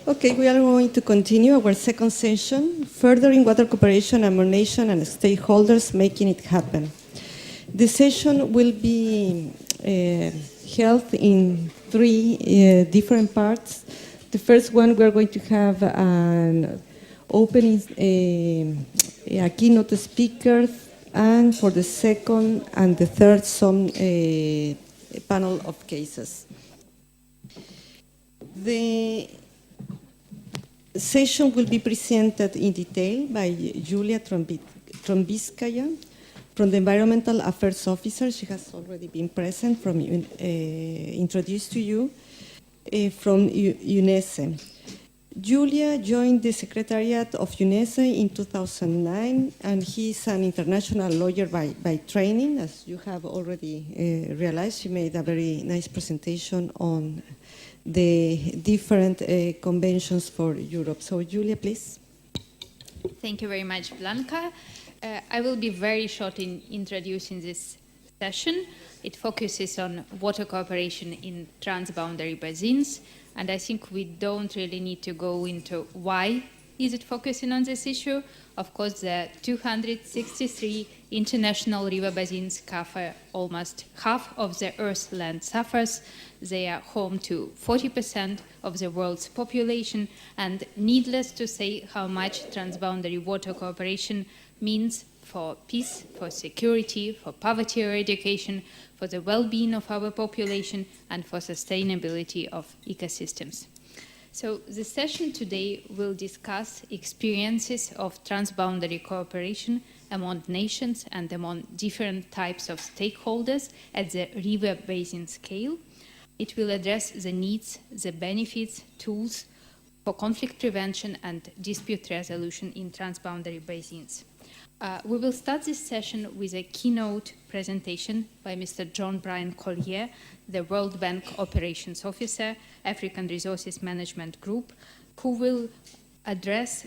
Okay, we are going to continue our second session, furthering water cooperation among nations and stakeholders, making it happen. The session will be held in three different parts. The first one, we are going to have an opening, a keynote speaker, and for the second and the third, some panel of cases. The session will be presented in detail by Julia Trombiskaya from the Environmental Affairs Officer. She has already been present, introduced to you, from UNESE. Julia joined the Secretariat of UNESE in 2009, and he's an international lawyer by training. As you have already realized, she made a very nice presentation on the different conventions for Europe. So, Julia, please. Thank you very much, Blanca. I will be very short in introducing this session. It focuses on water cooperation in transboundary basins, and I think we don't really need to go into why is it focusing on this issue. Of course, the 263 international river basins cover almost half of the Earth's land surface. They are home to 40% of the world's population, and needless to say how much transboundary water cooperation means for peace, for security, for poverty eradication, for the well-being of our population, and for sustainability of ecosystems. So the session today will discuss experiences of transboundary cooperation among nations and among different types of stakeholders at the river basin scale. It will address the needs, the benefits, tools for conflict prevention and dispute resolution in transboundary basins. We will start this session with a keynote presentation by Mr. John Brian Collier, the World Bank Operations Officer, African Resources Management Group, who will address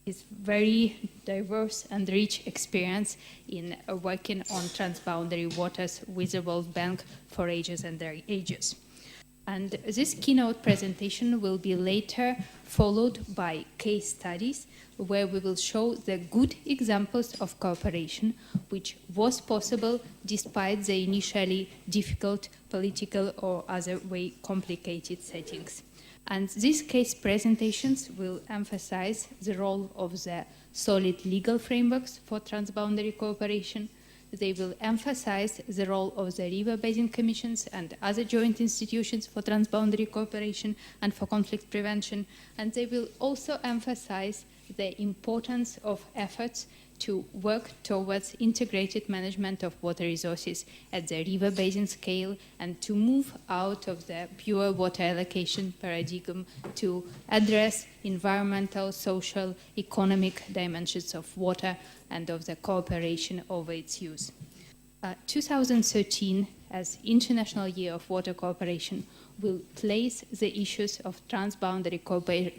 his very diverse and rich experience in working on transboundary waters with the World Bank for ages and their ages. And this keynote presentation will be later followed by case studies where we will show the good examples of cooperation which was possible despite the initially difficult political or other way complicated settings. And these case presentations will emphasize the role of the solid legal frameworks for transboundary cooperation. They will emphasize the role of the river basin commissions and other joint institutions for transboundary cooperation and for conflict prevention. And they will also emphasize the importance of efforts to work towards integrated management of water resources at the river basin scale and to move out of the pure water allocation paradigm to address environmental, social, economic dimensions of water and of the cooperation over its use. 2013, as International Year of Water Cooperation, will place the issues of transboundary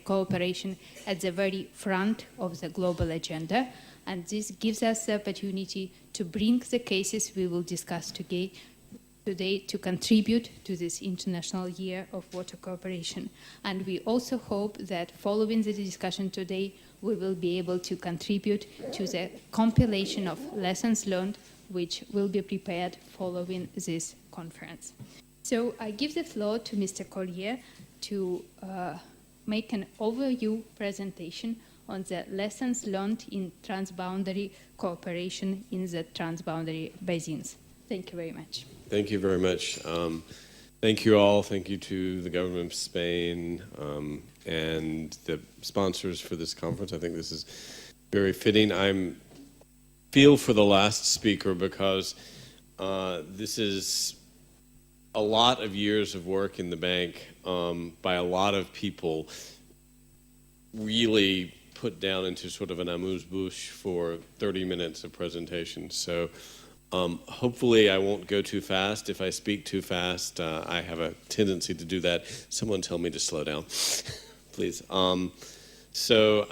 cooperation at the very front of the global agenda, and this gives us the opportunity to bring the cases we will discuss today to contribute to this International Year of Water Cooperation. And we also hope that following the discussion today, we will be able to contribute to the compilation of lessons learned which will be prepared following this conference. So I give the floor to Mr. Collier to make an overview presentation on the lessons learned in transboundary cooperation in the transboundary basins. Thank you very much. Thank you very much. Thank you all. Thank you to the government of Spain and the sponsors for this conference. I think this is very fitting. I feel for the last speaker because this is a lot of years of work in the bank by a lot of people really put down into sort of an amuse-bouche for 30 minutes of presentation. So hopefully I won't go too fast. If I speak too fast, I have a tendency to do that. Someone tell me to slow down, please. So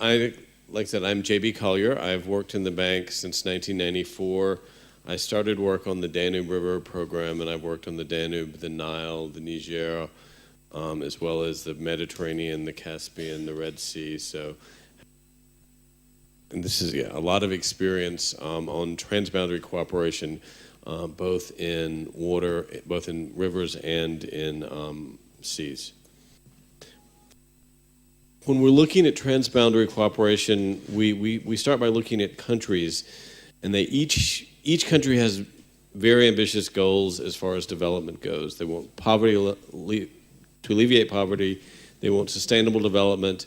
like I said, I'm J.B. Collier. I've worked in the bank since 1994. I started work on the Danube River program, and I've worked on the Danube, the Nile, the Niger, as well as the Mediterranean, the Caspian, the Red Sea. And this is a lot of experience on transboundary cooperation, both in water, both in rivers and in seas. When we're looking at transboundary cooperation, we start by looking at countries, and each country has very ambitious goals as far as development goes. They want poverty to alleviate poverty. They want sustainable development.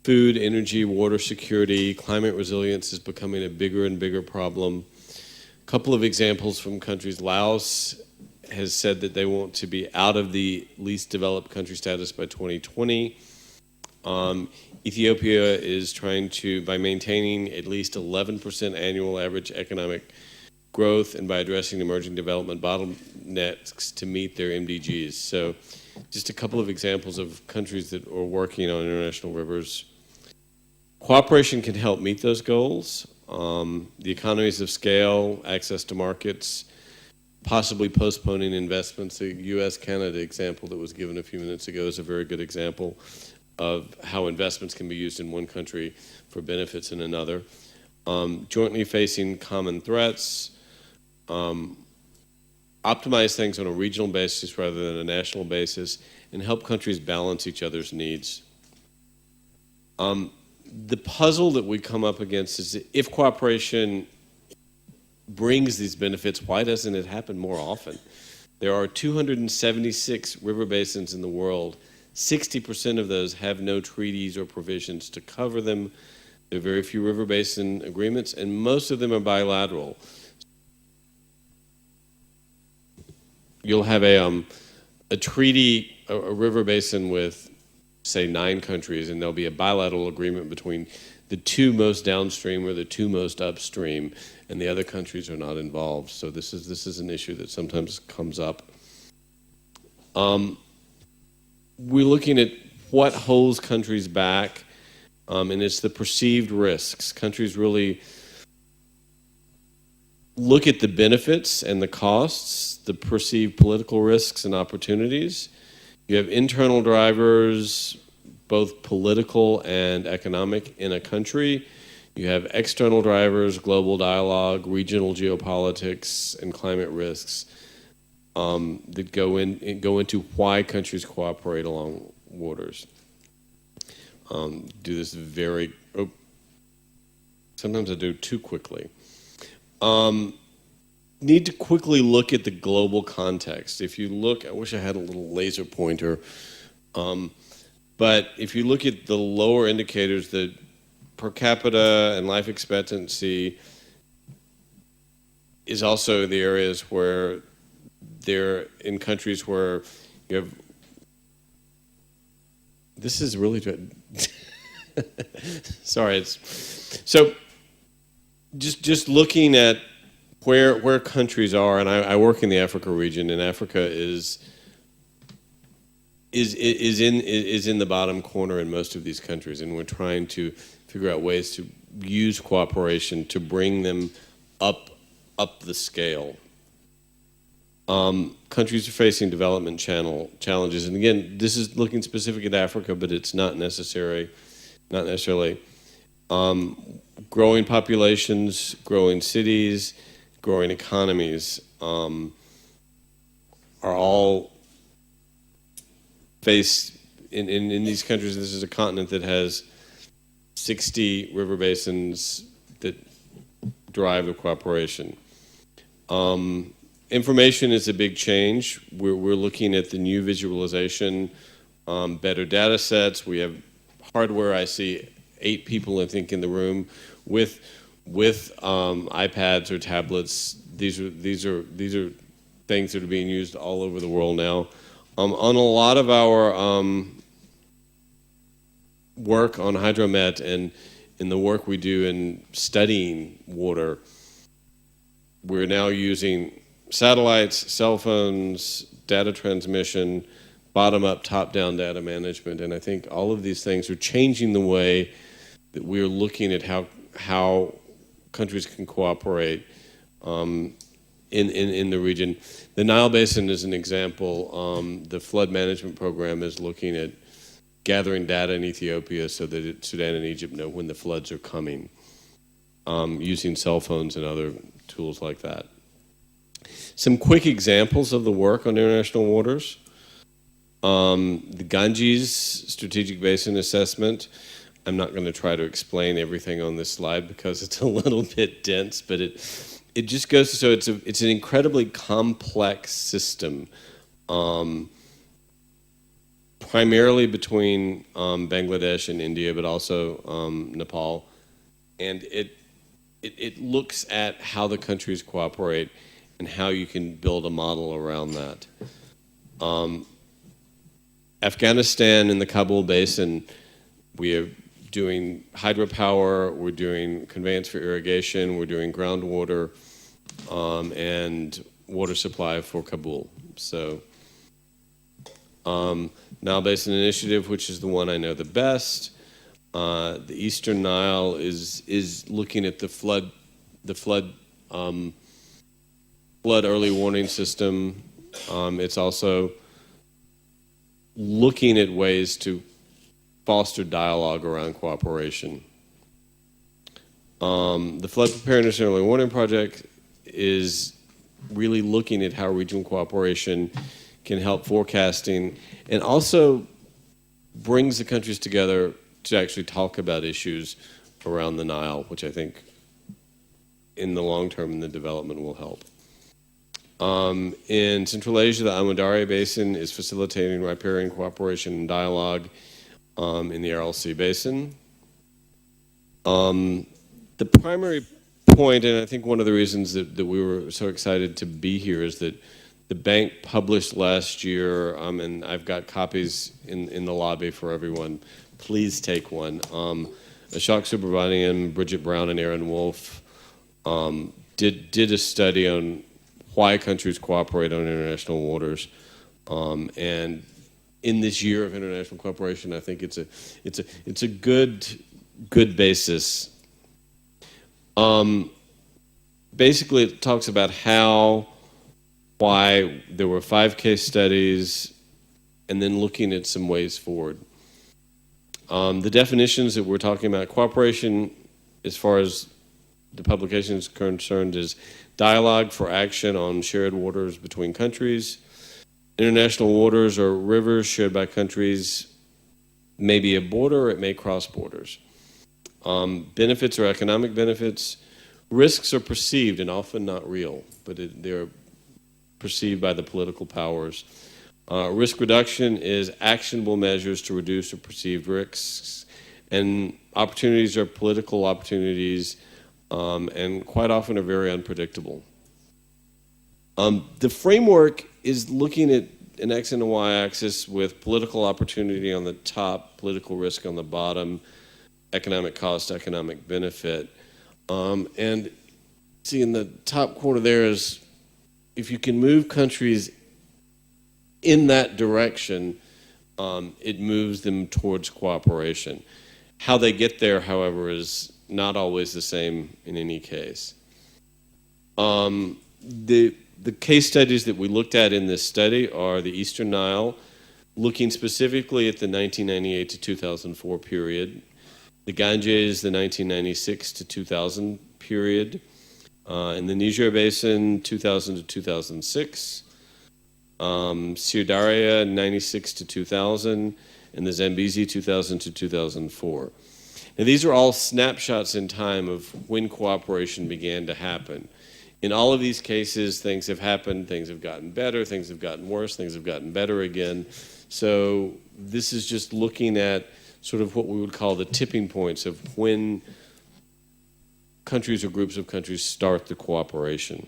Food, energy, water security, climate resilience is becoming a bigger and bigger problem. A couple of examples from countries. Laos has said that they want to be out of the least developed country status by 2020. Ethiopia is trying to, by maintaining at least 11% annual average economic growth and by addressing emerging development bottlenecks to meet their MDGs. So just a couple of examples of countries that are working on international rivers. Cooperation can help meet those goals. The economies of scale, access to markets, possibly postponing investments. The U.S.-Canada example that was given a few minutes ago is a very good example of how investments can be used in one country for benefits in another. Jointly facing common threats, optimize things on a regional basis rather than a national basis, and help countries balance each other's needs. The puzzle that we come up against is that if cooperation brings these benefits, why doesn't it happen more often? There are 276 river basins in the world. 60% of those have no treaties or provisions to cover them. There are very few river basin agreements, and most of them are bilateral. You'll have a treaty, a river basin with, say, 9 countries, and there'll be a bilateral agreement between the 2 most downstream or the 2 most upstream, and the other countries are not involved. So this is an issue that sometimes comes up. We're looking at what holds countries back, and it's the perceived risks. Countries really look at the benefits and the costs, the perceived political risks and opportunities. You have internal drivers, both political and economic, in a country. You have external drivers, global dialogue, regional geopolitics, and climate risks that go into why countries cooperate along waters. Do this very. Sometimes I do too quickly. Need to quickly look at the global context. If you look, I wish I had a little laser pointer, but if you look at the lower indicators, the per capita and life expectancy is also the areas where they're in countries where you have. This is really good. Sorry, it's so. Just looking at where countries are, and I work in the Africa region, and Africa is in the bottom corner in most of these countries, and we're trying to figure out ways to use cooperation to bring them up the scale. Countries are facing development challenges, and again, this is looking specific at Africa, but it's not necessarily. Growing populations, growing cities, growing economies are all faced in these countries. This is a continent that has 60 river basins that drive the cooperation. Information is a big change. We're looking at the new visualization, better data sets. We have hardware. I see 8 people, I think, in the room with iPads or tablets. These are things that are being used all over the world now. On a lot of our work on hydromet and in the work we do in studying water, we're now using satellites, cell phones, data transmission, bottom-up, top-down data management, and I think all of these things are changing the way that we're looking at how countries can cooperate. in the region. The Nile Basin is an example. The flood management program is looking at gathering data in Ethiopia so that Sudan and Egypt know when the floods are coming, using cell phones and other tools like that. Some quick examples of the work on international waters. The Ganges Strategic Basin Assessment. I'm not going to try to explain everything on this slide because it's a little bit dense, but it just goes to show it's an incredibly complex system, primarily between Bangladesh and India, but also Nepal, and it looks at how the countries cooperate and how you can build a model around that. Afghanistan and the Kabul Basin, we are doing hydropower, we're doing conveyance for irrigation, we're doing groundwater, and water supply for Kabul. So, Nile Basin Initiative, which is the one I know the best. The Eastern Nile is looking at the flood early warning system. It's also looking at ways to foster dialogue around cooperation. The Flood Preparedness and Early Warning Project is really looking at how regional cooperation can help forecasting and also brings the countries together to actually talk about issues around the Nile, which I think in the long term in the development will help. In Central Asia, the Amu Basin is facilitating riparian cooperation and dialogue in the RLC Basin. The primary point, and I think one of the reasons that we were so excited to be here, is that the bank published last year, and I've got copies in the lobby for everyone. Please take one. Ashok Subramanian, Bridget Brown, and Aaron Wolf did a study on why countries cooperate on international waters, and in this year of international cooperation, I think it's a good basis. Basically, it talks about why there were 5 case studies, and then looking at some ways forward. The definitions that we're talking about, cooperation, as far as the publication is concerned, is dialogue for action on shared waters between countries. International waters are rivers shared by countries, may be a border, or it may cross borders. Benefits are economic benefits. Risks are perceived and often not real, but they're perceived by the political powers. Risk reduction is actionable measures to reduce or perceived risks, and opportunities are political opportunities, and quite often are very unpredictable. The framework is looking at an X and a Y axis with political opportunity on the top, political risk on the bottom, economic cost, economic benefit. And see in the top corner there is, if you can move countries in that direction, it moves them towards cooperation. How they get there, however, is not always the same in any case. The case studies that we looked at in this study are the Eastern Nile, looking specifically at the 1998 to 2004 period, the Ganges, the 1996 to 2000 period, in the Niger Basin, 2000 to 2006, Sirdaria, 96 to 2000, and the Zambezi, 2000 to 2004. Now, these are all snapshots in time of when cooperation began to happen. In all of these cases, things have happened, things have gotten better, things have gotten worse, things have gotten better again. So this is just looking at sort of what we would call the tipping points of when countries or groups of countries start the cooperation.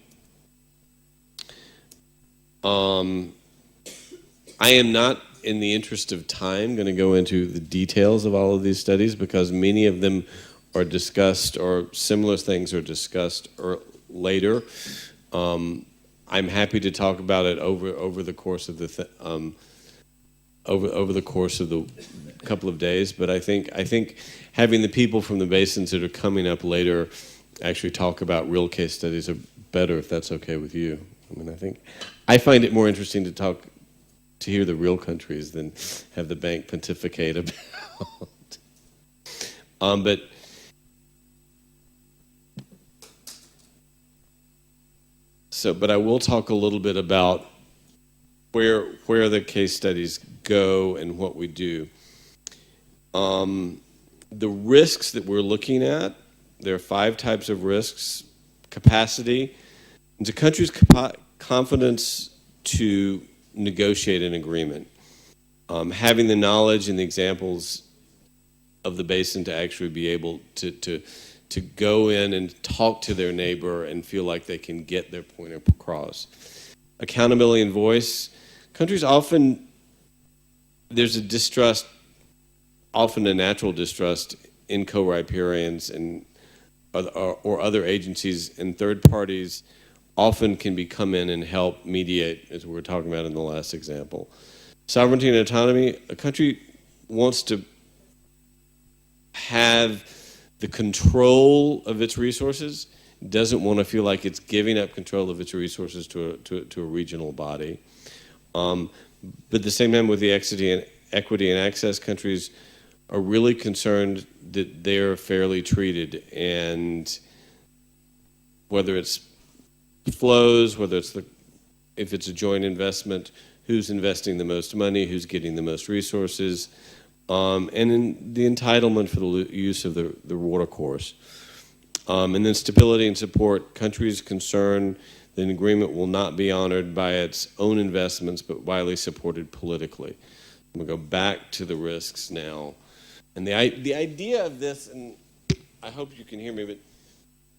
I am not, in the interest of time, going to go into the details of all of these studies because many of them are discussed, or similar things are discussed later. I'm happy to talk about it over the course of the over the course of the couple of days. But I think having the people from the basins that are coming up later actually talk about real case studies are better if that's okay with you. I mean, I find it more interesting to hear the real countries than have the bank pontificate about. But I will talk a little bit about where the case studies go and what we do. The risks that we're looking at, there are 5 types of risks. Capacity, it's a country's confidence to negotiate an agreement. Having the knowledge and the examples of the basin to actually be able to go in and talk to their neighbor and feel like they can get their point across. Accountability and voice. Countries often, there's a distrust, often a natural distrust in co-riparians and or other agencies, and third parties often can come in and help mediate, as we were talking about in the last example. Sovereignty and autonomy. A country wants to have the control of its resources, doesn't want to feel like it's giving up control of its resources to a regional body. But at the same time, with the equity and access, countries are really concerned that they're fairly treated, and whether it's flows, whether it's if it's a joint investment, who's investing the most money, who's getting the most resources, and in the entitlement for the use of the water course. And then stability and support. Countries concerned that an agreement will not be honored by its own investments, but widely supported politically. I'm going to go back to the risks now. And the idea of this, and I hope you can hear me, but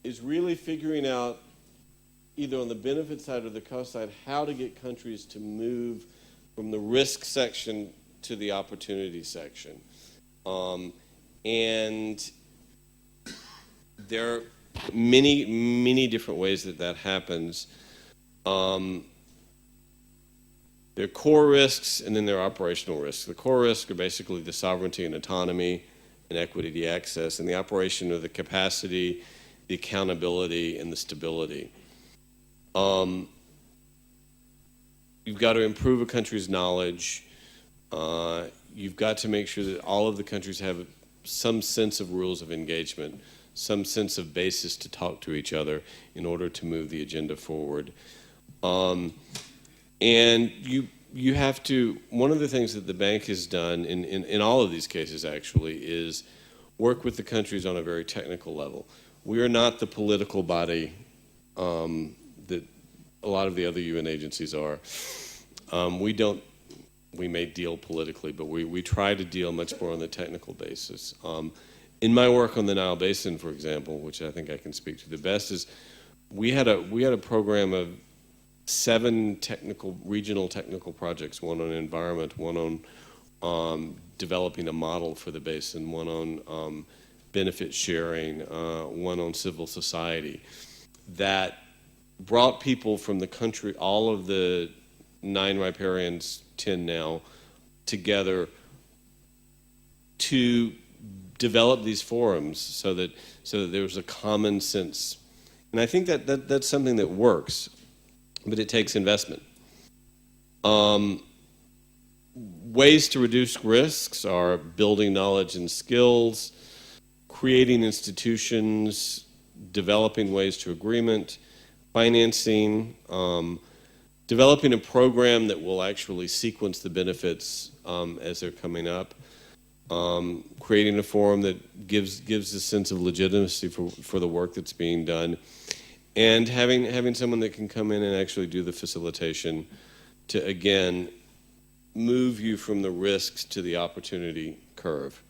is really figuring out, either on the benefit side or the cost side, how to get countries to move from the risk section to the opportunity section. And there are many, many different ways that happens. There are core risks, and then there are operational risks. The core risks are basically the sovereignty and autonomy and equity to access, and the operation of the capacity, the accountability, and the stability. You've got to improve a country's knowledge. You've got to make sure that all of the countries have some sense of rules of engagement, some sense of basis to talk to each other in order to move the agenda forward. And you have to, one of the things that the bank has done in all of these cases actually is work with the countries on a very technical level. We are not the political body that a lot of the other UN agencies are. We may deal politically, but we try to deal much more on the technical basis. In my work on the Nile Basin, for example, which I think I can speak to the best, is we had a program of 7 regional technical projects, one on environment, one on developing a model for the basin, one on benefit sharing, one on civil society, that brought people from the country, all of the 9 riparians, 10 now, together to develop these forums so that there was a common sense. And I think that's something that works, but it takes investment. Ways to reduce risks are building knowledge and skills, creating institutions, developing ways to agreement, financing, developing a program that will actually sequence the benefits as they're coming up, creating a forum that gives a sense of legitimacy for the work that's being done, and having someone that can come in and actually do the facilitation to, again, move you from the risks to the opportunity curve.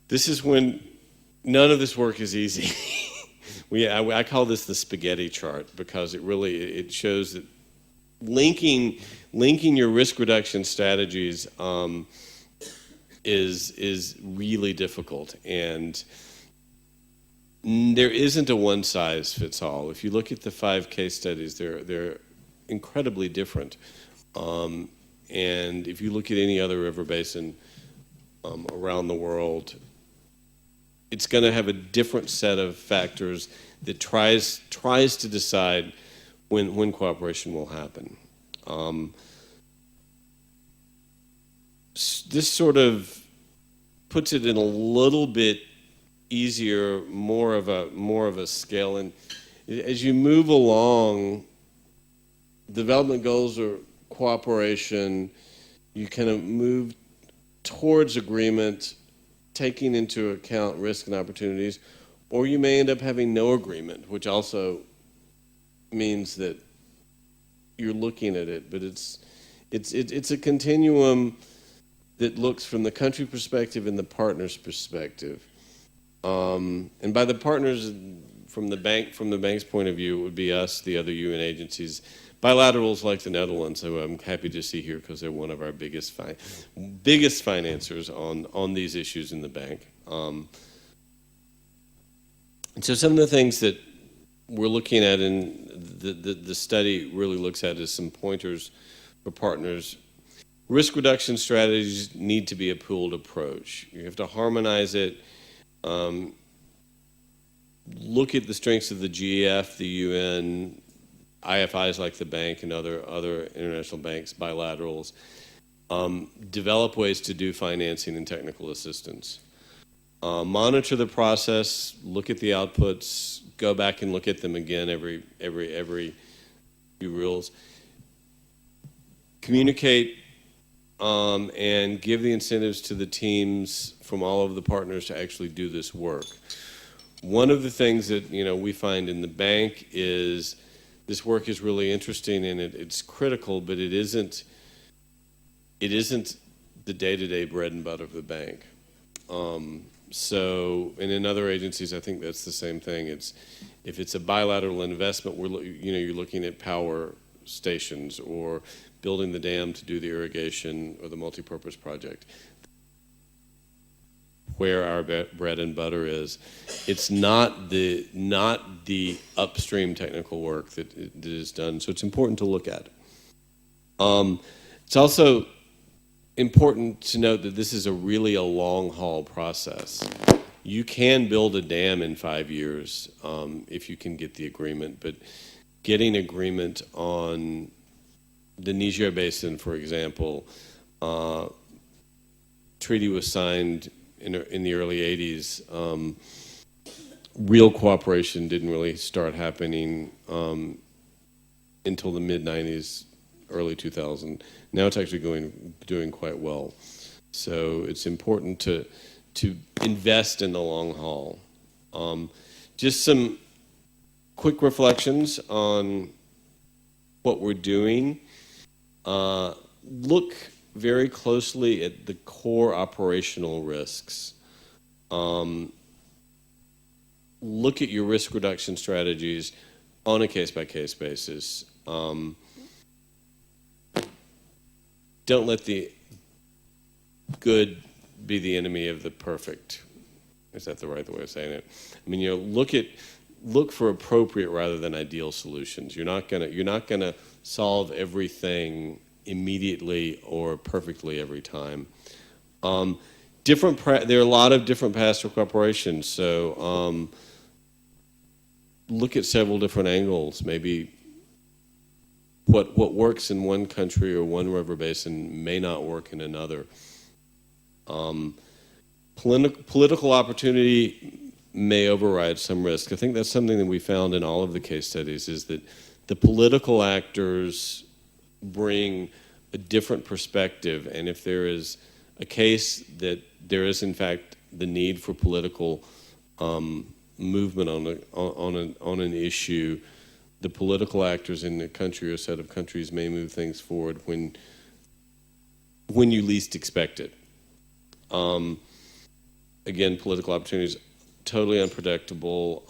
This is when none of this work is easy. I call this the spaghetti chart because it shows that linking your risk reduction strategies is really difficult, and there isn't a one size fits all. If you look at the 5 case studies, they're incredibly different, and if you look at any other river basin around the world, it's going to have a different set of factors that tries to decide when cooperation will happen. This sort of puts it in a little bit easier, more of a scale. And as you move along, development goals or cooperation, you kind of move towards agreement, taking into account risk and opportunities, or you may end up having no agreement, which also means that you're looking at it. But it's a continuum that looks from the country perspective and the partner's perspective. And by the partners, from the bank's point of view, it would be us, the other UN agencies, bilaterals like the Netherlands, who I'm happy to see here because they're one of our biggest financiers on these issues in the bank. And so some of the things that we're looking at in the study really looks at is some pointers for partners. Risk reduction strategies need to be a pooled approach. You have to harmonize it. Look at the strengths of the GEF, the UN, IFIs like the bank and other international banks, bilaterals. Develop ways to do financing and technical assistance. Monitor the process. Look at the outputs. Go back and look at them again every few rules. Communicate. And give the incentives to the teams from all of the partners to actually do this work. One of the things that we find in the bank is this work is really interesting and it's critical, but it isn't the day-to-day bread and butter of the bank. So, and in other agencies, I think that's the same thing. If it's a bilateral investment, you're looking at power stations or building the dam to do the irrigation or the multi-purpose project. Where our bread and butter is, it's not the upstream technical work that is done. So it's important to look at. It's also important to note that this is really a long haul process. You can build a dam in 5 years if you can get the agreement, but getting agreement on the Niger Basin, for example, treaty was signed in the early 80s. Real cooperation didn't really start happening until the mid-90s, early 2000. Now it's actually doing quite well. So it's important to invest in the long haul. Just some quick reflections on what we're doing. Look very closely at the core operational risks. Look at your risk reduction strategies on a case-by-case basis. Don't let the good be the enemy of the perfect. Is that the right way of saying it? I mean, look for appropriate rather than ideal solutions. You're not gonna solve everything immediately or perfectly every time. There are a lot of different paths to cooperation. So look at several different angles. Maybe what works in one country or one river basin may not work in another. Political opportunity may override some risk. I think that's something that we found in all of the case studies, is that the political actors bring a different perspective, and if there is a case that there is in fact the need for political movement on an issue, the political actors in the country or set of countries may move things forward when you least expect it. Again, political opportunities totally unpredictable,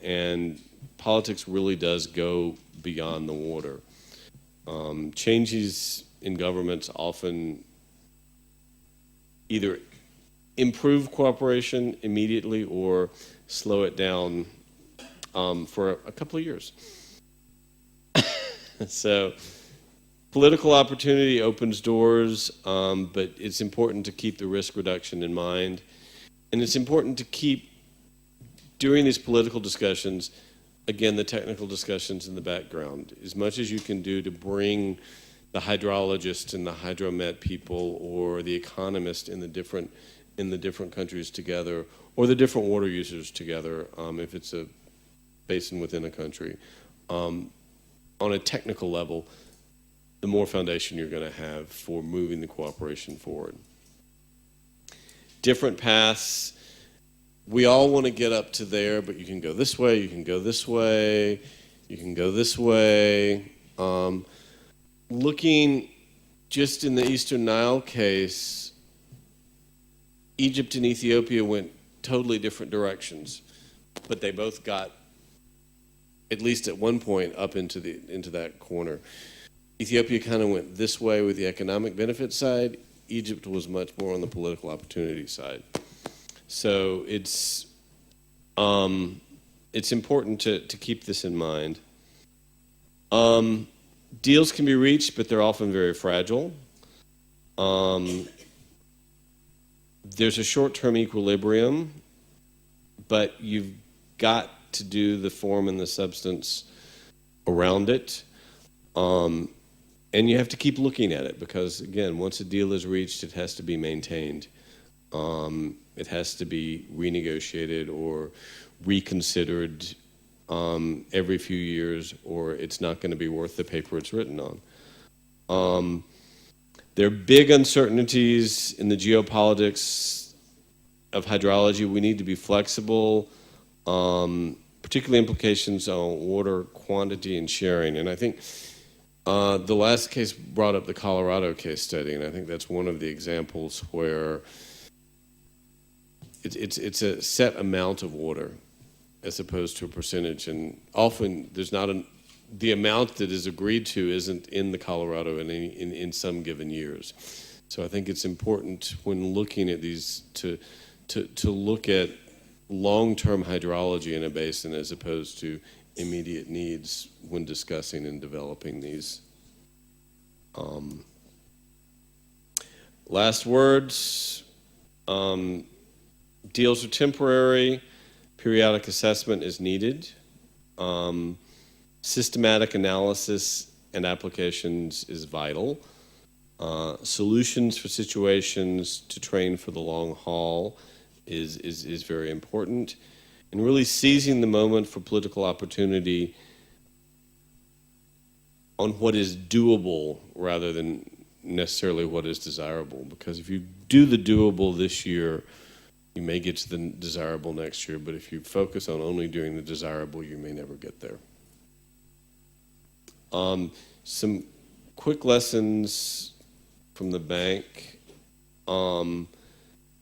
and politics really does go beyond the water. Changes in governments often either improve cooperation immediately or slow it down for a couple of years. So political opportunity opens doors, but it's important to keep the risk reduction in mind. And it's important to keep during these political discussions, again, the technical discussions in the background, as much as you can do to bring the hydrologists and the hydromet people or the economists in the different countries together, or the different water users together, if it's a basin within a country. On a technical level, the more foundation you're going to have for moving the cooperation forward. Different paths. We all want to get up to there, but you can go this way, you can go this way, you can go this way. Looking just in the Eastern Nile case, Egypt and Ethiopia went totally different directions, but they both got, at least at one point, up into that corner. Ethiopia kind of went this way with the economic benefit side. Egypt was much more on the political opportunity side. So it's important to keep this in mind. Deals can be reached, but they're often very fragile. There's a short-term equilibrium, but you've got to do the form and the substance around it. And you have to keep looking at it because, again, once a deal is reached, it has to be maintained. It has to be renegotiated or reconsidered every few years, or it's not going to be worth the paper it's written on. There are big uncertainties in the geopolitics of hydrology. We need to be flexible, particularly implications on water quantity and sharing. And I think the last case brought up the Colorado case study, and I think that's one of the examples where it's a set amount of water as opposed to a percentage, and often there's not the amount that is agreed to isn't in the Colorado in some given years. So I think it's important when looking at these to look at long-term hydrology in a basin as opposed to immediate needs when discussing and developing these. Last words. Deals are temporary. Periodic assessment is needed. Systematic analysis and applications is vital. Solutions for situations to train for the long haul is very important. And really seizing the moment for political opportunity on what is doable rather than necessarily what is desirable. Because if you do the doable this year, you may get to the desirable next year, but if you focus on only doing the desirable, you may never get there. Some quick lessons from the bank.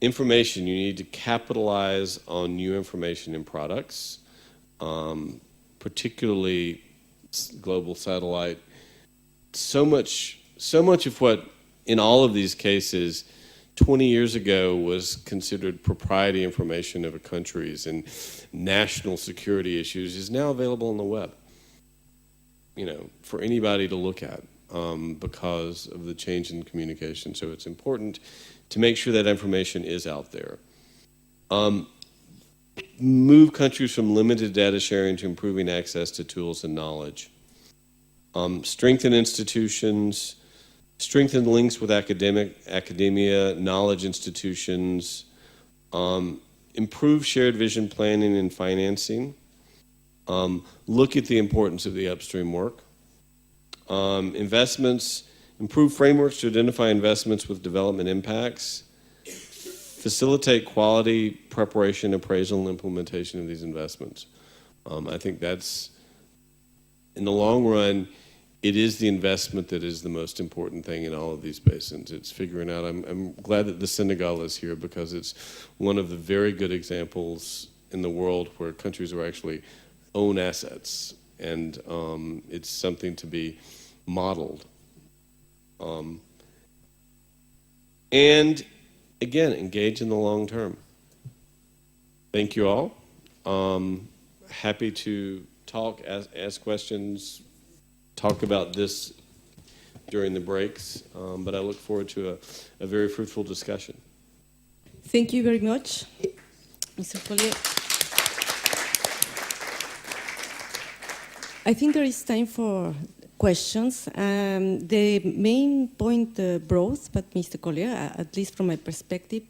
Information, you need to capitalize on new information and products, particularly global satellite. So much of what, in all of these cases, 20 years ago was considered proprietary information of a country's and national security issues is now available on the web, for anybody to look at because of the change in communication. So it's important to make sure that information is out there. Move countries from limited data sharing to improving access to tools and knowledge. Strengthen institutions. Strengthen links with academia, knowledge institutions, improve shared vision planning and financing, look at the importance of the upstream work, investments, improve frameworks to identify investments with development impacts, facilitate quality preparation, appraisal, and implementation of these investments. I think that's, in the long run, it is the investment that is the most important thing in all of these basins. It's figuring out, I'm glad that the Senegal is here because it's one of the very good examples in the world where countries are actually own assets, and it's something to be modeled. And again, engage in the long term. Thank you all. Happy to talk, ask questions, talk about this during the breaks, but I look forward to a very fruitful discussion. Thank you very much, Mr. Collier. I think there is time for questions. The main point brought by Mr. Collier, at least from my perspective,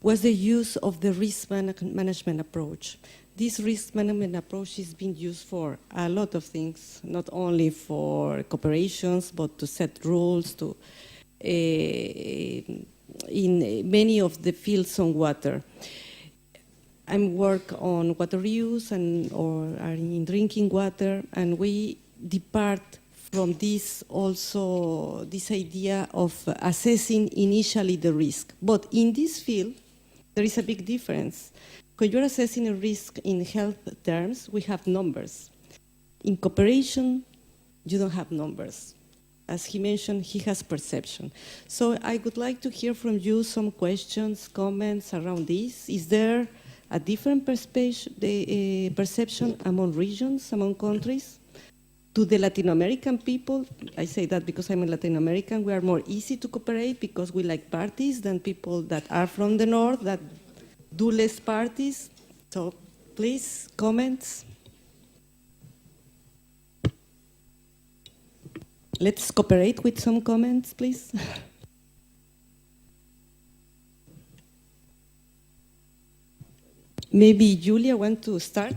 was the use of the risk management approach. This risk management approach is being used for a lot of things, not only for cooperations, but to set rules, to in many of the fields on water. I work on water reuse or in drinking water, and we depart from this also, this idea of assessing initially the risk. But in this field, there is a big difference. When you're assessing a risk in health terms, we have numbers. In cooperation, you don't have numbers. As he mentioned, he has perception. So I would like to hear from you some questions, comments around this. Is there a different perception among regions, among countries? To the Latin American people, I say that because I'm a Latin American, we are more easy to cooperate because we like parties than people that are from the north that do less parties. So please, comments. Let's cooperate with some comments, please. Maybe Julia want to start?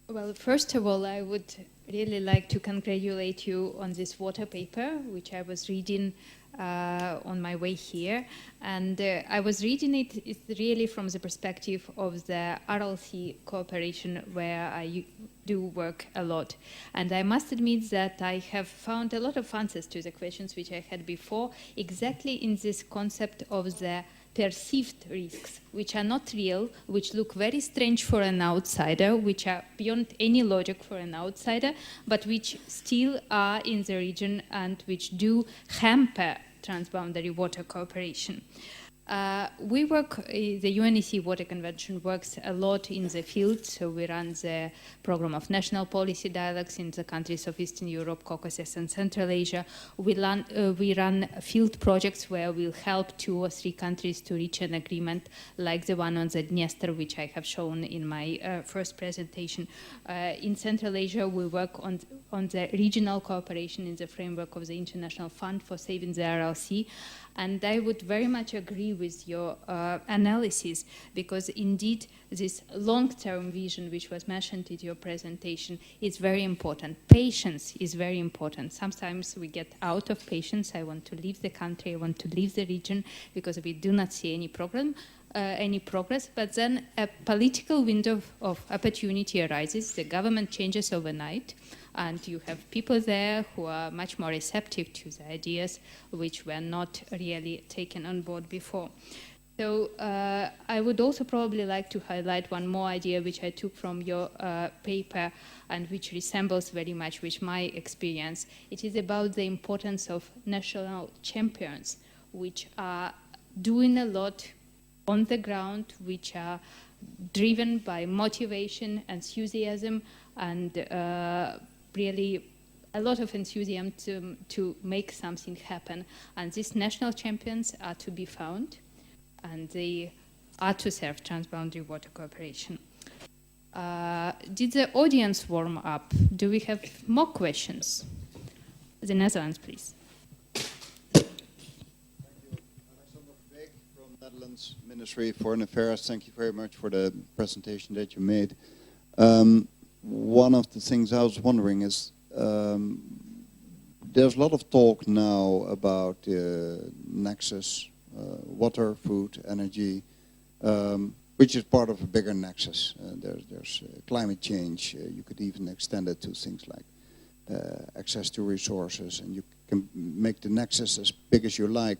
Well, first of all, I would really like to congratulate you on this water paper, which I was reading on my way here. And I was reading it really from the perspective of the RLC cooperation, where I do work a lot. And I must admit that I have found a lot of answers to the questions which I had before, exactly in this concept of the perceived risks, which are not real, which look very strange for an outsider, which are beyond any logic for an outsider, but which still are in the region and which do hamper transboundary water cooperation. We work, the UNEC Water Convention works a lot in the field, so we run the program of national policy dialogues in the countries of Eastern Europe, Caucasus and Central Asia. We run field projects where we'll help 2 or 3 countries to reach an agreement, like the one on the Dniester, which I have shown in my first presentation. In Central Asia, we work on the regional cooperation in the framework of the International Fund for Saving the RLC. And I would very much agree with your analysis, because indeed this long-term vision which was mentioned in your presentation is very important. Patience is very important. Sometimes we get out of patience. I want to leave the country, I want to leave the region, because we do not see any progress, but then a political window of opportunity arises, the government changes overnight, and you have people there who are much more receptive to the ideas which were not really taken on board before. So I would also probably like to highlight one more idea which I took from your paper and which resembles very much with my experience. It is about the importance of national champions, which are doing a lot on the ground, which are driven by motivation, enthusiasm, and really a lot of enthusiasm to make something happen. And these national champions are to be found, and they are to serve transboundary water cooperation. Did the audience warm up? Do we have more questions? The Netherlands, please. Netherlands Ministry of Foreign Affairs, thank you very much for the presentation that you made. One of the things I was wondering is, there's a lot of talk now about nexus, water, food, energy, which is part of a bigger nexus. There's climate change. You could even extend it to things like access to resources, and you can make the nexus as big as you like.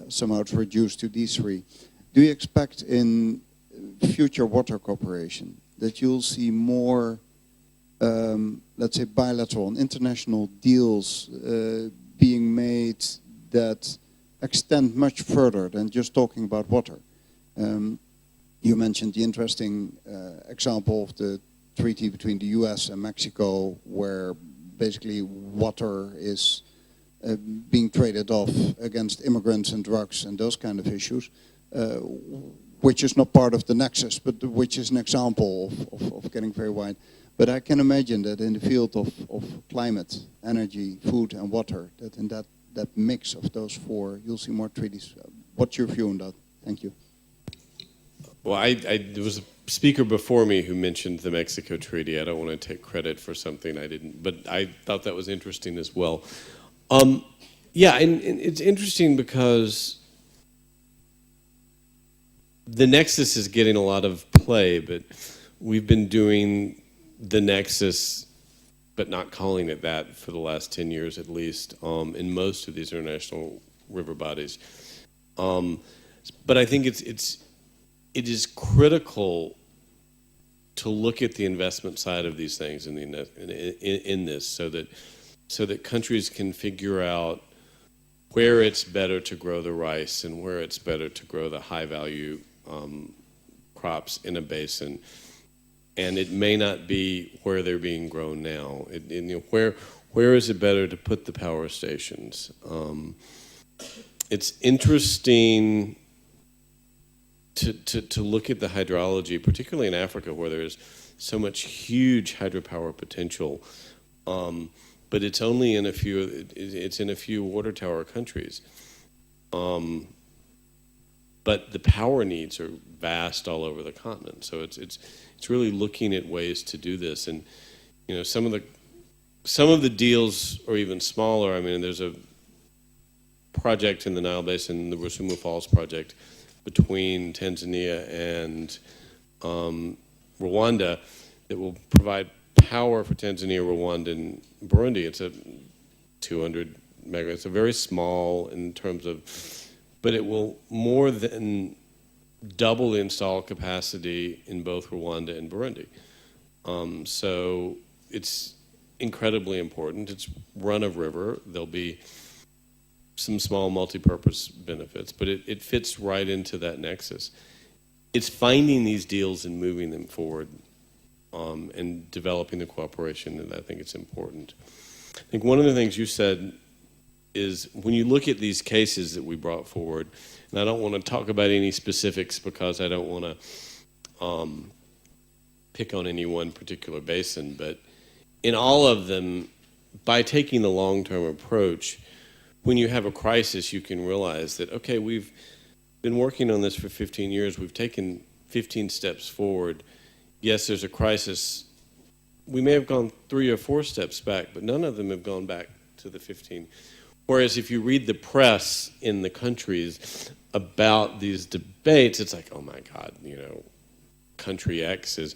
Somehow it's reduced to these 3. Do you expect in future water cooperation that you'll see more, let's say, bilateral and international deals being made that extend much further than just talking about water? You mentioned the interesting example of the treaty between the US and Mexico, where basically water is being traded off against immigrants and drugs and those kind of issues. which is not part of the nexus, but which is an example of getting very wide. But I can imagine that in the field of climate, energy, food, and water, that in that mix of those four, you'll see more treaties. What's your view on that? Thank you. Well, there was a speaker before me who mentioned the Mexico Treaty. I don't want to take credit for something I didn't, but I thought that was interesting as well. Yeah, and it's interesting because the Nexus is getting a lot of play, but we've been doing the Nexus, but not calling it that for the last 10 years at least, in most of these international river bodies. But I think it is critical to look at the investment side of these things in this, so that countries can figure out where it's better to grow the rice and where it's better to grow the high value crops in a basin. And it may not be where they're being grown now. Where is it better to put the power stations? It's interesting to look at the hydrology, particularly in Africa, where there's so much huge hydropower potential, but it's only in a few. It's in a few water tower countries, but the power needs are vast all over the continent. So it's really looking at ways to do this, and some of the deals are even smaller. I mean, there's a project in the Nile Basin, the Rusumo Falls project, between Tanzania and Rwanda, that will provide power for Tanzania, Rwanda, and Burundi. It's a 200 megawatts. It's a very small in terms of, but it will more than double the installed capacity in both Rwanda and Burundi. So it's incredibly important. It's run of river. There'll be some small multi-purpose benefits, but it fits right into that nexus. It's finding these deals and moving them forward, and developing the cooperation, and I think it's important. I think one of the things you said is when you look at these cases that we brought forward, and I don't want to talk about any specifics because I don't want to pick on any one particular basin, but in all of them, by taking the long-term approach, when you have a crisis, you can realize that, okay, we've been working on this for 15 years. We've taken 15 steps forward. Yes, there's a crisis. We may have gone 3 or 4 steps back, but none of them have gone back to the 15. Whereas if you read the press in the countries about these debates, it's like, oh my God, country X is,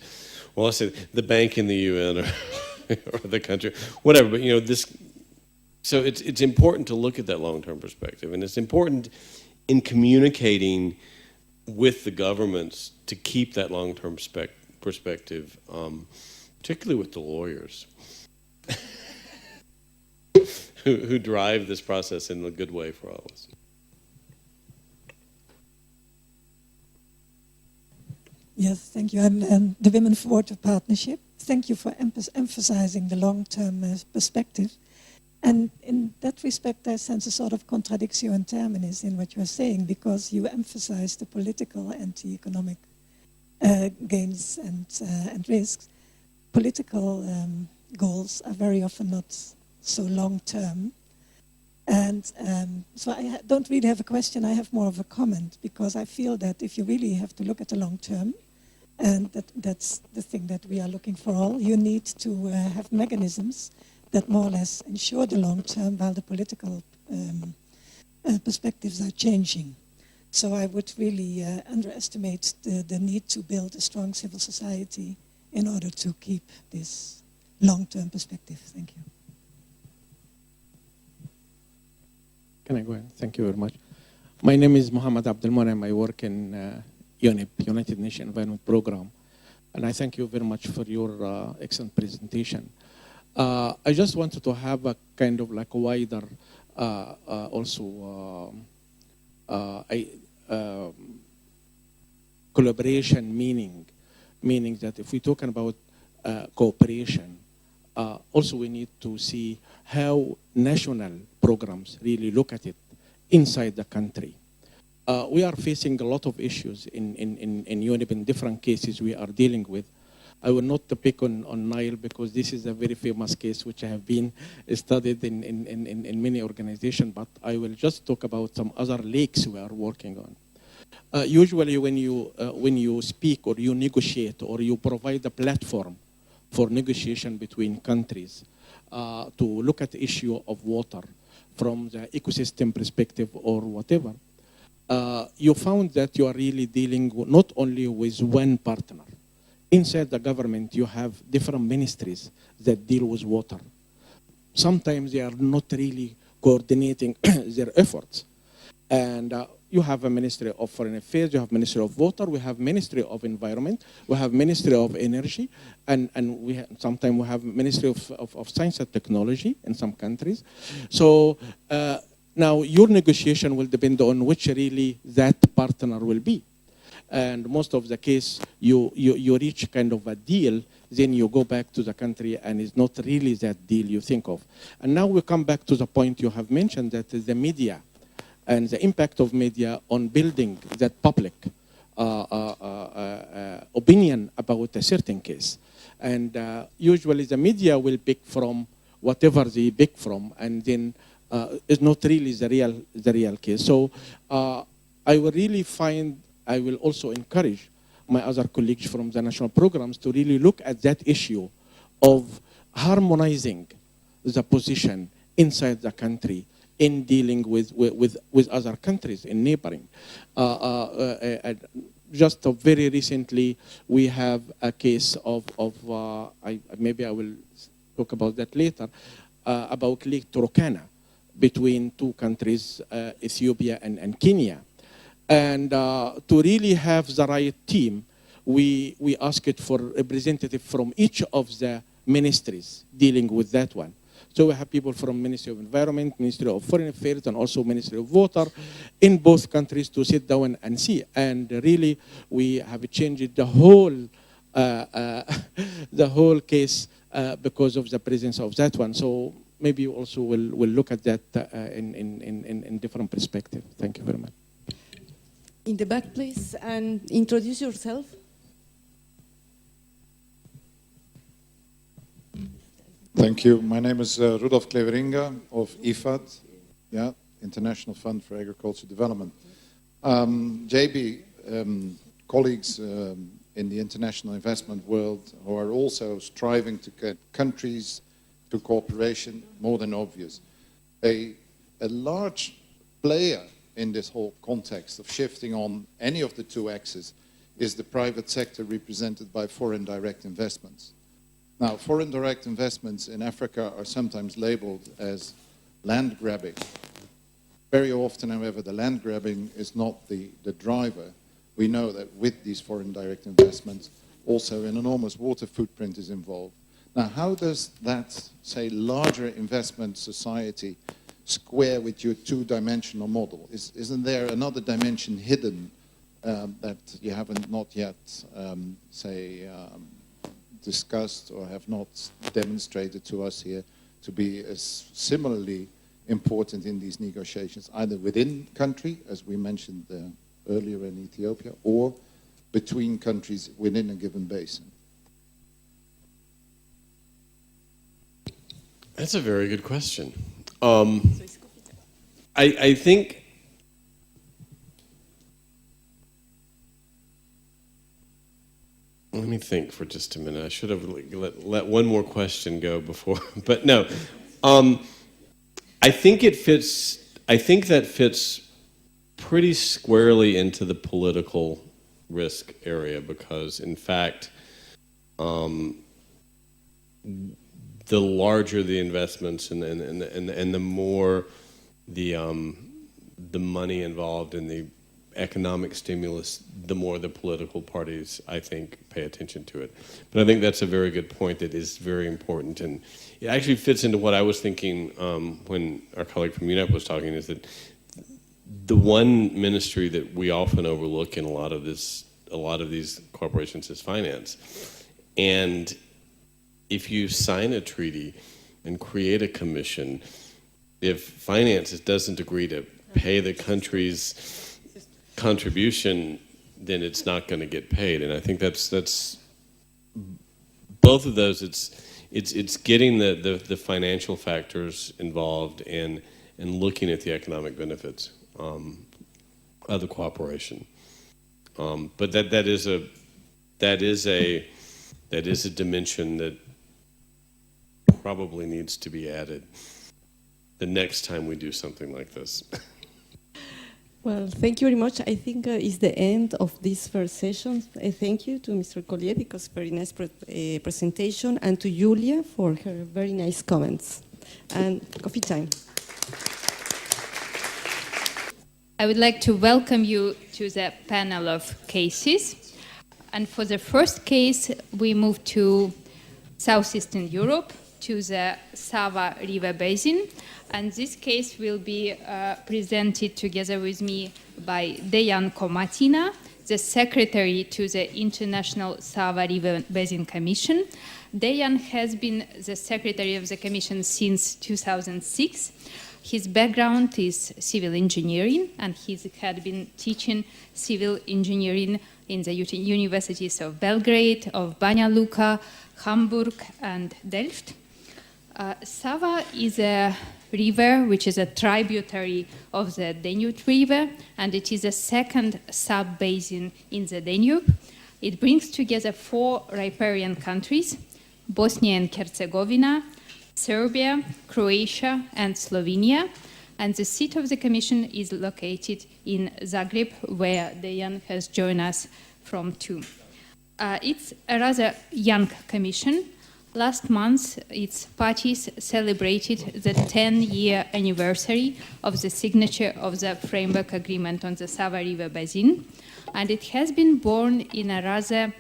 well, I said the bank in the UN or the country, whatever. But this. So it's important to look at that long-term perspective, and it's important in communicating with the governments to keep that long-term perspective, particularly with the lawyers who drive this process in a good way for all of us. Yes, thank you. I'm the Women for Water Partnership. Thank you for emphasizing the long-term perspective. And in that respect, I sense a sort of contradiction in terminis in what you are saying, because you emphasize the political and the economic gains and risks. Political goals are very often not so long-term. And so I don't really have a question, I have more of a comment, because I feel that if you really have to look at the long-term, and that's the thing that we are looking for all, you need to have mechanisms that more or less ensure the long term while the political perspectives are changing. So I would really underestimate the need to build a strong civil society in order to keep this long-term perspective. Thank you. Can I go ahead? Thank you very much. My name is Muhammad Abdelmonem. I work in UNEP, United Nations Environment Program. And I thank you very much for your excellent presentation. I just wanted to have a kind of like a wider collaboration meaning that if we're talking about cooperation, also we need to see how national programs really look at it inside the country. we are facing a lot of issues in UNEP in different cases we are dealing with. I will not pick on Nile because this is a very famous case which have been studied in many organizations, but I will just talk about some other lakes we are working on. Usually when you speak or you negotiate or you provide a platform for negotiation between countries to look at the issue of water from the ecosystem perspective or whatever, you found that you are really dealing not only with one partner. Inside the government, you have different ministries that deal with water. Sometimes they are not really coordinating their efforts. And you have a Ministry of Foreign Affairs, you have Ministry of Water, we have Ministry of Environment, we have Ministry of Energy, and sometimes we have Ministry of Science and Technology in some countries. So now your negotiation will depend on which really that partner will be. And most of the case, you reach kind of a deal, then you go back to the country and it's not really that deal you think of. And now we come back to the point you have mentioned, that the media and the impact of media on building that public opinion about a certain case. And usually the media will pick from whatever they pick from, and then it's not really the real case. So I will really I will also encourage my other colleagues from the national programs to really look at that issue of harmonizing the position inside the country in dealing with other countries in neighboring. Just very recently, we have a case of maybe I will talk about that later, about Lake Turkana between two countries, Ethiopia and Kenya. And to really have the right team, we asked for representative from each of the ministries dealing with that one. So we have people from Ministry of Environment, Ministry of Foreign Affairs, and also Ministry of Water in both countries to sit down and see. And really, we have changed the whole case because of the presence of that one. So maybe you also will look at that in different perspective. Thank you very much. In the back, please, and introduce yourself. Thank you. My name is Rudolf Kleveringa of IFAD, International Fund for Agricultural Development. JB, colleagues in the international investment world who are also striving to get countries to cooperation, more than obvious. A large player in this whole context of shifting on any of the two axes is the private sector represented by foreign direct investments. Now, foreign direct investments in Africa are sometimes labeled as land grabbing. Very often, however, the land grabbing is not the driver. We know that with these foreign direct investments, also an enormous water footprint is involved. Now, how does that, say, larger investment society square with your two-dimensional model? Isn't there another dimension hidden that you haven't not yet, discussed or have not demonstrated to us here to be as similarly important in these negotiations, either within country, as we mentioned earlier in Ethiopia, or between countries within a given basin? That's a very good question. I think let me think for just a minute. I should have let one more question go before, but no. I think it fits. I think that fits pretty squarely into the political risk area because, in fact, the larger the investments and the more the money involved in the economic stimulus, the more the political parties, I think, pay attention to it. But I think that's a very good point that is very important. And it actually fits into what I was thinking when our colleague from UNEP was talking, is that the one ministry that we often overlook in a lot of these corporations is finance. And if you sign a treaty and create a commission, if finance doesn't agree to pay the countries contribution, then it's not going to get paid. And I think that's both of those. It's getting the financial factors involved and looking at the economic benefits of the cooperation. But that is a dimension that probably needs to be added the next time we do something like this. Well, thank you very much. I think it's the end of this first session. Thank you to Mr. Collier because very nice presentation, and to Julia for her very nice comments. And coffee time. I would like to welcome you to the panel of cases. And for the first case, we move to Southeastern Europe, to the Sava River Basin. And this case will be presented together with me by Dejan Komatina, the secretary to the International Sava River Basin Commission. Dejan has been the secretary of the commission since 2006. His background is civil engineering, and he had been teaching civil engineering in the universities of Belgrade, of Banja Luka, Hamburg, and Delft. Sava is a river which is a tributary of the Danube River, and it is a second sub-basin in the Danube. It brings together 4 riparian countries: Bosnia and Herzegovina, Serbia, Croatia, and Slovenia. And the seat of the commission is located in Zagreb, where Dejan has joined us from too. It's a rather young commission. Last month, its parties celebrated the 10-year anniversary of the signature of the Framework Agreement on the Sava River Basin, and it has been born in a rather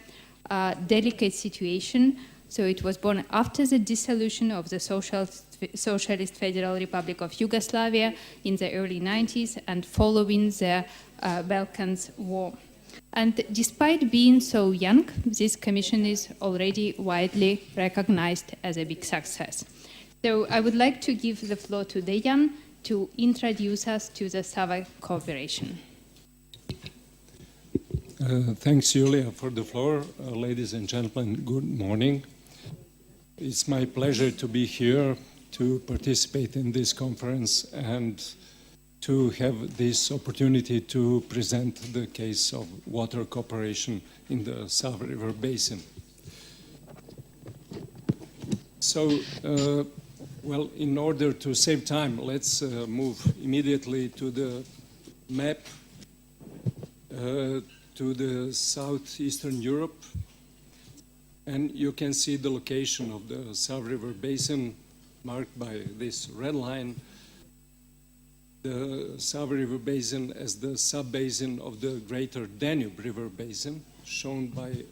delicate situation. So it was born after the dissolution of the Socialist Federal Republic of Yugoslavia in the early 90s and following the Balkans War. And despite being so young, this commission is already widely recognized as a big success. So I would like to give the floor to Dejan to introduce us to the Sava cooperation. Thanks, Julia, for the floor. Ladies and gentlemen, good morning. It's my pleasure to be here to participate in this conference and to have this opportunity to present the case of water cooperation in the Sava River Basin. So, well, in order to save time, let's move immediately to the map to the southeastern Europe. And you can see the location of the Sava River Basin marked by this red line. The Sava River Basin as the sub-basin of the greater Danube River Basin, shown by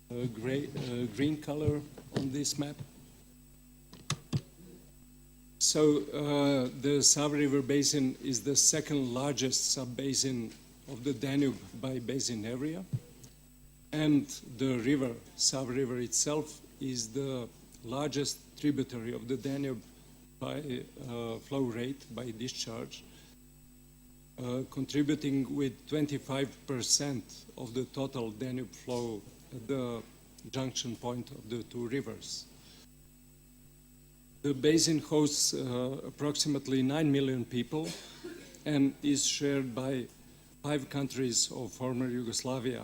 a green color on this map. So the Sava River Basin is the second largest sub-basin of the Danube by basin area. And the river, Sava River itself, is the largest tributary of the Danube by flow rate, by discharge, contributing with 25% of the total Danube flow at the junction point of the 2 rivers. The basin hosts approximately 9 million people and is shared by 5 countries of former Yugoslavia,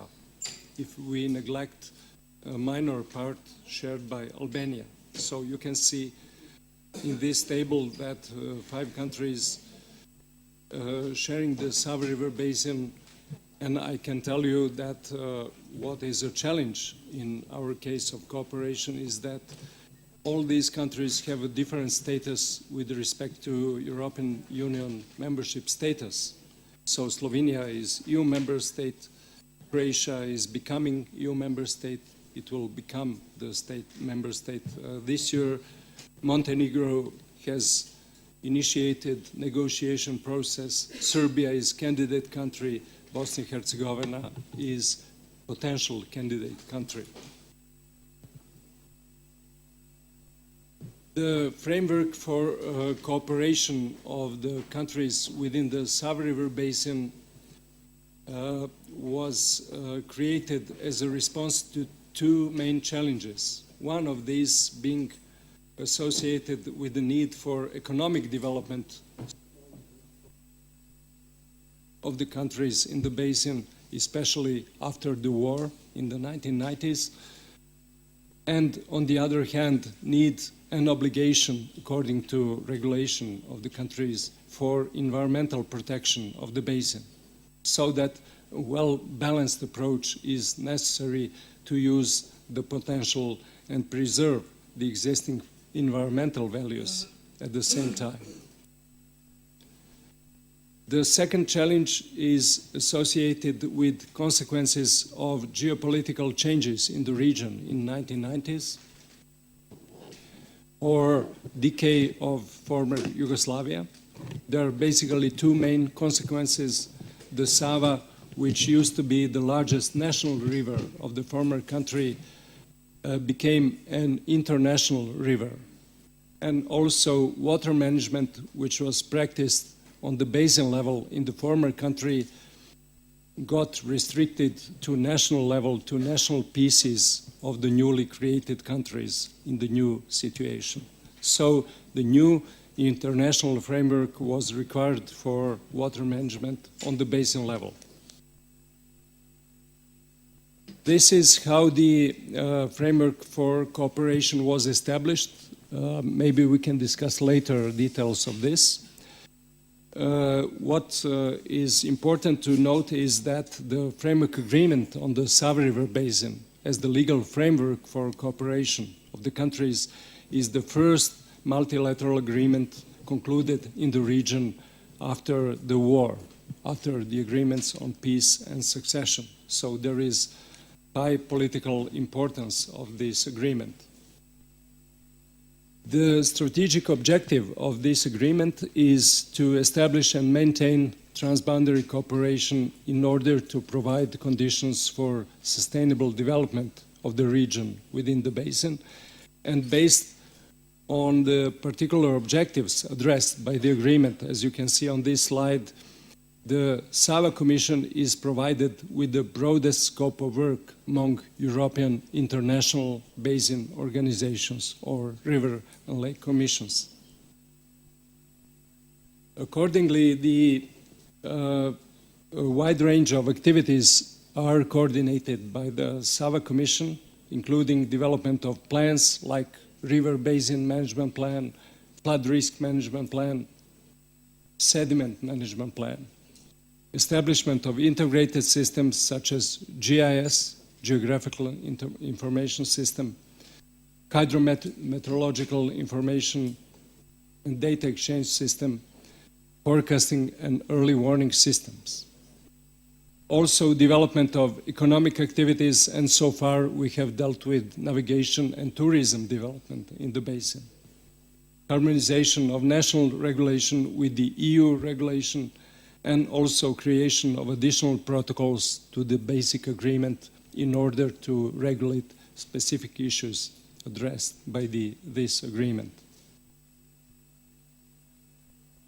if we neglect a minor part shared by Albania. So you can see in this table that 5 countries sharing the Sava River Basin, and I can tell you that what is a challenge in our case of cooperation is that all these countries have a different status with respect to European Union membership status. So Slovenia is EU member state, Croatia is becoming EU member state, it will become the member state this year. Montenegro has initiated negotiation process. Serbia is candidate country. Bosnia and Herzegovina is potential candidate country. The framework for cooperation of the countries within the Sava River Basin was created as a response to two main challenges. One of these being associated with the need for economic development of the countries in the basin, especially after the war in the 1990s, and on the other hand, need and obligation, according to regulation of the countries, for environmental protection of the basin, so that a well-balanced approach is necessary to use the potential and preserve the existing environmental values at the same time. The second challenge is associated with consequences of geopolitical changes in the region in 1990s, or decay of former Yugoslavia. There are basically two main consequences. The Sava, which used to be the largest national river of the former country, became an international river. And also water management, which was practiced on the basin level in the former country, got restricted to national level, to national pieces of the newly created countries in the new situation. So the new international framework was required for water management on the basin level. This is how the framework for cooperation was established. Maybe we can discuss later details of this. What is important to note is that the framework agreement on the Sava River Basin as the legal framework for cooperation of the countries is the first multilateral agreement concluded in the region after the war, after the agreements on peace and succession. So there is high political importance of this agreement. The strategic objective of this agreement is to establish and maintain transboundary cooperation in order to provide conditions for sustainable development of the region within the basin, and based on the particular objectives addressed by the agreement. As you can see on this slide, the Sava Commission is provided with the broadest scope of work among European international basin organizations or river and lake commissions. Accordingly, a wide range of activities are coordinated by the Sava Commission, including development of plans like River Basin Management Plan, Flood Risk Management Plan, Sediment Management Plan, establishment of integrated systems such as GIS, Geographical Information System, hydrometeorological information and data exchange system, forecasting and early warning systems. Also development of economic activities, and so far we have dealt with navigation and tourism development in the basin. Harmonization of national regulation with the EU regulation, and also creation of additional protocols to the basic agreement in order to regulate specific issues addressed by this agreement.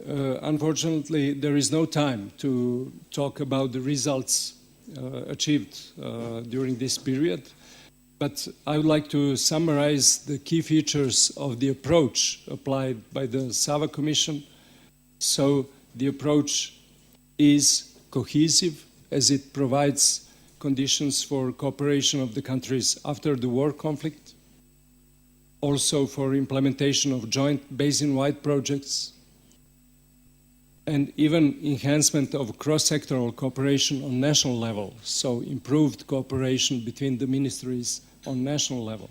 Unfortunately, there is no time to talk about the results achieved during this period, but I would like to summarize the key features of the approach applied by the Sava Commission. So the approach is cohesive, as it provides conditions for cooperation of the countries after the war conflict, also for implementation of joint basin-wide projects, and even enhancement of cross-sectoral cooperation on national level, so improved cooperation between the ministries on national level.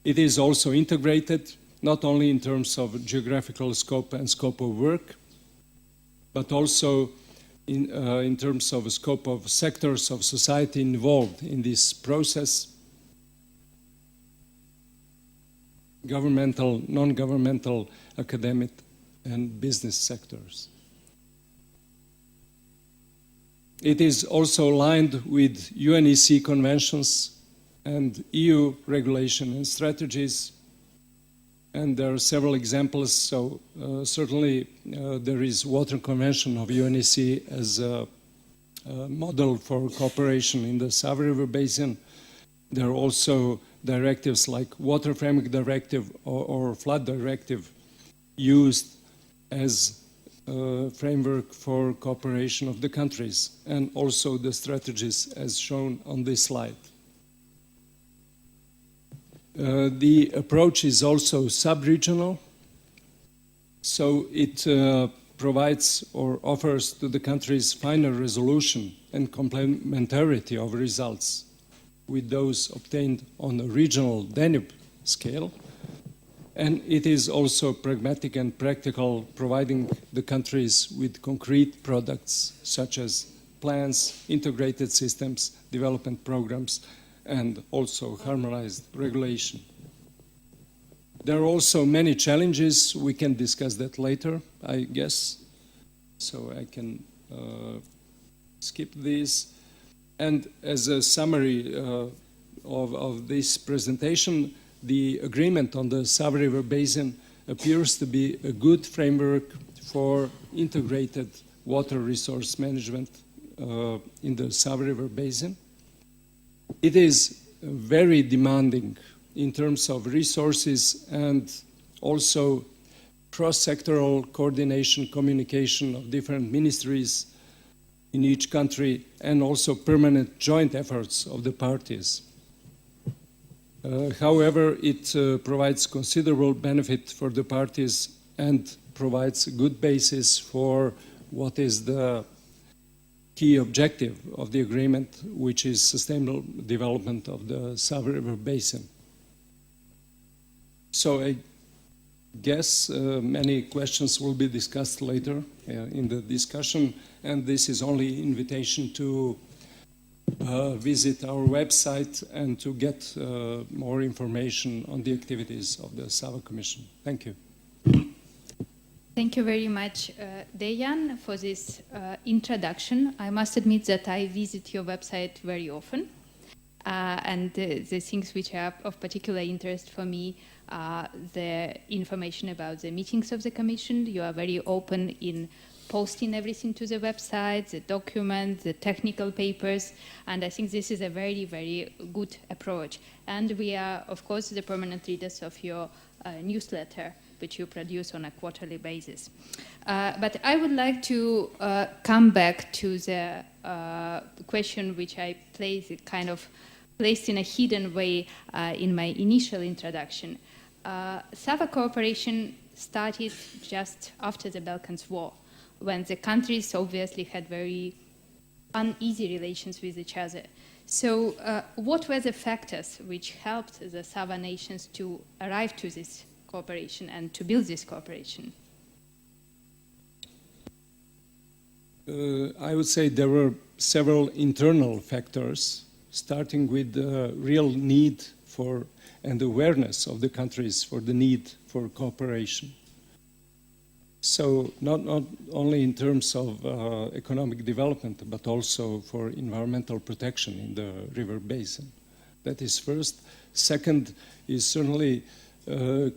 It is also integrated, not only in terms of geographical scope and scope of work, but also in terms of scope of sectors of society involved in this process: governmental, non-governmental, academic, and business sectors. It is also aligned with UNEC conventions and EU regulation and strategies, and there are several examples. So certainly there is Water Convention of UNEC as a model for cooperation in the Sava River Basin. There are also directives like Water Framework Directive or Flood Directive used as a framework for cooperation of the countries, and also the strategies as shown on this slide. The approach is also sub-regional, so it provides or offers to the countries final resolution and complementarity of results with those obtained on a regional Danube scale. And it is also pragmatic and practical, providing the countries with concrete products such as plans, integrated systems, development programs, and also harmonized regulation. There are also many challenges. We can discuss that later, I guess. So I can skip this. And as a summary of this presentation, the agreement on the Sava River Basin appears to be a good framework for integrated water resource management in the Sava River Basin. It is very demanding in terms of resources and also cross-sectoral coordination, communication of different ministries in each country, and also permanent joint efforts of the parties. However, it provides considerable benefit for the parties and provides a good basis for what is the key objective of the agreement, which is sustainable development of the Sava River Basin. So I guess many questions will be discussed later in the discussion, and this is only invitation to visit our website and to get more information on the activities of the Sava Commission. Thank you. Thank you very much, Dejan, for this introduction. I must admit that I visit your website very often, and the things which are of particular interest for me are the information about the meetings of the Commission. You are very open in posting everything to the website, the documents, the technical papers, and I think this is a very, very good approach. And we are, of course, the permanent readers of your newsletter, which you produce on a quarterly basis. But I would like to come back to the question which I placed in a hidden way in my initial introduction. Sava cooperation started just after the Balkans War, when the countries obviously had very uneasy relations with each other. So what were the factors which helped the Sava nations to arrive to this cooperation and to build this cooperation? I would say there were several internal factors, starting with the real need for and awareness of the countries for the need for cooperation. So not only in terms of economic development, but also for environmental protection in the river basin. That is first. Second is certainly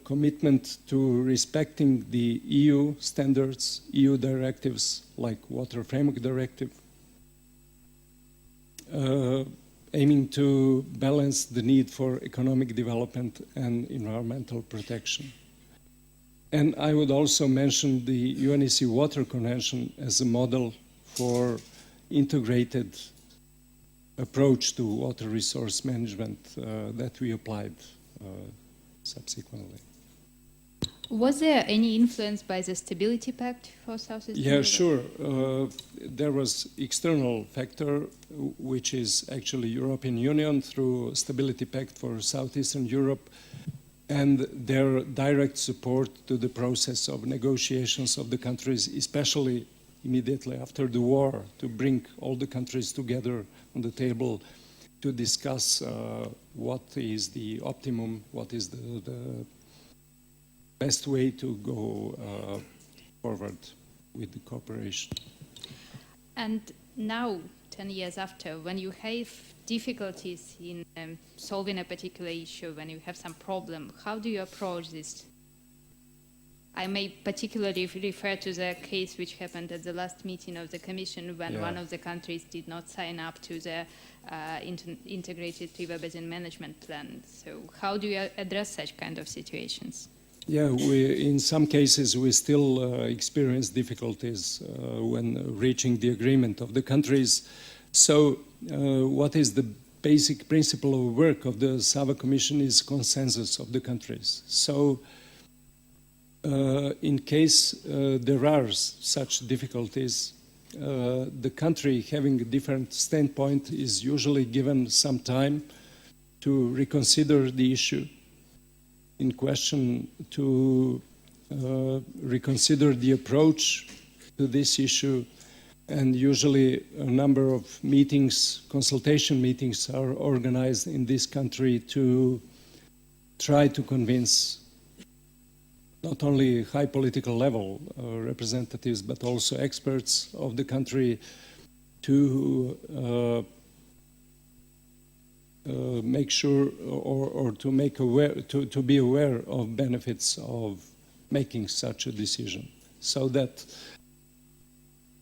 commitment to respecting the EU standards, EU directives like Water Framework Directive, aiming to balance the need for economic development and environmental protection. And I would also mention the UNEC Water Convention as a model for integrated approach to water resource management that we applied subsequently. Was there any influence by the Stability Pact for Southeast Europe? Yeah, sure. There was external factor, which is actually European Union through Stability Pact for Southeastern Europe, and their direct support to the process of negotiations of the countries, especially immediately after the war, to bring all the countries together on the table to discuss what is the optimum, what is the best way to go forward with the cooperation. And now, 10 years after, when you have difficulties in solving a particular issue, when you have some problem, how do you approach this? I may particularly refer to the case which happened at the last meeting of the Commission when one of the countries did not sign up to the integrated river basin management plan. So how do you address such kind of situations? Yeah, in some cases we still experience difficulties when reaching the agreement of the countries. So what is the basic principle of work of the Sava Commission is consensus of the countries. So in case there are such difficulties, the country having a different standpoint is usually given some time to reconsider the issue in question, to reconsider the approach to this issue, and usually a number of meetings, consultation meetings are organized in this country to try to convince not only high political level representatives but also experts of the country to make sure or to make aware, to be aware of benefits of making such a decision. So that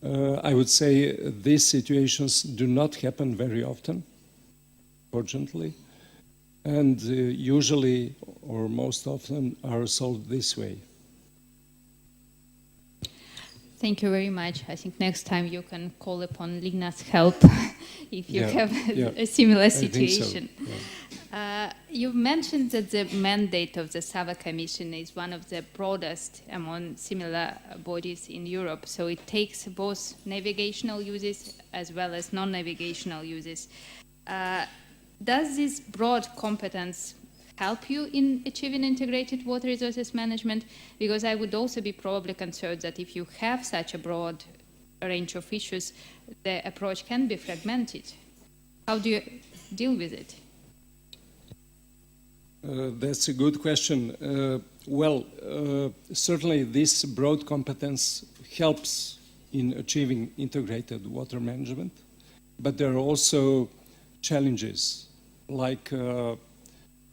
I would say these situations do not happen very often, fortunately, and usually or most often are solved this way. Thank you very much. I think next time you can call upon Ligna's help if you have a similar situation. I think so. You mentioned that the mandate of the Sava Commission is one of the broadest among similar bodies in Europe. So it takes both navigational uses as well as non-navigational uses. Does this broad competence help you in achieving integrated water resources management? Because I would also be probably concerned that if you have such a broad range of issues, the approach can be fragmented. How do you deal with it? That's a good question. Certainly this broad competence helps in achieving integrated water management, but there are also challenges like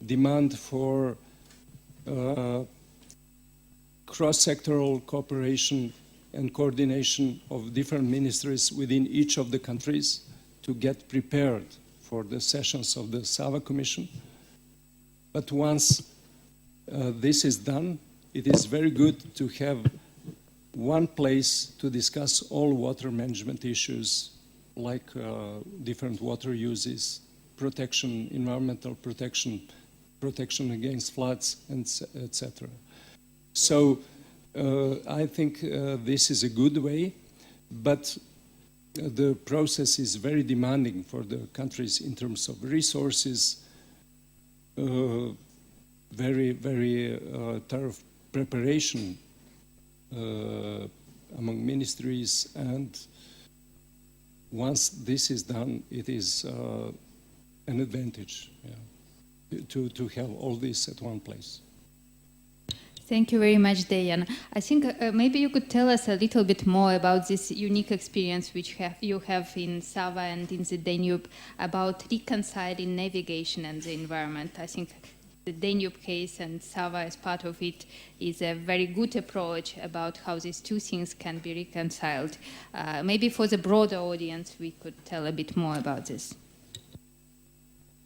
demand for cross-sectoral cooperation and coordination of different ministries within each of the countries to get prepared for the sessions of the Sava Commission. But once this is done, it is very good to have one place to discuss all water management issues like different water uses, protection, environmental protection, protection against floods, and etc. So I think this is a good way, but the process is very demanding for the countries in terms of resources, very thorough preparation among ministries, and once this is done, it is an advantage to have all this at one place. Thank you very much, Dejan. I think maybe you could tell us a little bit more about this unique experience which you have in Sava and in the Danube about reconciling navigation and the environment. I think the Danube case and Sava as part of it is a very good approach about how these two things can be reconciled. Maybe for the broader audience we could tell a bit more about this.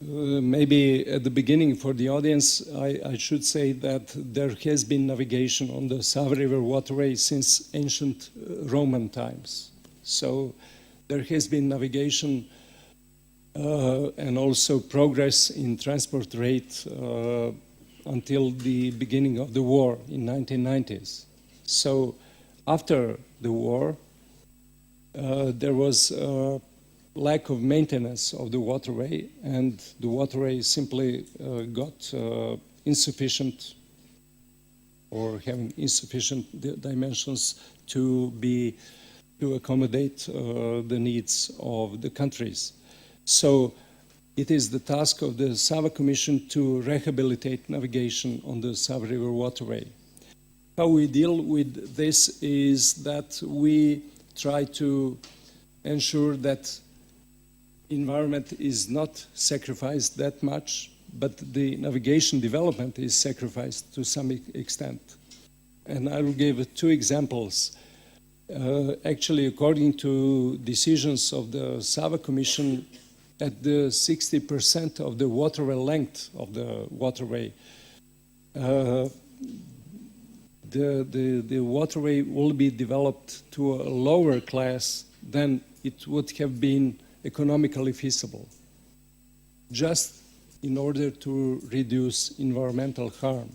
Maybe at the beginning for the audience, I should say that there has been navigation on the Sava River waterway since ancient Roman times. So there has been navigation and also progress in transport rate until the beginning of the war in 1990s. So after the war, there was lack of maintenance of the waterway, and the waterway simply got insufficient or having insufficient dimensions to accommodate the needs of the countries. So it is the task of the Sava Commission to rehabilitate navigation on the Sava River waterway. How we deal with this is that we try to ensure that environment is not sacrificed that much, but the navigation development is sacrificed to some extent. and I will give 2 examples. Actually, according to decisions of the Sava Commission, at the 60% of the waterway length of the waterway, the waterway will be developed to a lower class than it would have been economically feasible, just in order to reduce environmental harm.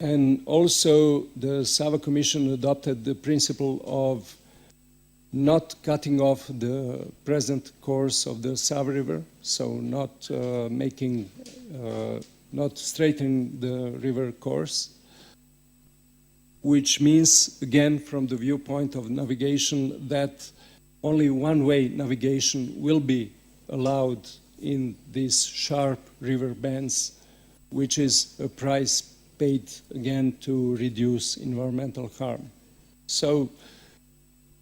And also the Sava Commission adopted the principle of not cutting off the present course of the Sava River, so not not straightening the river course, which means, again, from the viewpoint of navigation, that only one-way navigation will be allowed in these sharp river bends, which is a price paid, again, to reduce environmental harm. So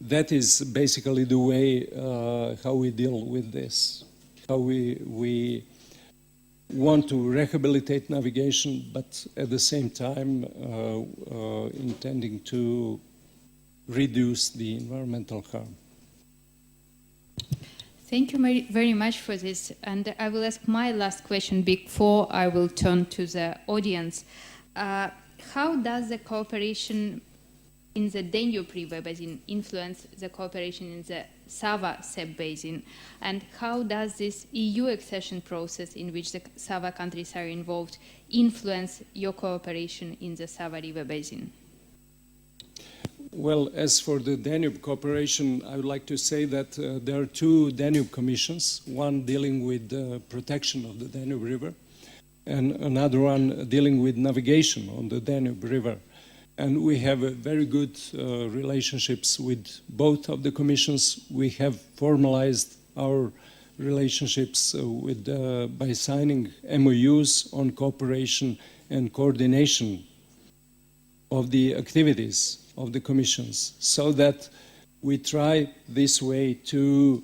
that is basically the way how we deal with this, how we want to rehabilitate navigation, but at the same time intending to reduce the environmental harm. Thank you very much for this. And I will ask my last question before I will turn to the audience. How does the cooperation in the Danube River Basin influence the cooperation in the Sava SEP Basin? And how does this EU accession process in which the Sava countries are involved influence your cooperation in the Sava River Basin? Well, as for the Danube cooperation, I would like to say that there are 2 Danube commissions, one dealing with the protection of the Danube River, and another one dealing with navigation on the Danube River. And we have very good relationships with both of the commissions. We have formalized our relationships by signing MOUs on cooperation and coordination of the activities of the commissions, so that we try this way to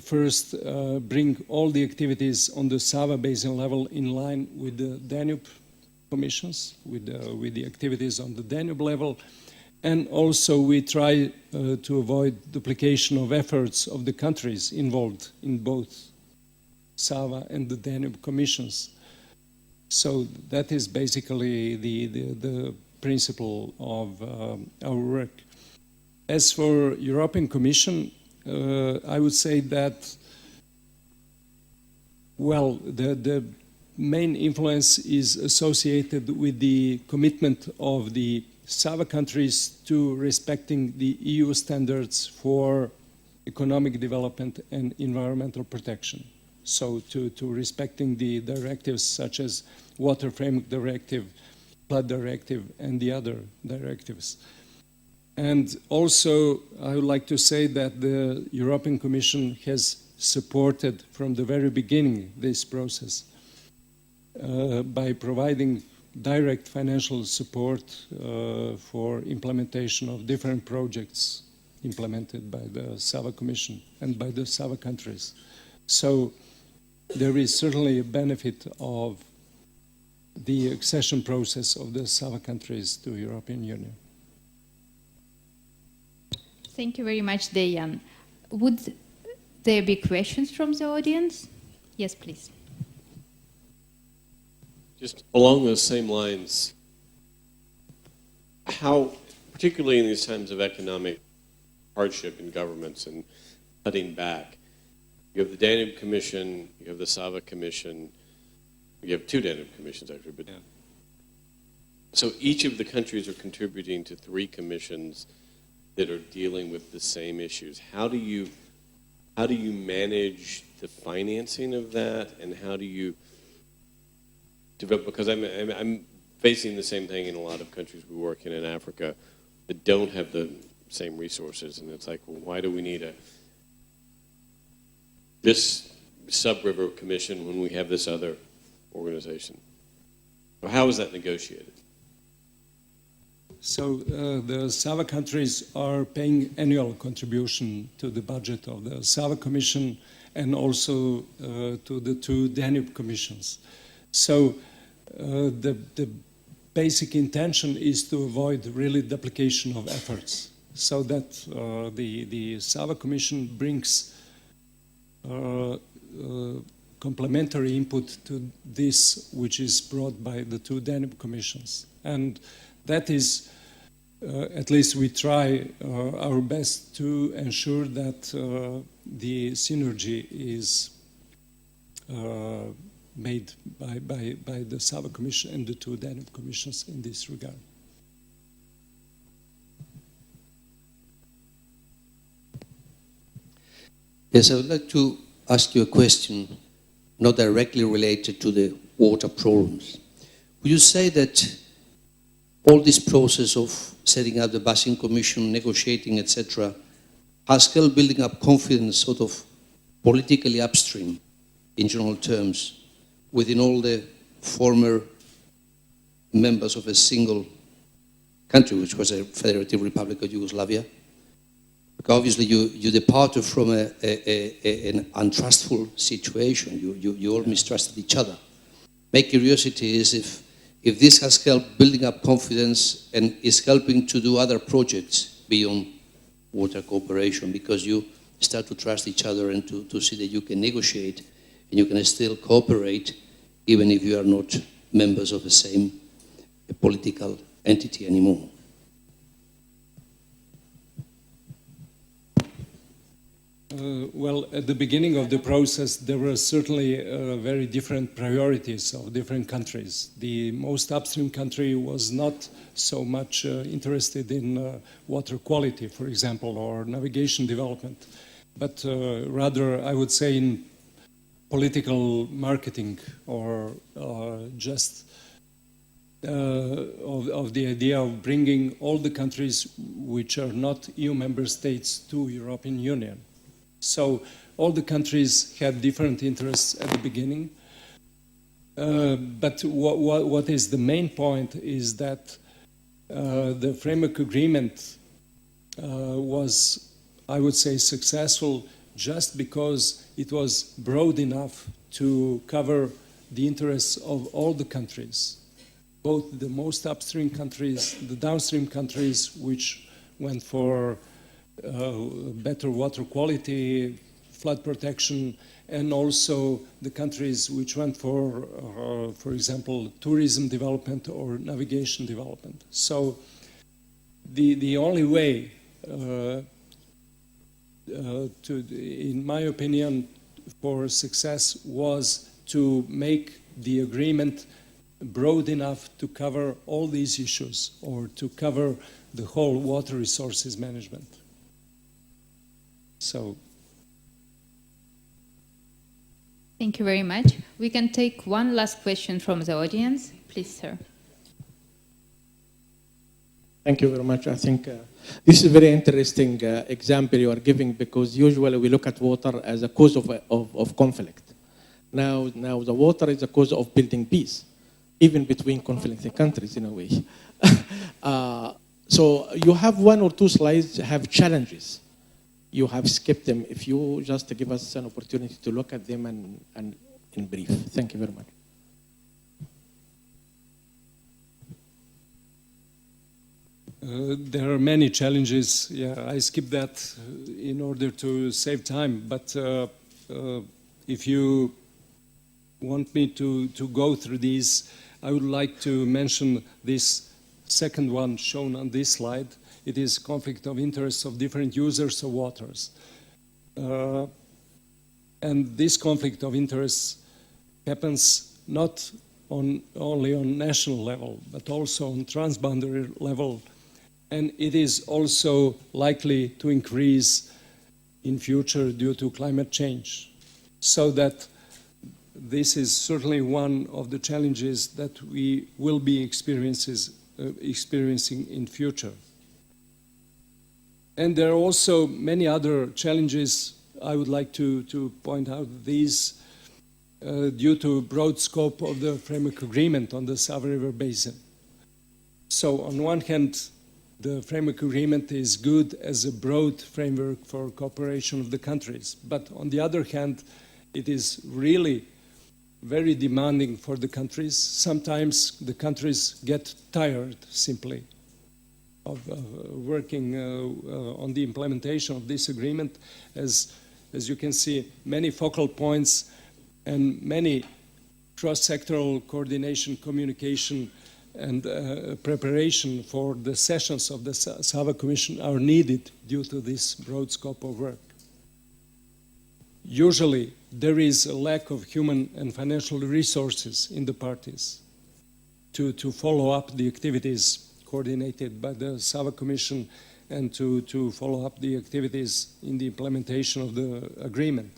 first bring all the activities on the Sava Basin level in line with the Danube commissions, with the activities on the Danube level, and also we try to avoid duplication of efforts of the countries involved in both Sava and the Danube commissions. So that is basically the principle of our work. As for European Commission, I would say that, well, the main influence is associated with the commitment of the Sava countries to respecting the EU standards for economic development and environmental protection. So to respecting the directives such as Water Framework Directive, Flood Directive, and the other directives. And also, I would like to say that the European Commission has supported from the very beginning this process by providing direct financial support for implementation of different projects implemented by the Sava Commission and by the Sava countries. So there is certainly a benefit of the accession process of the Sava countries to the European Union. Thank you very much, Dejan. Would there be questions from the audience? Yes, please. Just along those same lines, how, particularly in these times of economic hardship in governments and cutting back, you have the Danube Commission, you have the Sava Commission, you have 2 Danube Commissions actually, but so each of the countries are contributing to 3 commissions that are dealing with the same issues. How do you manage the financing of that, and how do you develop? Because I'm facing the same thing in a lot of countries we work in Africa that don't have the same resources, and it's like, well, why do we need this sub-river commission when we have this other organization? Well, how is that negotiated? So the Sava countries are paying annual contribution to the budget of the Sava Commission and also to the 2 Danube Commissions. So the basic intention is to avoid really duplication of efforts, so that the Sava Commission brings complementary input to this which is brought by the two Danube Commissions. And that is, at least we try our best to ensure that the synergy is made by the Sava Commission and the two Danube Commissions in this regard. Yes, I would like to ask you a question not directly related to the water problems. Would you say that all this process of setting up the Basin Commission, negotiating, etc., has helped building up confidence sort of politically upstream, in general terms, within all the former members of a single country, which was a Federative Republic of Yugoslavia? Because obviously you departed from an untrustful situation. You all mistrusted each other. My curiosity is if this has helped building up confidence and is helping to do other projects beyond water cooperation, because you start to trust each other and to see that you can negotiate and you can still cooperate even if you are not members of the same political entity anymore. Well, at the beginning of the process, there were certainly very different priorities of different countries. The most upstream country was not so much interested in water quality, for example, or navigation development, but rather, I would say, in political marketing or just of the idea of bringing all the countries which are not EU member states to European Union. So all the countries had different interests at the beginning. But what is the main point is that the framework agreement was, I would say, successful just because it was broad enough to cover the interests of all the countries, both the most upstream countries, the downstream countries, which went for better water quality, flood protection, and also the countries which went for example, tourism development or navigation development. So the only way, in my opinion, for success was to make the agreement broad enough to cover all these issues or to cover the whole water resources management. So, thank you very much. We can take one last question from the audience. Please, sir. Thank you very much. I think this is a very interesting example you are giving, because usually we look at water as a cause of conflict. Now the water is a cause of building peace, even between conflicting countries in a way. So you have one or two slides that have challenges. You have skipped them. If you just give us an opportunity to look at them and in brief. Thank you very much. there are many challenges. Yeah, I skipped that in order to save time. But if you want me to go through these, I would like to mention this second one shown on this slide. It is conflict of interests of different users of waters. And this conflict of interests happens not only on national level, but also on transboundary level. And it is also likely to increase in future due to climate change. So that this is certainly one of the challenges that we will be experiencing in future. And there are also many other challenges. I would like to point out these due to broad scope of the framework agreement on the Sava River Basin. So on one hand, the framework agreement is good as a broad framework for cooperation of the countries. But on the other hand, it is really very demanding for the countries. Sometimes the countries get tired simply of working on the implementation of this agreement. As you can see, many focal points and many cross-sectoral coordination, communication, and preparation for the sessions of the SAVA Commission are needed due to this broad scope of work. Usually, there is a lack of human and financial resources in the parties to follow up the activities coordinated by the SAVA Commission and to follow up the activities in the implementation of the agreement.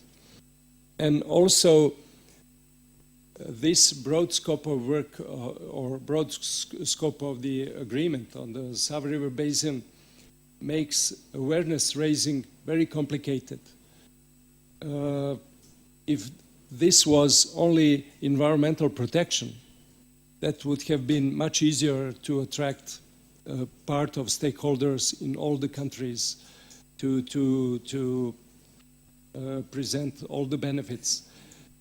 And also, this broad scope of work or broad scope of the agreement on the Sava River Basin makes awareness raising very complicated. If this was only environmental protection, that would have been much easier to attract part of stakeholders in all the countries to present all the benefits.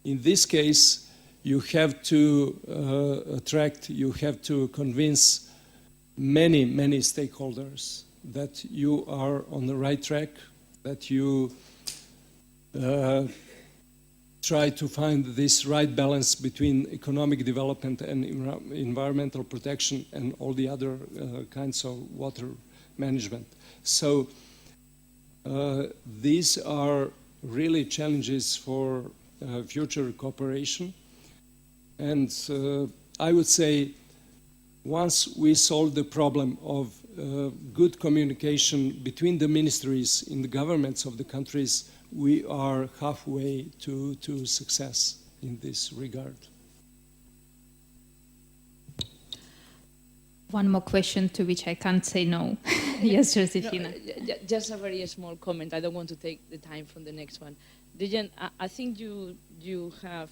In this case, you have to attract, you have to convince many, many stakeholders that you are on the right track, that you try to find this right balance between economic development and environmental protection and all the other kinds of water management. So these are really challenges for future cooperation. And I would say once we solve the problem of good communication between the ministries in the governments of the countries, we are halfway to success in this regard. One more question to which I can't say no. Yes, Josefina. No, just a very small comment. I don't want to take the time from the next one. Dijan, I think you have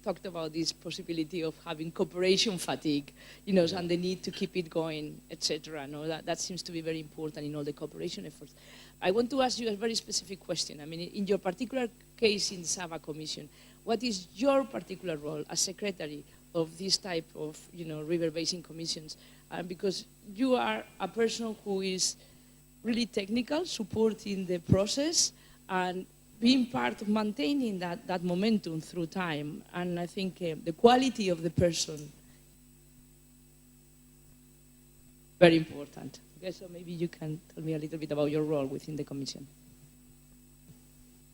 talked about this possibility of having cooperation fatigue, you know, and the need to keep it going, etc. No, that seems to be very important in all the cooperation efforts. I want to ask you a very specific question. I mean, in your particular case in the SAVA Commission, what is your particular role as secretary of this type of, you know, river basin commissions? Because you are a person who is really technical, supporting the process, and being part of maintaining that momentum through time. And I think the quality of the person, very important. Okay, so maybe you can tell me a little bit about your role within the Commission.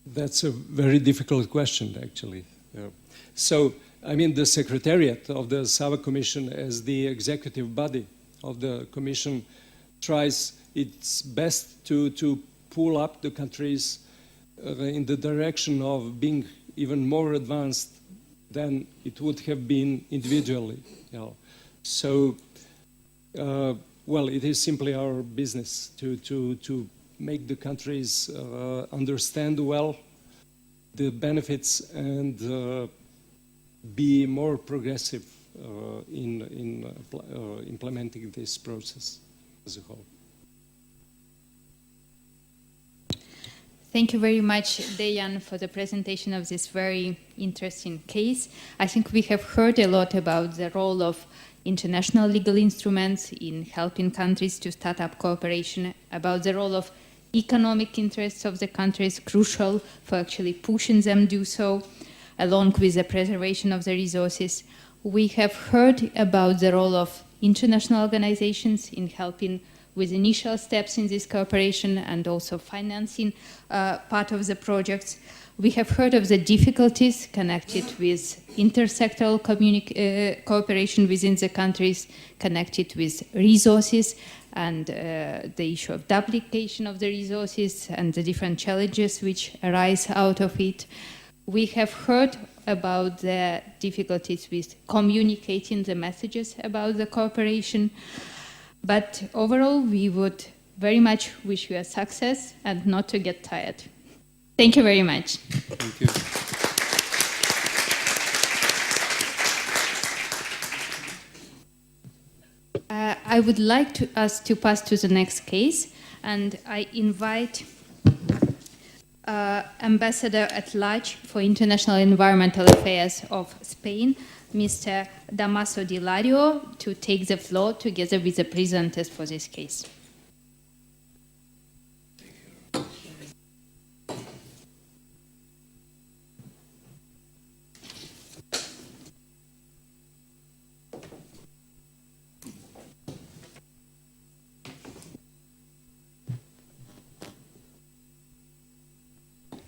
That's a very difficult question, actually. Yeah. So, I mean, the Secretariat of the SAVA Commission as the executive body of the Commission tries its best to pull up the countries in the direction of being even more advanced than it would have been individually. You know. So, well, it is simply our business to make the countries understand well the benefits and be more progressive in implementing this process as a whole. Thank you very much, Dejan, for the presentation of this very interesting case. I think we have heard a lot about the role of international legal instruments in helping countries to start up cooperation, about the role of economic interests of the countries, crucial for actually pushing them to do so, along with the preservation of the resources. We have heard about the role of international organizations in helping with initial steps in this cooperation and also financing part of the projects. We have heard of the difficulties connected with intersectoral cooperation within the countries, connected with resources and the issue of duplication of the resources and the different challenges which arise out of it. We have heard about the difficulties with communicating the messages about the cooperation. But overall, we would very much wish you a success and not to get tired. Thank you very much. Thank you. I would like us to pass to the next case, and I invite Ambassador at Large for International Environmental Affairs of Spain, Mr. Damaso Di Lario, to take the floor together with the presenters for this case.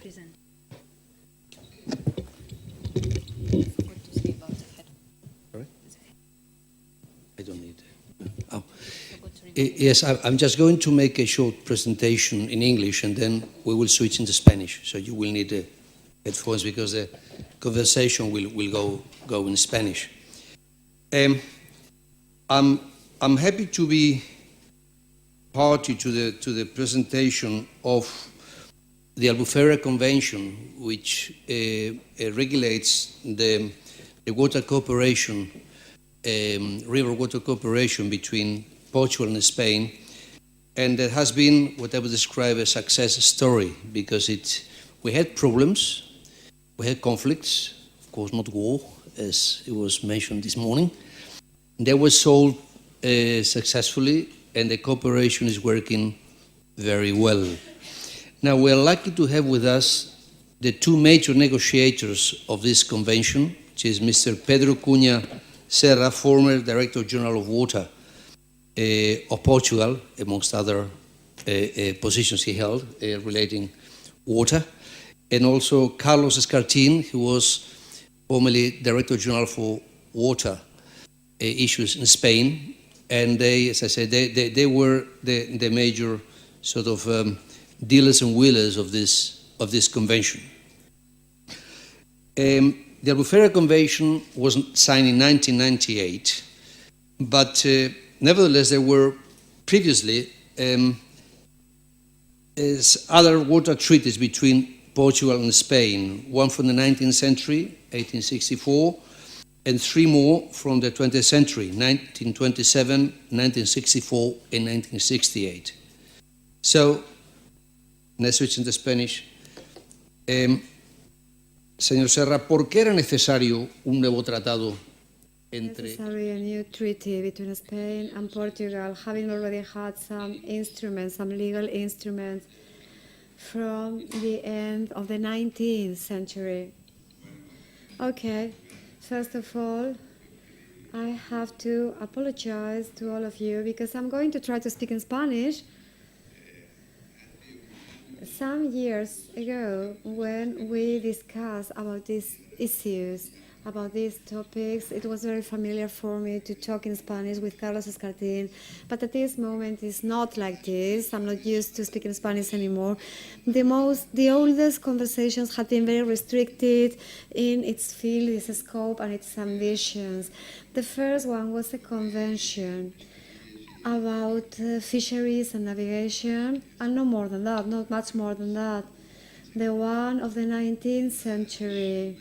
Present. I don't need. Oh. Yes, I'm just going to make a short presentation in English, and then we will switch into Spanish. So you will need headphones because the conversation will go in Spanish. I'm happy to be party to the presentation of the Albufera Convention, which regulates the water cooperation, river water cooperation between Portugal and Spain, and it has been what I would describe a success story, because we had problems, we had conflicts, of course not war, as it was mentioned this morning. They were solved successfully, and the cooperation is working very well. Now, we're lucky to have with us the two major negotiators of this convention, which is Mr. Pedro Cunha Serra, former Director General of Water of Portugal, amongst other positions he held relating water, and also Carlos Escartin, who was formerly Director General for Water issues in Spain, and they, as I said, they were the major sort of dealers and wheelers of this convention. The Albufera Convention was signed in 1998, but nevertheless there were previously other water treaties between Portugal and Spain, one from the 19th century, 1864, and three more from the 20th century, 1927, 1964, and 1968. So, let's switch into Spanish. Señor Serra, ¿por qué era necesario un nuevo tratado entre... Necessary a new treaty between Spain and Portugal, having already had some instruments, some legal instruments from the end of the 19th century? Okay, first of all, I have to apologize to all of you because I'm going to try to speak in Spanish. Some years ago, when we discussed about these issues, about these topics, it was very familiar for me to talk in Spanish with Carlos Escartin, but at this moment it's not like this. I'm not used to speaking Spanish anymore. The oldest conversations have been very restricted in its field, its scope, and its ambitions. The first one was a convention about fisheries and navigation, and no more than that, not much more than that. The one of the 19th century.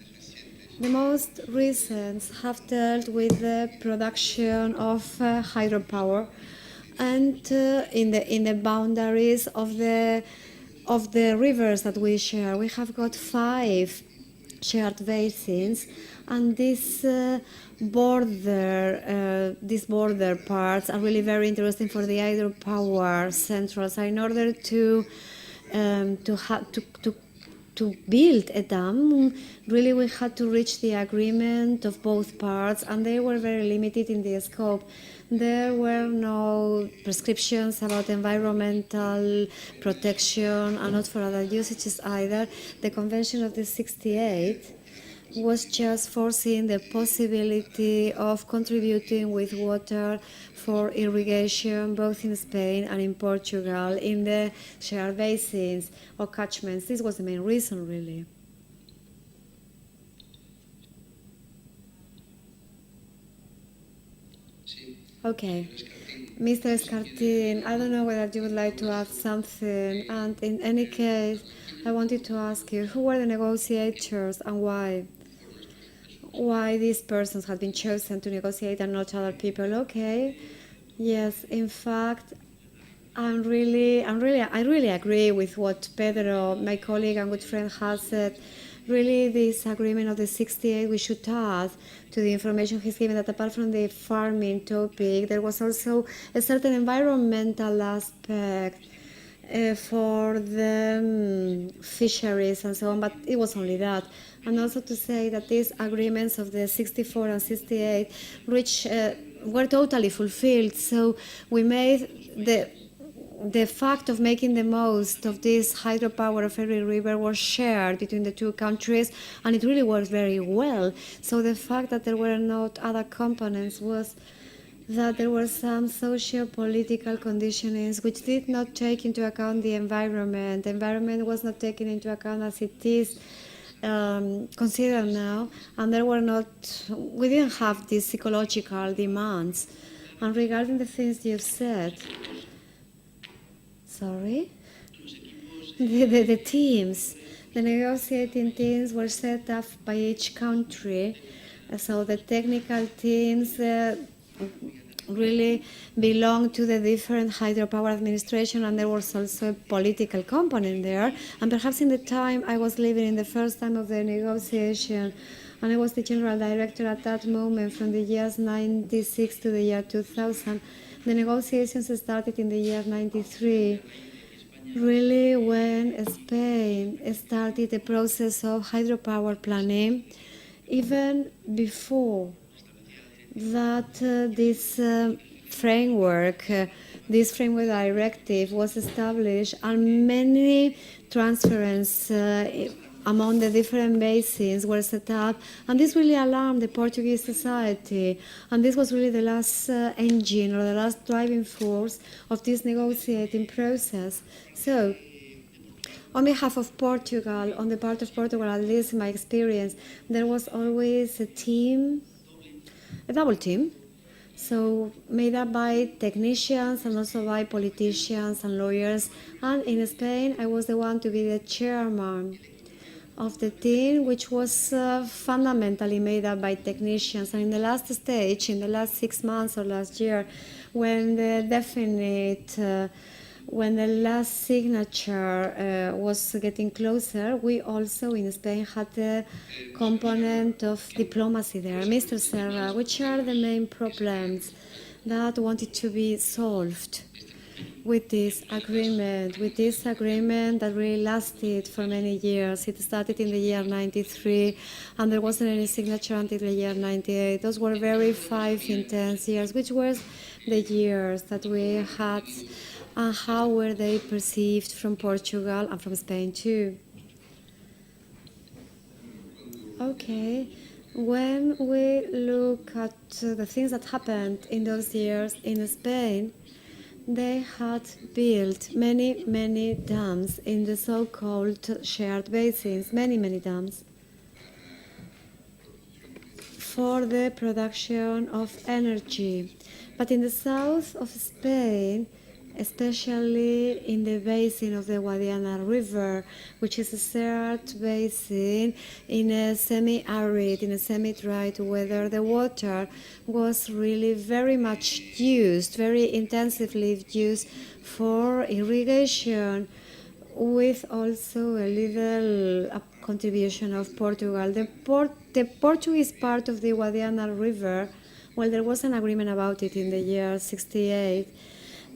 The most recent have dealt with the production of hydropower and in the boundaries of the rivers that we share. We have got 5 shared basins, and these border parts are really very interesting for the hydropower centrals. In order to build a dam, really we had to reach the agreement of both parts, and they were very limited in the scope. There were no prescriptions about environmental protection and not for other usages either. The Convention of the 68 was just foreseeing the possibility of contributing with water for irrigation both in Spain and in Portugal in the shared basins or catchments. This was the main reason, really. Okay. Mr. Escartin, I don't know whether you would like to add something, and in any case, I wanted to ask you, who were the negotiators and why? Why these persons had been chosen to negotiate and not other people? Okay. Yes, in fact, I really agree with what Pedro, my colleague and good friend, has said. Really, this agreement of the 68, we should add to the information he's given that apart from the farming topic, there was also a certain environmental aspect for the fisheries and so on, but it was only that. And also to say that these agreements of the 64 and 68 were totally fulfilled. So we made the fact of making the most of this hydropower of every river was shared between the two countries, and it really worked very well. So the fact that there were not other components was that there were some socio-political conditionings which did not take into account the environment. The environment was not taken into account as it is considered now, and we didn't have these ecological demands. And regarding the things you've said, the teams, the negotiating teams were set up by each country. So the technical teams really belong to the different hydropower administration, and there was also a political component there. And perhaps in the time I was living in the first time of the negotiation, and I was the general director at that moment from the years 96 to the year 2000. The negotiations started in the year 93, really when Spain started the process of hydropower planning. Even before that, this framework directive was established, and many transference among the different basins were set up, and this really alarmed the Portuguese society, and this was really the last engine or the last driving force of this negotiating process. So, on behalf of Portugal, on the part of Portugal, at least in my experience, there was always a double team, so made up by technicians and also by politicians and lawyers. And in Spain, I was the one to be the chairman of the team, which was fundamentally made up by technicians. And in the last stage, in the last 6 months or last year, when the last signature was getting closer, we also in Spain had a component of diplomacy there. Mr. Serra, which are the main problems that wanted to be solved with this agreement that really lasted for many years? It started in the year 93, and there wasn't any signature until the year 98. Those were very 5 intense years. Which were the years that we had, and how were they perceived from Portugal and from Spain too? Okay, when we look at the things that happened in those years in Spain, they had built many, many dams in the so-called shared basins, many dams, for the production of energy. But in the south of Spain, especially in the basin of the Guadiana River, which is a desert basin in a semi-arid, in a semi-dry weather, the water was really very much used, very intensively used for irrigation, with also a little contribution of Portugal. The Portuguese part of the Guadiana River, well, there was an agreement about it in the year 68,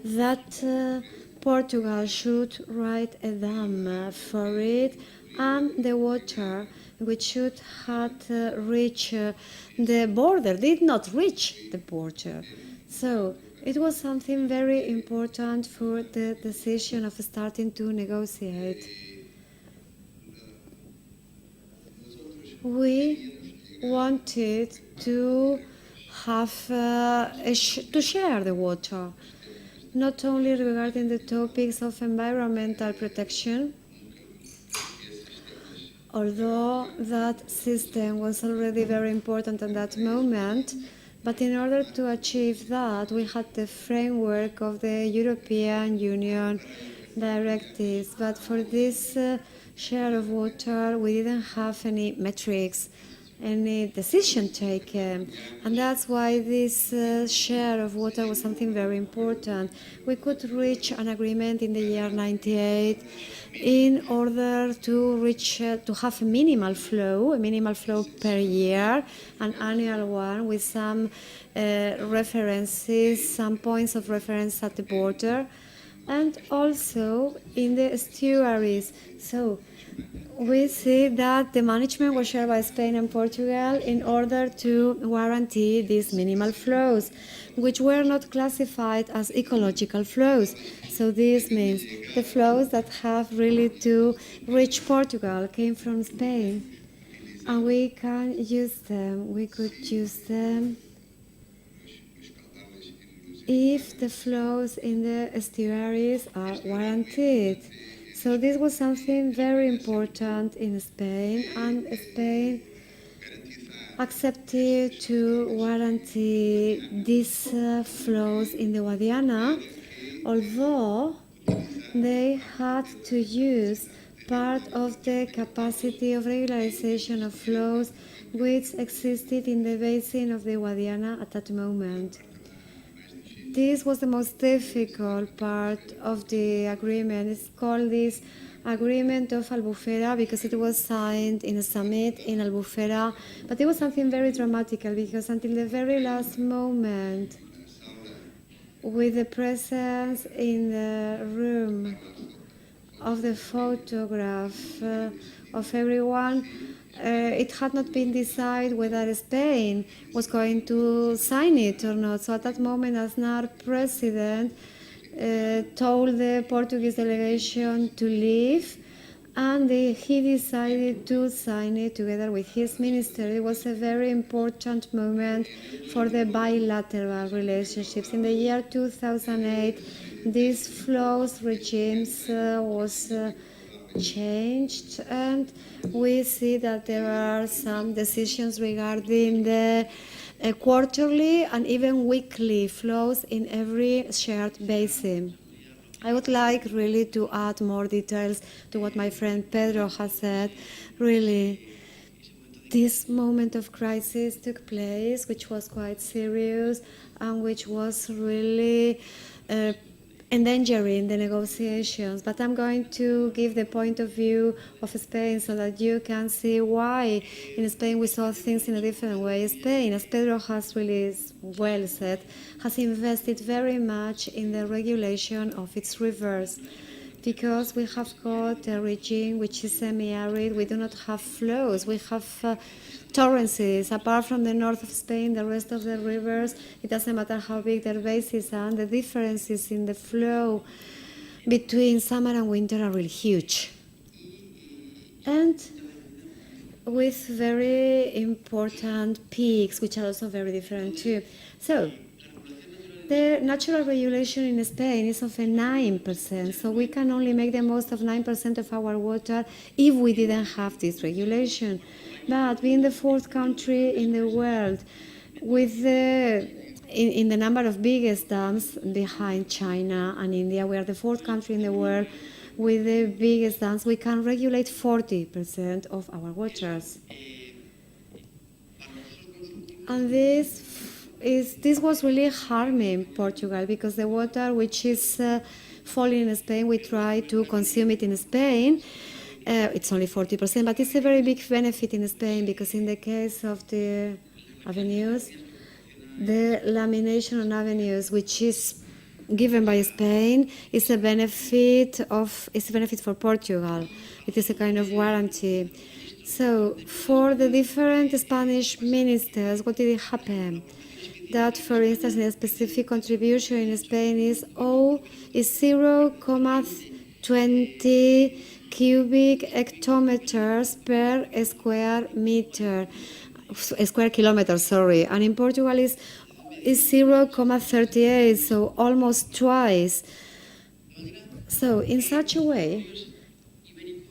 that Portugal should write a dam for it, and the water which should have reached the border did not reach the border. So it was something very important for the decision of starting to negotiate. We wanted to have to share the water, not only regarding the topics of environmental protection, although that system was already very important at that moment, but in order to achieve that, we had the framework of the European Union directives. But for this share of water, we didn't have any metrics. any decision taken. And that's why this share of water was something very important. We could reach an agreement in the year 98 in order to reach, to have a minimal flow per year, an annual one with some references, some points of reference at the border, and also in the estuaries. So we see that the management was shared by Spain and Portugal in order to guarantee these minimal flows, which were not classified as ecological flows. So this means the flows that have really to reach Portugal came from Spain, and we can use them. We could use them if the flows in the estuaries are guaranteed. So this was something very important in Spain, and Spain accepted to guarantee these flows in the Guadiana, although they had to use part of the capacity of regularization of flows which existed in the basin of the Guadiana at that moment. This was the most difficult part of the agreement. It's called this Agreement of Albufera because it was signed in a summit in Albufera. But it was something very dramatical because until the very last moment, with the presence in the room of the photograph of everyone, it had not been decided whether Spain was going to sign it or not. So at that moment, Aznar president told the Portuguese delegation to leave, and he decided to sign it together with his minister. It was a very important moment for the bilateral relationships. In the year 2008, these flows regimes was changed, and we see that there are some decisions regarding the quarterly and even weekly flows in every shared basin. I would like really to add more details to what my friend Pedro has said. Really, this moment of crisis took place, which was quite serious and which was really endangering the negotiations. But I'm going to give the point of view of Spain so that you can see why in Spain we saw things in a different way. Spain, as Pedro has really well said, has invested very much in the regulation of its rivers, because we have got a region which is semi-arid. We do not have flows. We have torrents. Apart from the north of Spain, the rest of the rivers, it doesn't matter how big their bases are, the differences in the flow between summer and winter are really huge. And with very important peaks, which are also very different too. So, the natural regulation in Spain is of a 9%, so we can only make the most of 9% of our water if we didn't have this regulation. But being the fourth country in the world with in the number of biggest dams behind China and India, we are the fourth country in the world with the biggest dams. We can regulate 40% of our waters. And this was really harming Portugal, because the water which is falling in Spain, we try to consume it in Spain. It's only 40%, but it's a very big benefit in Spain, because in the case of the avenues, the lamination on avenues, which is given by Spain, is a benefit for Portugal. It is a kind of warranty. So for the different Spanish ministers, what did it happen? That, for instance, a specific contribution in Spain is 0.20 cubic hectometers per square kilometer, sorry. And in Portugal is 0.38, so almost twice. So in such a way,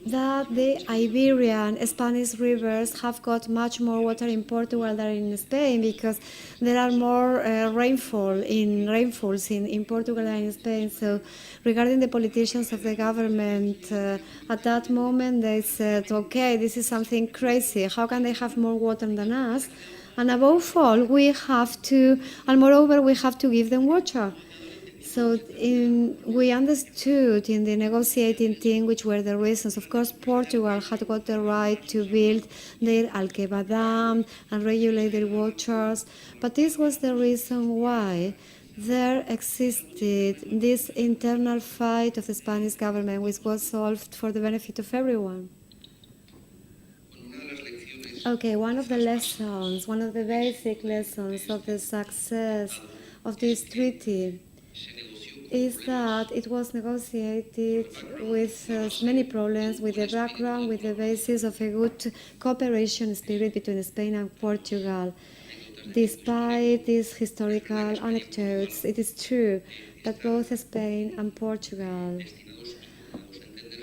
that the Iberian Spanish rivers have got much more water in Portugal than in Spain, because there are more rainfalls in Portugal than in Spain. So regarding the politicians of the government, at that moment they said, okay, this is something crazy. How can they have more water than us? And above all, we have to, and moreover, we have to give them water. So we understood in the negotiating team which were the reasons. Of course, Portugal had got the right to build their Alqueva Dam and regulate their waters, but this was the reason why there existed this internal fight of the Spanish government, which was solved for the benefit of everyone. Okay, one of the lessons, one of the basic lessons of the success of this treaty is that it was negotiated with many problems, with the background, with the basis of a good cooperation spirit between Spain and Portugal. Despite these historical anecdotes, it is true that both Spain and Portugal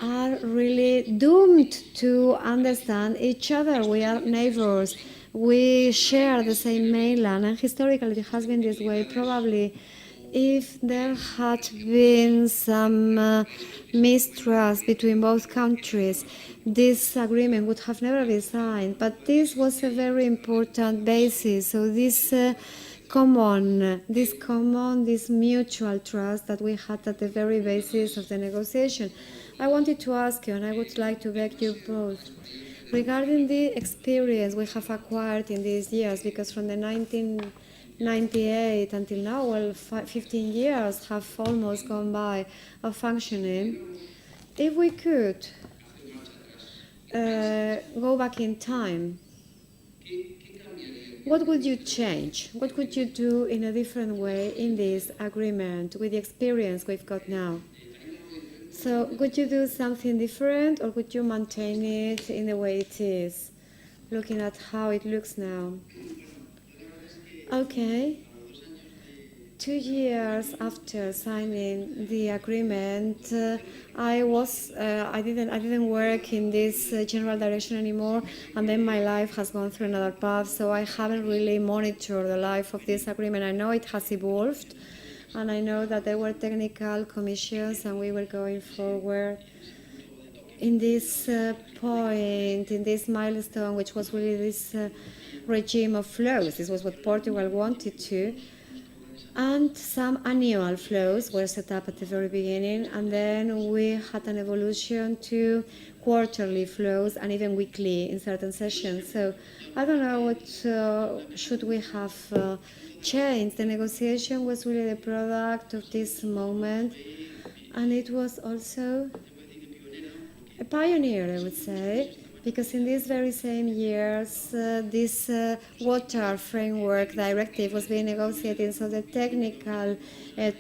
are really doomed to understand each other. We are neighbors. We share the same mainland, and historically it has been this way. Probably if there had been some mistrust between both countries, this agreement would have never been signed. But this was a very important basis. So this this mutual trust that we had at the very basis of the negotiation. I wanted to ask you, and I would like to beg you both, regarding the experience we have acquired in these years, because from the 1998 until now, well, 15 years have almost gone by of functioning. If we could go back in time, what would you change? What could you do in a different way in this agreement with the experience we've got now? So would you do something different, or would you maintain it in the way it is, looking at how it looks now? Okay. 2 years after signing the agreement, I didn't work in this general direction anymore, and then my life has gone through another path, so I haven't really monitored the life of this agreement. I know it has evolved, and I know that there were technical commissions, and we were going forward in this point, in this milestone, which was really this regime of flows. This was what Portugal wanted to. And some annual flows were set up at the very beginning, and then we had an evolution to quarterly flows and even weekly in certain sessions. So I don't know what should we have changed. The negotiation was really the product of this moment, and it was also a pioneer, I would say, because in these very same years, this water framework directive was being negotiated, so the technical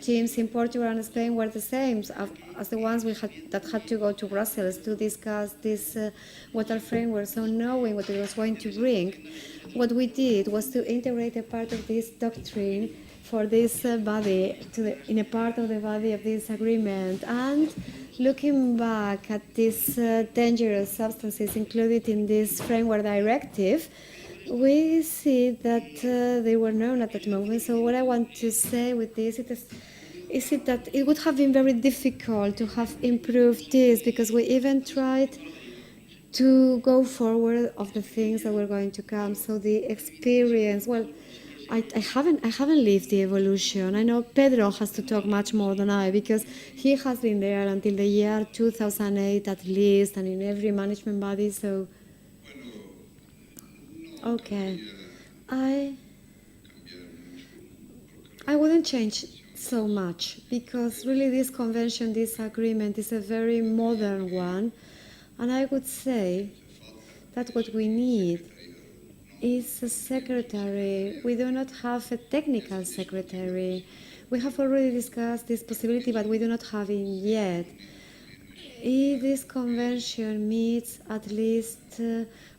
teams in Portugal and Spain were the same as the ones that had to go to Brussels to discuss this water framework. So knowing what it was going to bring, what we did was to integrate a part of this doctrine for this body, in a part of the body of this agreement. And looking back at these dangerous substances included in this framework directive, we see that they were known at that moment. So what I want to say with this is that it would have been very difficult to have improved this, because we even tried to go forward of the things that were going to come. So the experience, well, I haven't lived the evolution. I know Pedro has to talk much more than I, because he has been there until the year 2008 at least, and in every management body. So, okay, I wouldn't change so much, because really this convention, this agreement is a very modern one, and I would say that what we need is a secretary. We do not have a technical secretary. We have already discussed this possibility, but we do not have it yet. If this convention meets at least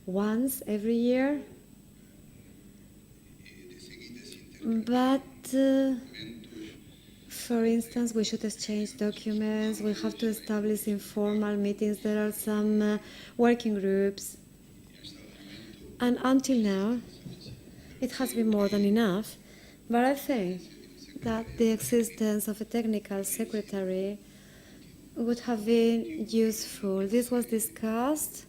once every year, but for instance, we should exchange documents, we have to establish informal meetings, there are some working groups. And until now, it has been more than enough. But I think that the existence of a technical secretary would have been useful. This was discussed,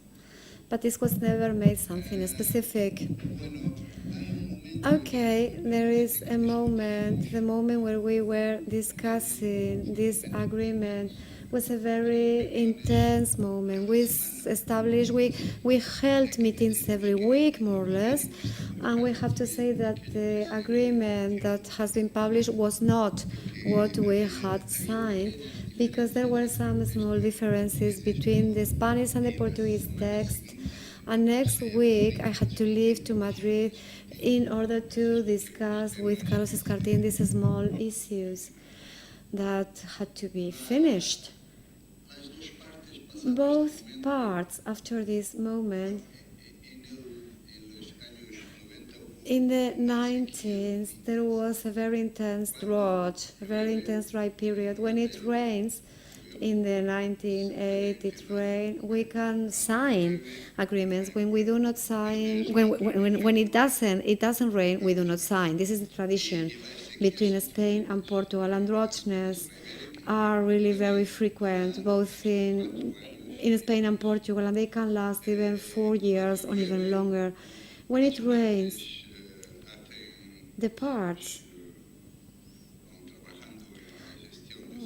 but this was never made something specific. Okay, there is a moment, the moment where we were discussing this agreement was a very intense moment. We held meetings every week, more or less, and we have to say that the agreement that has been published was not what we had signed, because there were some small differences between the Spanish and the Portuguese text. And next week, I had to leave to Madrid in order to discuss with Carlos Escartín these small issues that had to be finished. Both parts, after this moment, in the 19th, there was a very intense drought, a very intense dry period. When it rains, in the 1980 it rained, we can sign agreements. When we do not sign, when it doesn't rain, we do not sign. This is the tradition between Spain and Portugal, and droughts are really very frequent, both in Spain and Portugal, and they can last even 4 years or even longer. When it rains, the parts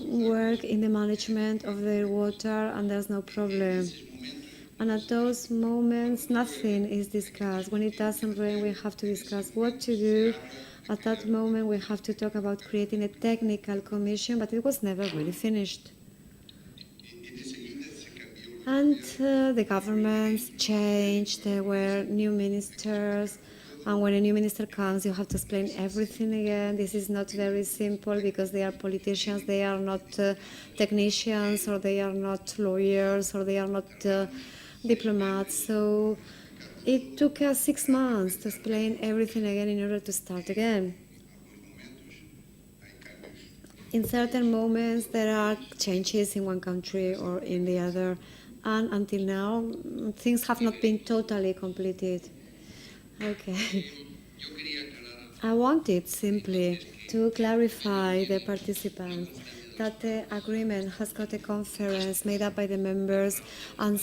work in the management of their water, and there's no problem. And at those moments, nothing is discussed. When it doesn't rain, we have to discuss what to do. At that moment, we have to talk about creating a technical commission, but it was never really finished. And the governments changed, there were new ministers, and when a new minister comes, you have to explain everything again. This is not very simple because they are politicians, they are not technicians, or they are not lawyers, or they are not diplomats. So it took us 6 months to explain everything again in order to start again. In certain moments, there are changes in one country or in the other, and until now, things have not been totally completed. Okay. I wanted simply to clarify the participants that the agreement has got a conference made up by the members and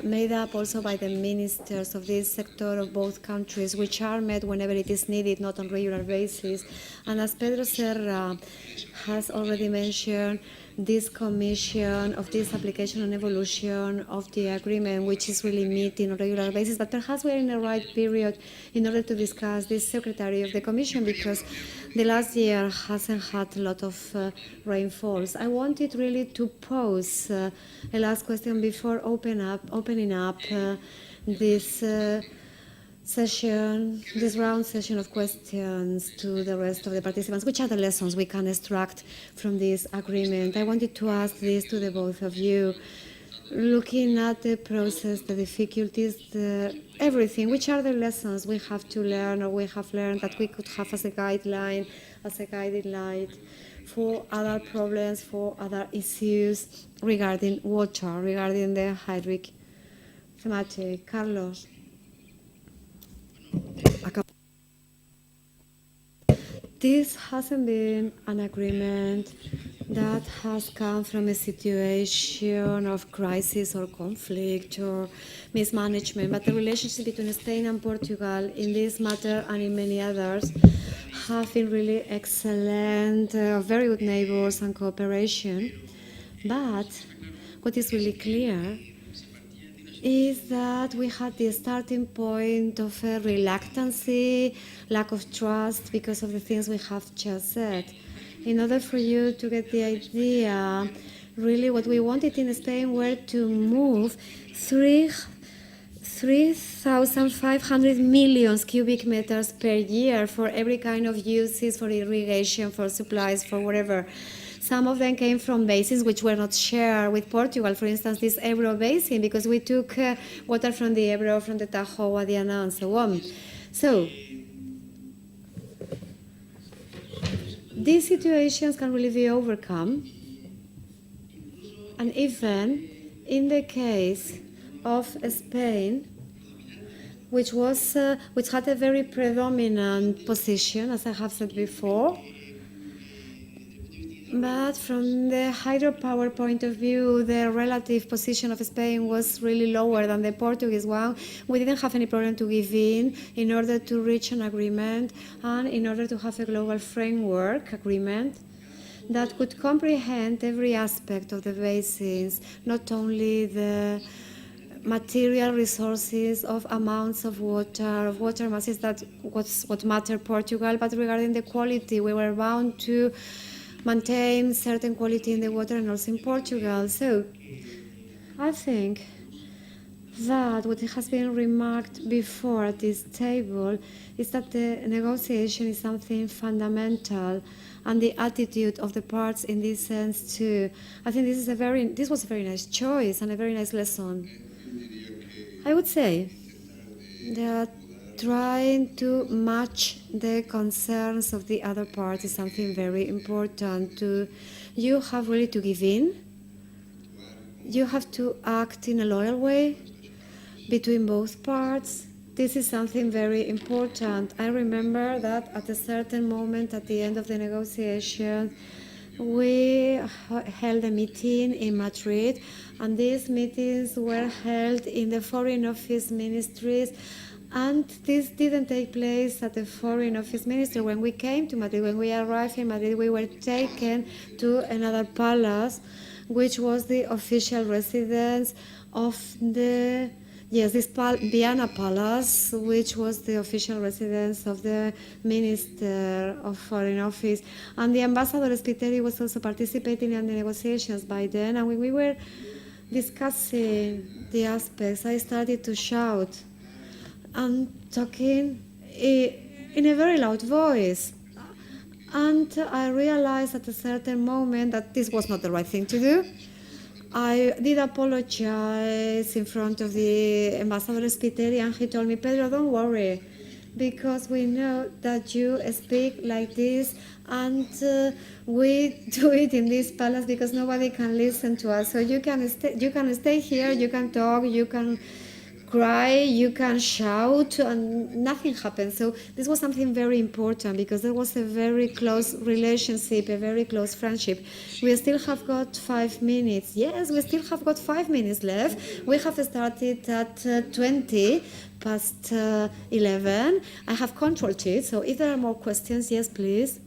made up also by the ministers of this sector of both countries, which are met whenever it is needed, not on a regular basis. And as Pedro Serra has already mentioned, this commission of this application and evolution of the agreement, which is really meeting on a regular basis, but perhaps we're in the right period in order to discuss this secretary of the commission, because the last year hasn't had a lot of rainfalls. I wanted really to pose a last question before opening up this session, this round session of questions to the rest of the participants. Which are the lessons we can extract from this agreement? I wanted to ask this to the both of you. Looking at the process, the difficulties, everything, which are the lessons we have to learn or we have learned that we could have as a guideline, as a guiding light for other problems, for other issues regarding water, regarding the hydric thematic? Carlos. This hasn't been an agreement that has come from a situation of crisis or conflict or mismanagement, but the relationship between Spain and Portugal in this matter and in many others have been really excellent, very good neighbors and cooperation. But what is really clear is that we had the starting point of a reluctancy, lack of trust because of the things we have just said. In order for you to get the idea, really what we wanted in Spain were to move 3,500 million cubic meters per year for every kind of uses, for irrigation, for supplies, for whatever. Some of them came from basins which were not shared with Portugal. For instance, this Ebro basin, because we took water from the Ebro, from the Tajo, Guadiana, and so on. So, these situations can really be overcome. And even in the case of Spain, which had a very predominant position, as I have said before, but from the hydropower point of view, the relative position of Spain was really lower than the Portuguese one. We didn't have any problem to give in order to reach an agreement and in order to have a global framework agreement that could comprehend every aspect of the basins, not only the material resources of amounts of water masses, that was what mattered Portugal, but regarding the quality, we were bound to maintain certain quality in the water and also in Portugal. So I think that what has been remarked before at this table is that the negotiation is something fundamental, and the attitude of the parts in this sense too. I think this was a very nice choice and a very nice lesson. I would say that trying to match the concerns of the other party is something very important. You have really to give in. You have to act in a loyal way between both parts. This is something very important. I remember that at a certain moment at the end of the negotiation, we held a meeting in Madrid, and these meetings were held in the Foreign Office ministries. And this didn't take place at the Foreign Office Ministry. When we came to Madrid, when we arrived in Madrid, we were taken to another palace, which was the official residence of the Viana Palace, which was the official residence of the Minister of Foreign Office. And the Ambassador Spiteri was also participating in the negotiations by then. And when we were discussing the aspects, I started to shout and talking in a very loud voice. And I realized at a certain moment that this was not the right thing to do. I did apologize in front of the Ambassador Spiteri, and he told me, Pedro, don't worry, because we know that you speak like this, and we do it in this palace because nobody can listen to us. So you can stay here, you can talk, you can cry, you can shout, and nothing happens. So this was something very important because there was a very close relationship, a very close friendship. We still have got 5 minutes. Yes, we still have got 5 minutes left. We have started at 20 past 11. I have controlled it, so if there are more questions, yes, please.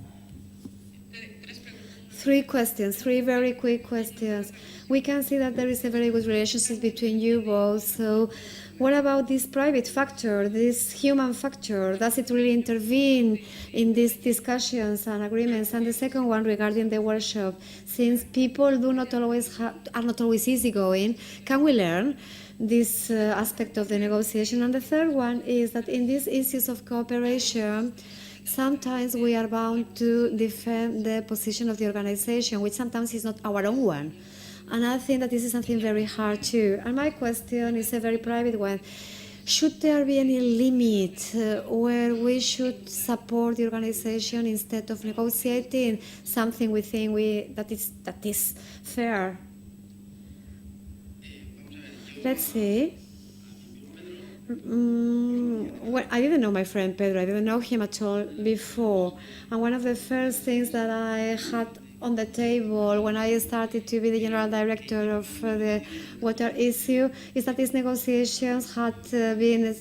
3 questions, 3 very quick questions. We can see that there is a very good relationship between you both. So what about this private factor, this human factor? Does it really intervene in these discussions and agreements? And the second one regarding the workshop, since people are not always easygoing, can we learn this aspect of the negotiation? And the third one is that in these issues of cooperation, sometimes we are bound to defend the position of the organization, which sometimes is not our own one. And I think that this is something very hard too. And my question is a very private one. Should there be any limit where we should support the organization instead of negotiating something we think that is fair? Let's see. Well, I didn't know my friend Pedro. I didn't know him at all before. And one of the first things that I had on the table when I started to be the general director of the water issue is that these negotiations had been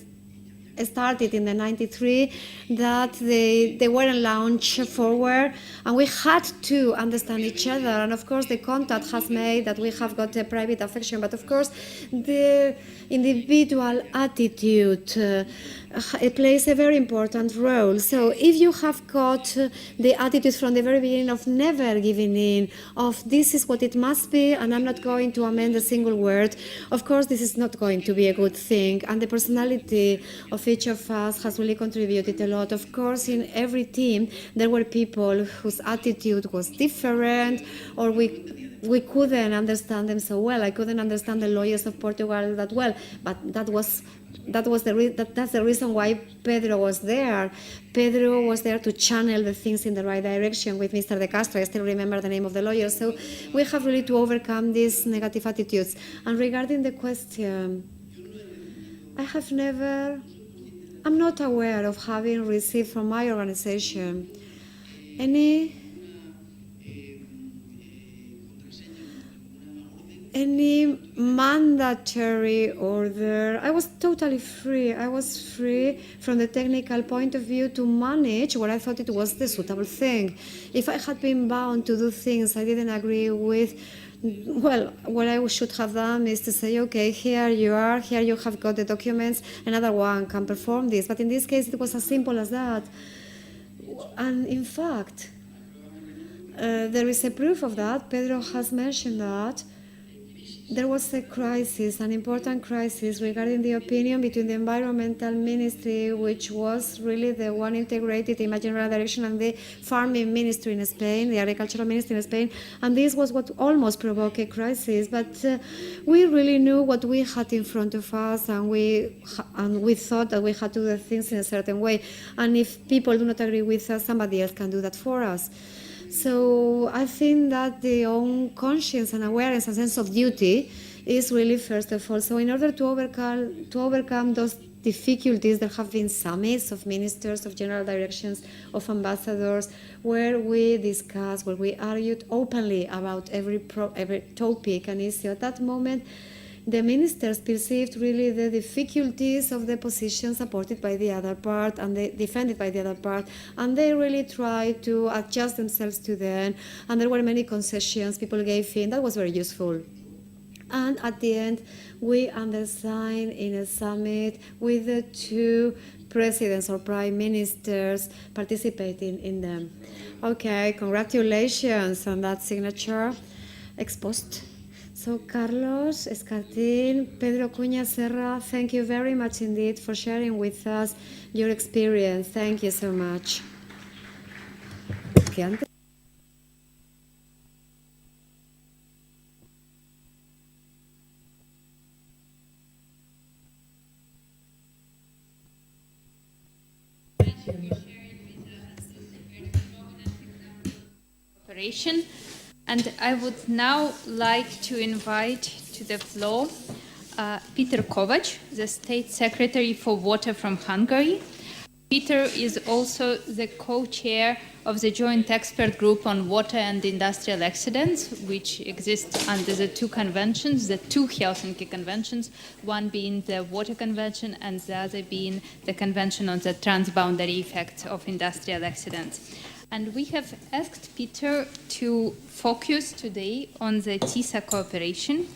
started in the 93, that they weren't launched forward, and we had to understand each other. And of course, the contact has made that we have got a private affection, but of course, the individual attitude it plays a very important role. So if you have got the attitude from the very beginning of never giving in, of this is what it must be, and I'm not going to amend a single word, of course this is not going to be a good thing. And the personality of each of us has really contributed a lot. Of course, in every team there were people whose attitude was different, or we we couldn't understand them so well. I couldn't understand the lawyers of Portugal that well, but that's the reason why Pedro was there. Pedro was there to channel the things in the right direction with Mr. De Castro. I still remember the name of the lawyer. So we have really to overcome these negative attitudes. And regarding the question, I'm not aware of having received from my organization any mandatory order. I was totally free. I was free from the technical point of view to manage what I thought it was the suitable thing. If I had been bound to do things I didn't agree with, well, what I should have done is to say, okay, here you are, here you have got the documents, another one can perform this. But in this case, it was as simple as that. And in fact, there is a proof of that. Pedro has mentioned that. There was a crisis, an important crisis regarding the opinion between the environmental ministry, which was really the one integrated in my general direction, and the farming ministry in Spain, the agricultural ministry in Spain. And this was what almost provoked a crisis. But we really knew what we had in front of us, and we thought that we had to do the things in a certain way. And if people do not agree with us, somebody else can do that for us. So I think that the own conscience and awareness and sense of duty is really first of all. So in order to overcome those difficulties, there have been summits of ministers, of general directions, of ambassadors, where we discussed, where we argued openly about every topic and issue. At that moment, the ministers perceived really the difficulties of the position supported by the other part and defended by the other part, and they really tried to adjust themselves to them, and there were many concessions people gave in. That was very useful. And at the end, we undersigned in a summit with the two presidents or prime ministers participating in them. Okay, congratulations on that signature. Ex post. So Carlos Escartín, Pedro Cuña Serra, thank you very much indeed for sharing with us your experience. Thank you so much. And I would now like to invite to the floor Peter Kovac, the State Secretary for Water from Hungary. Peter is also the co-chair of the Joint Expert Group on Water and Industrial Accidents, which exists under the two conventions, the two Helsinki conventions, one being the Water Convention and the other being the Convention on the Transboundary Effects of Industrial Accidents. And we have asked Peter to focus today on the TISA cooperation.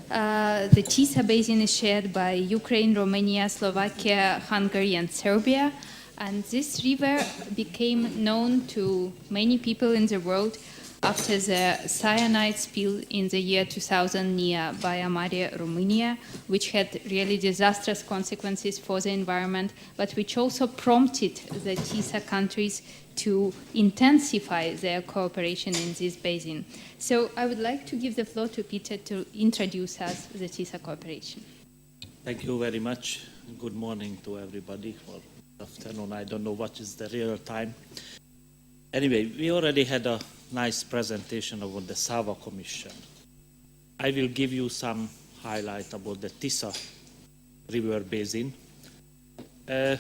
The TISA basin is shared by Ukraine, Romania, Slovakia, Hungary, and Serbia. And this river became known to many people in the world after the cyanide spill in the year 2000 near Baia Mare, Romania, which had really disastrous consequences for the environment, but which also prompted the TISA countries to intensify their cooperation in this basin. So I would like to give the floor to Peter to introduce us the TISA cooperation. Thank you very much. Good morning to everybody, or afternoon. I don't know what is the real time. Anyway, we already had a nice presentation about the Sava Commission. I will give you some highlight about the TISA river basin. The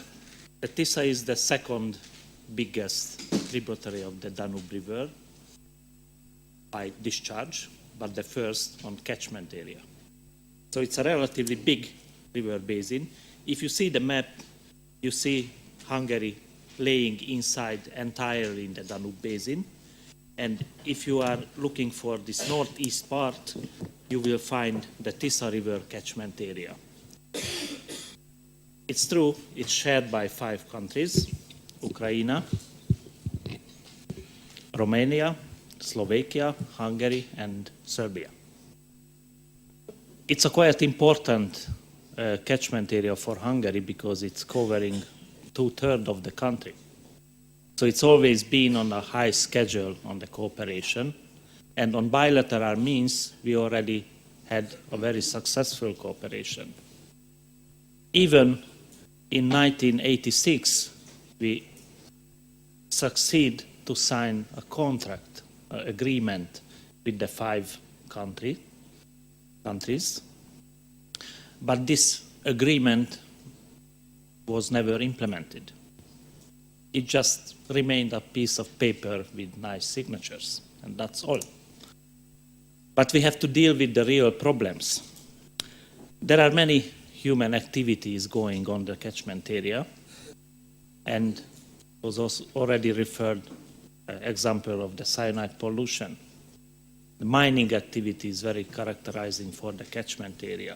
TISA is the second biggest tributary of the Danube River by discharge, but the first on catchment area. So it's a relatively big river basin. If you see the map, you see Hungary laying inside entirely in the Danube basin. And if you are looking for this northeast part, you will find the Tisza River catchment area. It's true, it's shared by 5 countries: Ukraine, Romania, Slovakia, Hungary, and Serbia. It's a quite important catchment area for Hungary because it's covering 2/3 of the country. So it's always been on a high schedule on the cooperation. And on bilateral means, we already had a very successful cooperation. Even in 1986, we succeed to sign a contract, agreement with the 5 countries. But this agreement was never implemented. It just remained a piece of paper with nice signatures, and that's all. But we have to deal with the real problems. There are many human activities going on the catchment area, and was also already referred example of the cyanide pollution. The mining activity is very characterizing for the catchment area.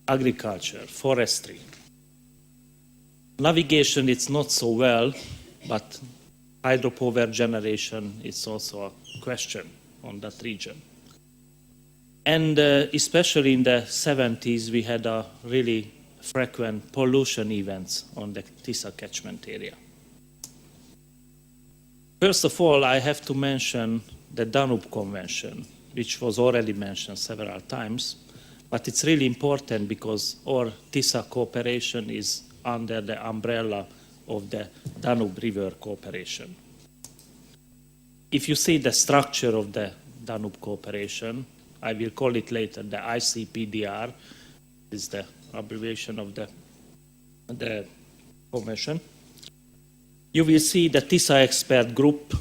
Agriculture, forestry. Navigation, it's not so well, but hydropower generation is also a question on that region. And especially in the 70s, we had a really frequent pollution events on the Tisa catchment area. First of all, I have to mention the Danube Convention, which was already mentioned several times, but it's really important because our Tisa cooperation is under the umbrella of the Danube River Cooperation. If you see the structure of the Danube Cooperation, I will call it later the ICPDR, is the abbreviation of the convention. You will see the Tisa expert group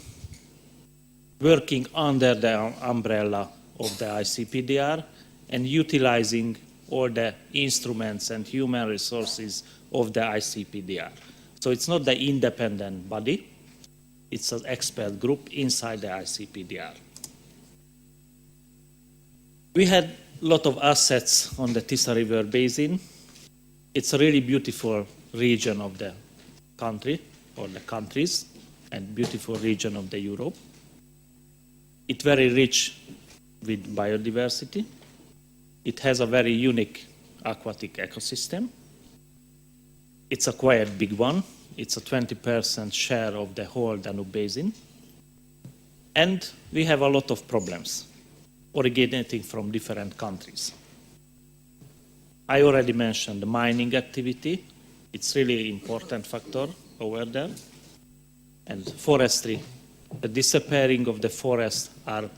working under the umbrella of the ICPDR and utilizing all the instruments and human resources of the ICPDR. So it's not the independent body, it's an expert group inside the ICPDR. We had a lot of assets on the Tisa River Basin. It's a really beautiful region of the country, or the countries, and beautiful region of the Europe. It's very rich with biodiversity. It has a very unique aquatic ecosystem. It's a quite big one. It's a 20% share of the whole Danube Basin. And we have a lot of problems originating from different countries. I already mentioned the mining activity. It's really important factor over there. And forestry. The disappearing of the forest have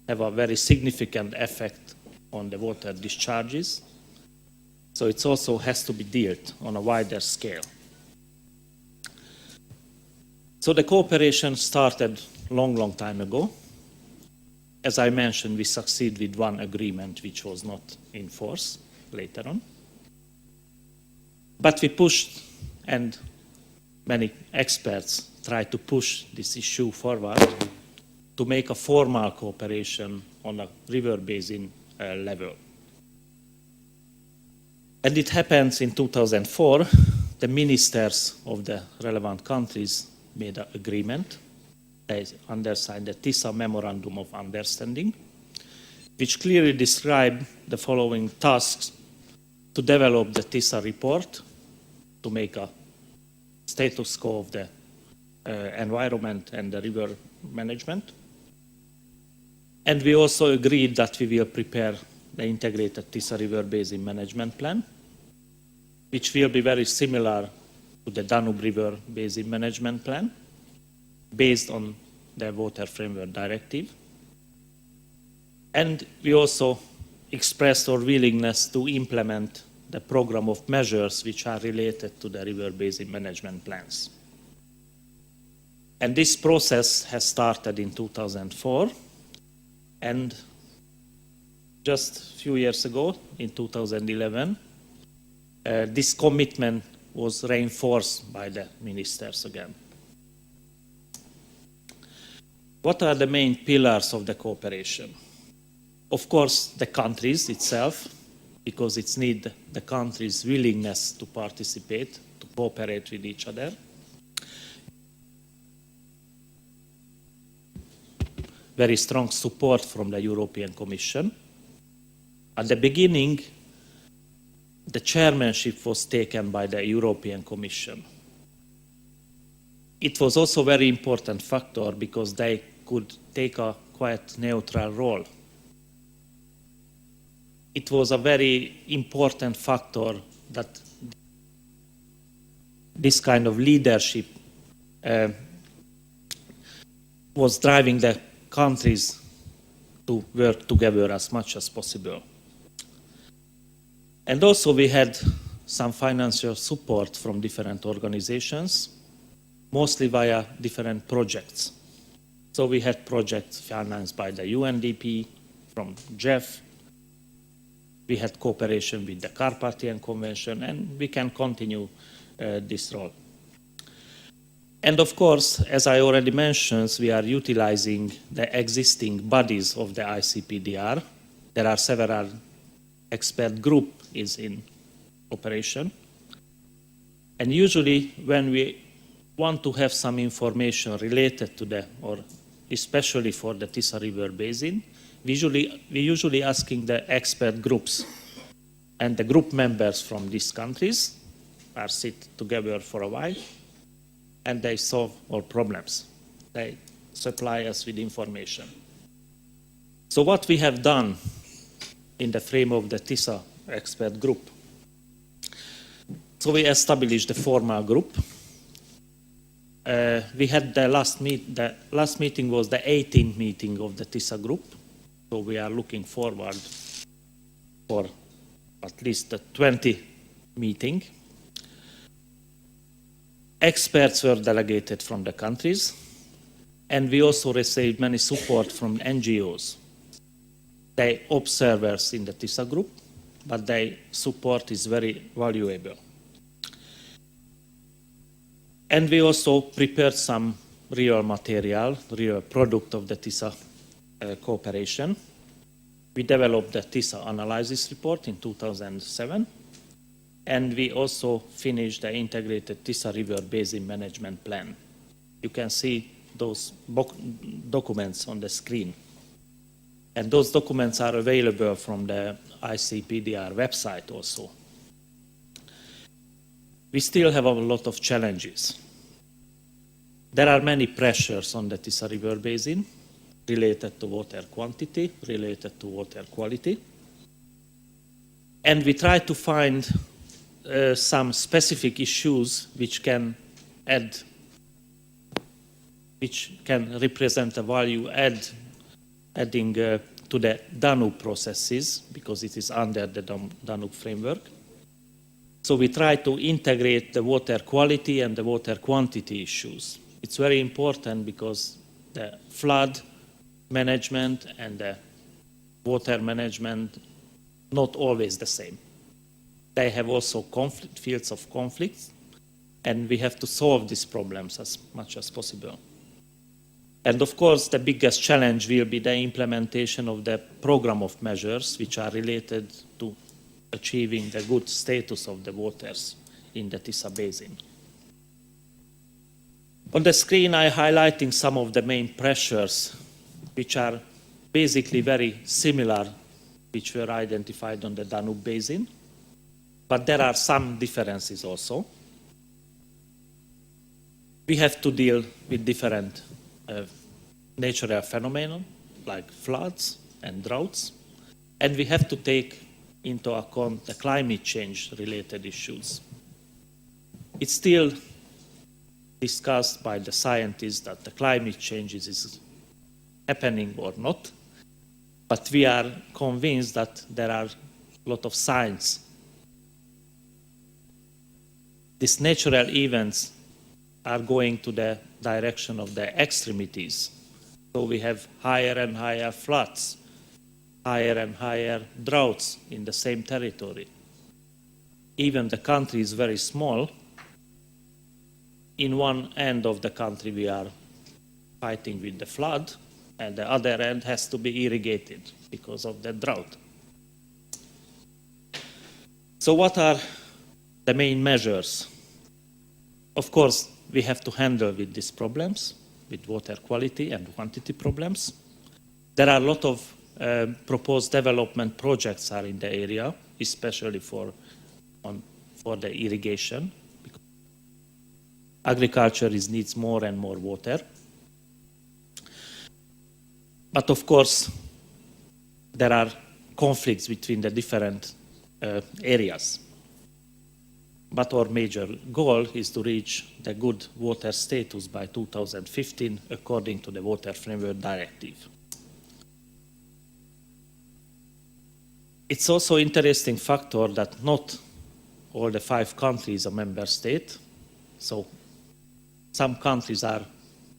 a very significant effect on the water discharges. So it also has to be dealt on a wider scale. So the cooperation started long time ago. As I mentioned, we succeeded with one agreement which was not in force later on. But we pushed, and many experts tried to push this issue forward to make a formal cooperation on a river basin level. And it happens in 2004, the ministers of the relevant countries made an agreement. They undersigned the Tisa Memorandum of Understanding, which clearly described the following tasks: to develop the Tisa report, to make a status quo of the environment and the river management. And we also agreed that we will prepare the integrated Tisa River Basin Management Plan, which will be very similar to the Danube River Basin Management Plan, based on the Water Framework Directive. And we also expressed our willingness to implement the program of measures which are related to the river basin management plans. And this process has started in 2004, and just a few years ago, in 2011, this commitment was reinforced by the ministers again. What are the main pillars of the cooperation? Of course, the countries itself, because it's need the countries' willingness to participate, to cooperate with each other. Very strong support from the European Commission. At the beginning, the chairmanship was taken by the European Commission. It was also a very important factor because they could take a quite neutral role. It was a very important factor that this kind of leadership was driving the countries to work together as much as possible. And also we had some financial support from different organizations, mostly via different projects. So we had projects financed by the UNDP, from JEF. We had cooperation with the Carpathian Convention, and we can continue this role. And of course, as I already mentioned, we are utilizing the existing bodies of the ICPDR. There are several expert groups in operation. And usually when we want to have some information related to the, or especially for the Tisza River Basin, we usually asking the expert groups, and the group members from these countries are sit together for a while, and they solve all problems. They supply us with information. So what we have done in the frame of the Tisza expert group, so we established the formal group. We had the last meeting was the 18th meeting of the Tisza group. So we are looking forward for at least the 20th meeting. Experts were delegated from the countries, and we also received many support from NGOs. They observers in the Tisza group, but their support is very valuable. And we also prepared some real material, real product of the Tisza cooperation. We developed the Tisza analysis report in 2007, and we also finished the integrated Tisza River Basin Management Plan. You can see those documents on the screen. And those documents are available from the ICPDR website also. We still have a lot of challenges. There are many pressures on the Tisza River Basin related to water quantity, related to water quality. And we try to find some specific issues which can represent a value adding to the Danube processes, because it is under the Danube framework. So we try to integrate the water quality and the water quantity issues. It's very important because the flood management and the water management not always the same. They have also fields of conflict, and we have to solve these problems as much as possible. And of course, the biggest challenge will be the implementation of the program of measures which are related to achieving the good status of the waters in the Tisza Basin. On the screen, I'm highlighting some of the main pressures which are basically very similar, which were identified on the Danube Basin, but there are some differences also. We have to deal with different natural phenomena like floods and droughts, and we have to take into account the climate change related issues. It's still discussed by the scientists that the climate change is happening or not, but we are convinced that there are a lot of signs. These natural events are going to the direction of the extremities. So we have higher and higher floods, higher and higher droughts in the same territory. Even the country is very small. In one end of the country we are fighting with the flood, and the other end has to be irrigated because of the drought. So what are the main measures? Of course, we have to handle with these problems, with water quality and quantity problems. There are a lot of proposed development projects are in the area, especially for the irrigation. Agriculture needs more and more water. But of course, there are conflicts between the different areas. But our major goal is to reach the good water status by 2015 according to the Water Framework Directive. It's also an interesting factor that not all the 5 countries are member states. So some countries are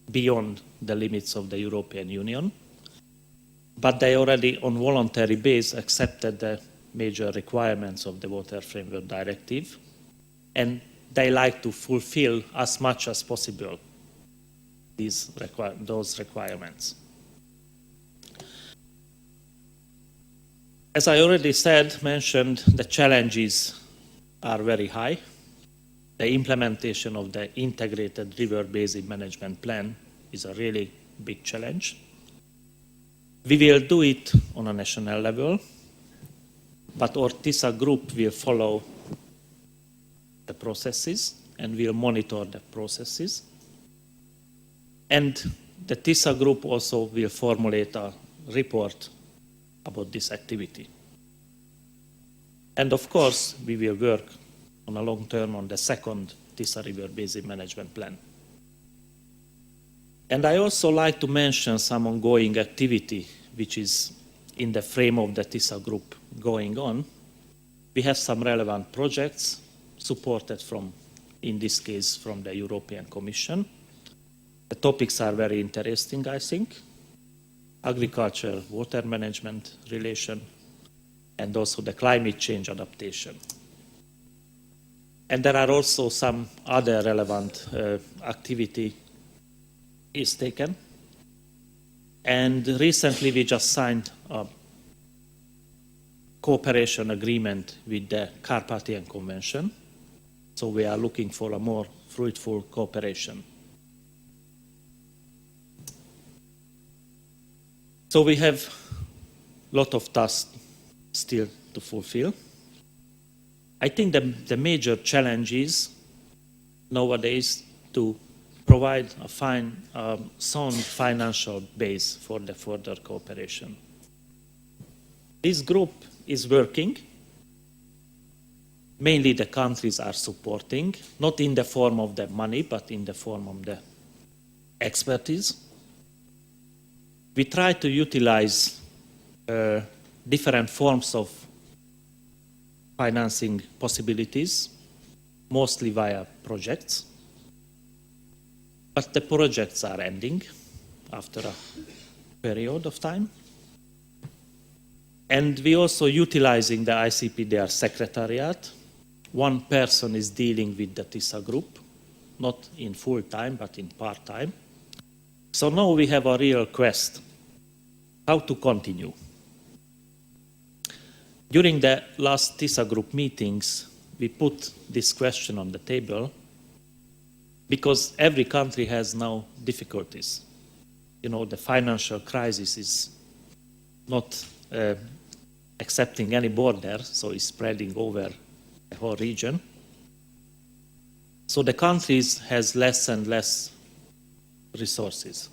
beyond the limits of the European Union, but they already on voluntary basis accepted the major requirements of the Water Framework Directive, and they like to fulfill as much as possible those requirements. As I already mentioned, the challenges are very high. The implementation of the integrated river basin management plan is a really big challenge. We will do it on a national level, but our TISA group will follow the processes and will monitor the processes. And the TISA group also will formulate a report about this activity. And of course, we will work on a long term on the second TISA River Basin Management Plan. And I also like to mention some ongoing activity which is in the frame of the TISA group going on. We have some relevant projects supported from, in this case, from the European Commission. The topics are very interesting, I think. Agriculture, water management relation, and also the climate change adaptation. And there are also some other relevant activity is taken. And recently we just signed a cooperation agreement with the Carpathian Convention. So we are looking for a more fruitful cooperation. So we have a lot of tasks still to fulfill. I think the major challenge is nowadays to provide a sound financial base for the further cooperation. This group is working. Mainly the countries are supporting, not in the form of the money, but in the form of the expertise. We try to utilize different forms of financing possibilities, mostly via projects. But the projects are ending after a period of time. And we also utilizing the ICPDR secretariat. One person is dealing with the TISA group, not in full time, but in part time. So now we have a real quest, how to continue. During the last TISA group meetings, we put this question on the table because every country has now difficulties. You know, the financial crisis is not accepting any border, so it's spreading over the whole region. So the countries has less and less resources,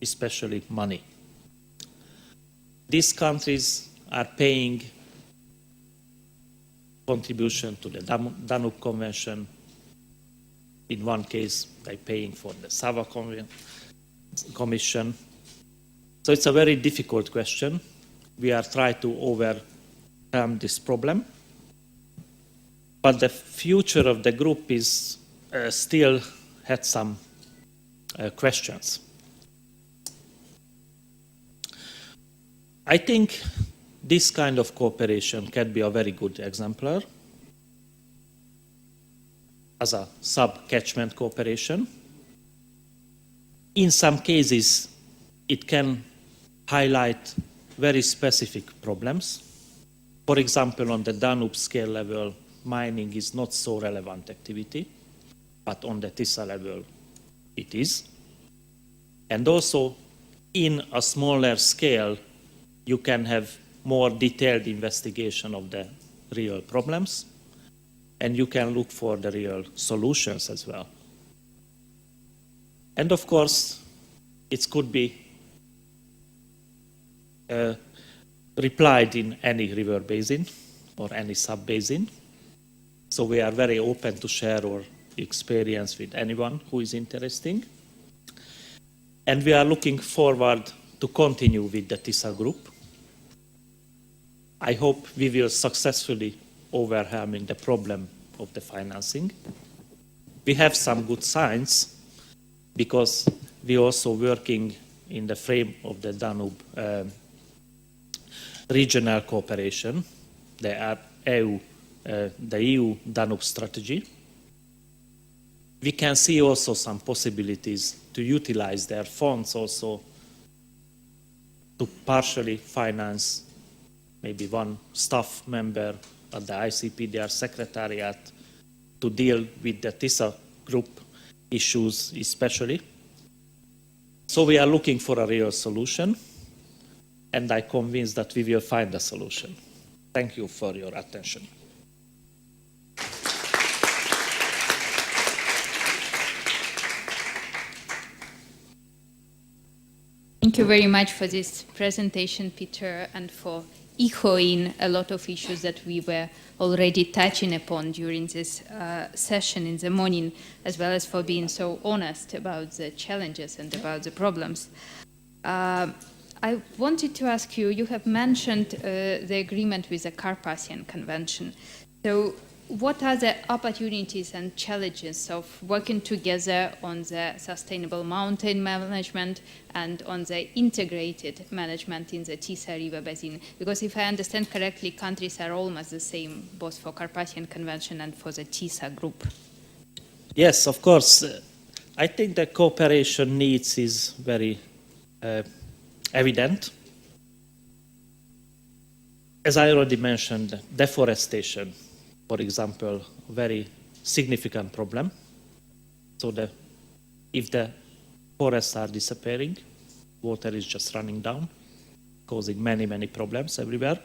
especially money. These countries are paying contribution to the Danube Convention. In one case, they're paying for the Sava Commission. So it's a very difficult question. We are trying to overcome this problem. But the future of the group is still had some questions. I think this kind of cooperation can be a very good exemplar as a sub-catchment cooperation. In some cases, it can highlight very specific problems. For example, on the Danube scale level, mining is not so relevant activity, but on the TISA level, it is. And also, in a smaller scale, you can have more detailed investigation of the real problems, and you can look for the real solutions as well. And of course, it could be replied in any river basin or any sub-basin. So we are very open to share our experience with anyone who is interested. And we are looking forward to continue with the TISA group. I hope we will successfully overcome the problem of the financing. We have some good signs because we are also working in the frame of the Danube regional cooperation, the EU Danube strategy. We can see also some possibilities to utilize their funds also to partially finance maybe one staff member at the ICPDR Secretariat to deal with the TISA group issues especially. So we are looking for a real solution, and I'm convinced that we will find a solution. Thank you for your attention. Thank you very much for this presentation, Peter, and for echoing a lot of issues that we were already touching upon during this session in the morning, as well as for being so honest about the challenges and about the problems. I wanted to ask you, you have mentioned the agreement with the Carpathian Convention. So what are the opportunities and challenges of working together on the sustainable mountain management and on the integrated management in the TISA river basin? Because if I understand correctly, countries are almost the same, both for Carpathian Convention and for the TISA group. Yes, of course. I think the cooperation needs is very evident. As I already mentioned, deforestation, for example, a very significant problem. So if the forests are disappearing, water is just running down, causing many, many problems everywhere.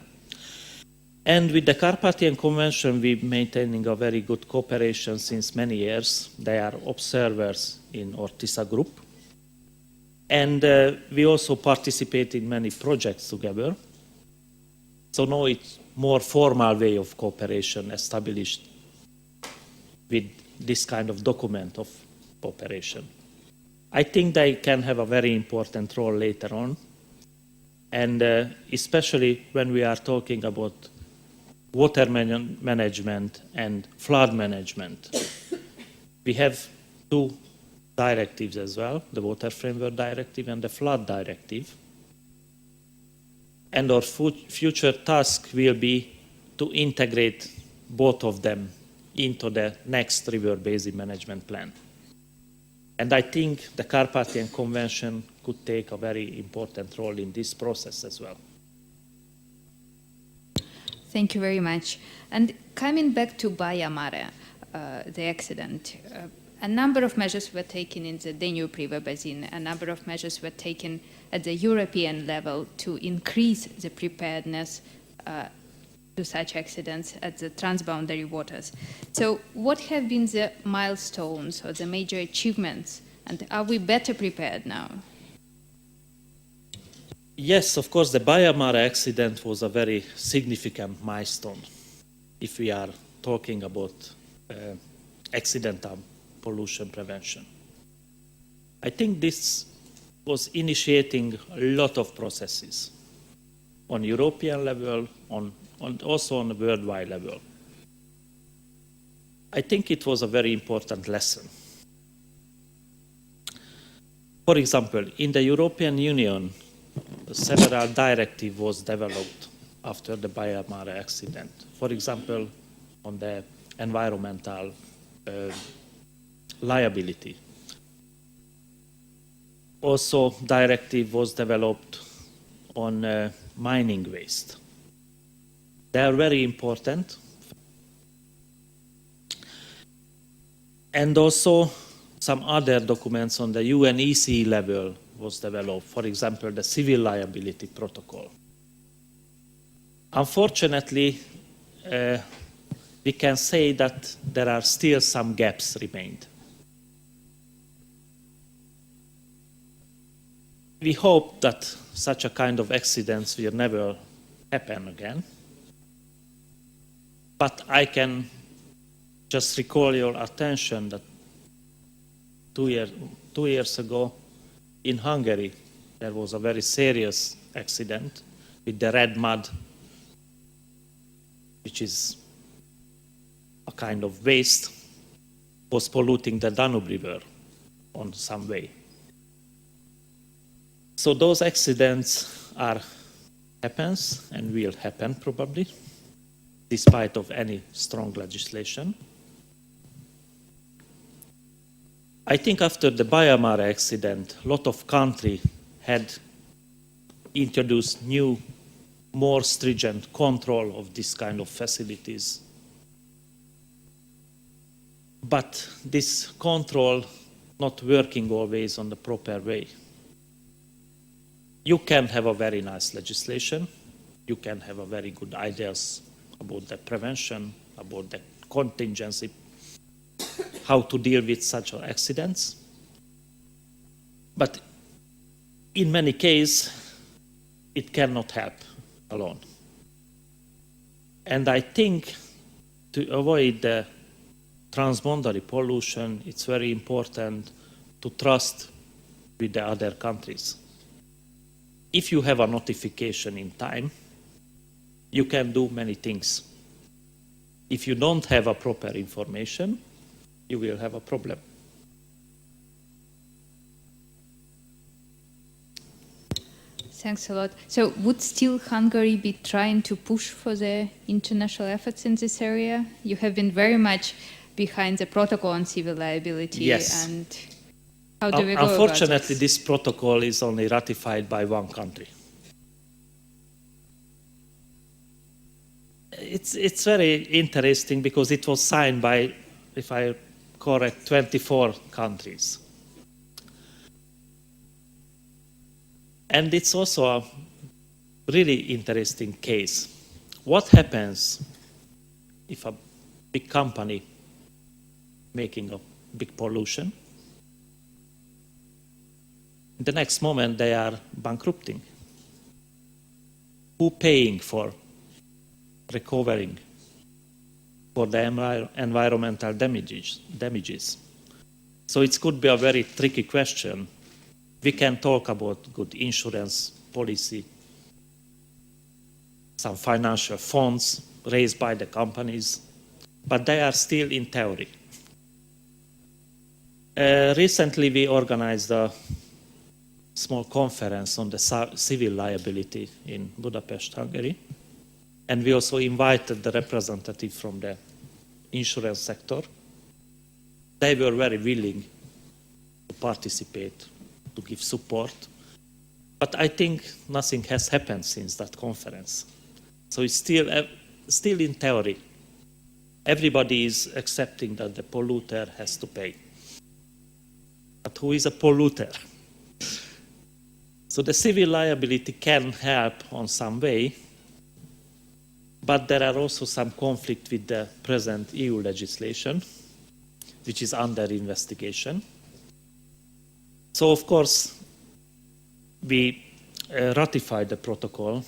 And with the Carpathian Convention, we're maintaining a very good cooperation since many years. They are observers in our TISA group. And we also participate in many projects together. So now it's more formal way of cooperation established with this kind of document of cooperation. I think they can have a very important role later on, and especially when we are talking about water management and flood management. We have two directives as well, the Water Framework Directive and the Flood Directive. And our future task will be to integrate both of them into the next river basin management plan. And I think the Carpathian Convention could take a very important role in this process as well. Thank you very much. And coming back to Baia Mare, the accident, a number of measures were taken in the Danube River Basin, a number of measures were taken at the European level to increase the preparedness to such accidents at the transboundary waters. So what have been the milestones or the major achievements, and are we better prepared now? Yes, of course, the Baia Mare accident was a very significant milestone if we are talking about accidental pollution prevention. I think this was initiating a lot of processes on European level, also on a worldwide level. I think it was a very important lesson. For example, in the European Union, several directives was developed after the Baia Mare accident. For example, on the environmental liability. Also, directive was developed on mining waste. They are very important. And also, some other documents on the UNEC level was developed. For example, the civil liability protocol. Unfortunately, we can say that there are still some gaps remained. we hope that such a kind of accidents will never happen again. But I can just recall your attention that 2 years ago in Hungary, there was a very serious accident with the red mud, which is a kind of waste, was polluting the Danube River on some way. So those accidents happens and will happen probably, despite of any strong legislation. I think after the Baia accident, a lot of countries had introduced new, more stringent control of this kind of facilities. But this control not working always on the proper way. You can have a very nice legislation, you can have a very good ideas about the prevention, about the contingency, how to deal with such accidents. But in many cases, it cannot help alone. And I think to avoid the transboundary pollution, it's very important to trust with the other countries. If you have a notification in time, you can do many things. If you don't have a proper information, you will have a problem. Thanks a lot. So would still Hungary be trying to push for the international efforts in this area? You have been very much behind the protocol on civil liability. Yes. And how do we go Unfortunately, about this? this protocol is only ratified by one country. It's very interesting because it was signed by, if I correct, 24 countries. And it's also a really interesting case. What happens if a big company making a big pollution, the next moment they are bankrupting? Who paying for recovering for the environmental damages? So it could be a very tricky question. We can talk about good insurance policy, some financial funds raised by the companies, but they are still in theory. Recently, we organized a small conference on the civil liability in Budapest, Hungary, and we also invited the representative from the insurance sector. They were very willing to participate, to give support. But I think nothing has happened since that conference. So it's still in theory. Everybody is accepting that the polluter has to pay. But who is a polluter? So the civil liability can help on some way, but there are also some conflict with the present EU legislation, which is under investigation. So, of course, we ratified the protocol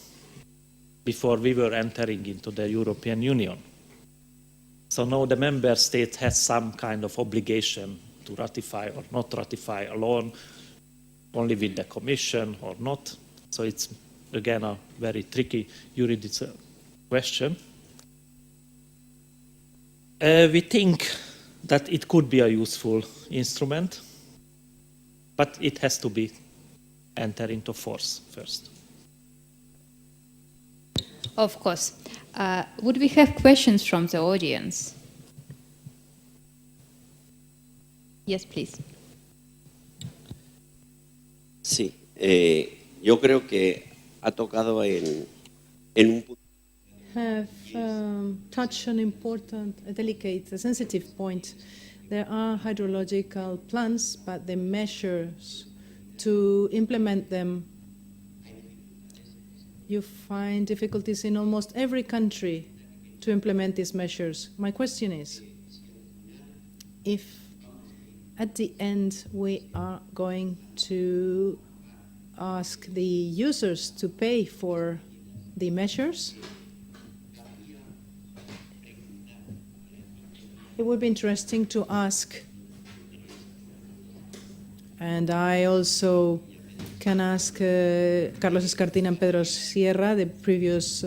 before we were entering into the European Union. So now the member state has some kind of obligation to ratify or not ratify alone, only with the Commission or not. So it's, again, a very tricky juridical question. We think that it could be a useful instrument, but it has to be enter into force first. Of course. Would we have questions from the audience? Yes, please. Sí, yo creo que ha tocado en un punto. Have touched an important, a delicate, a sensitive point. There are hydrological plans, but the measures to implement them, you find difficulties in almost every country to implement these measures. My question is, if at the end we are going to ask the users to pay for the measures. It would be interesting to ask, and I also can ask Carlos Escartin and Pedro Sierra, the previous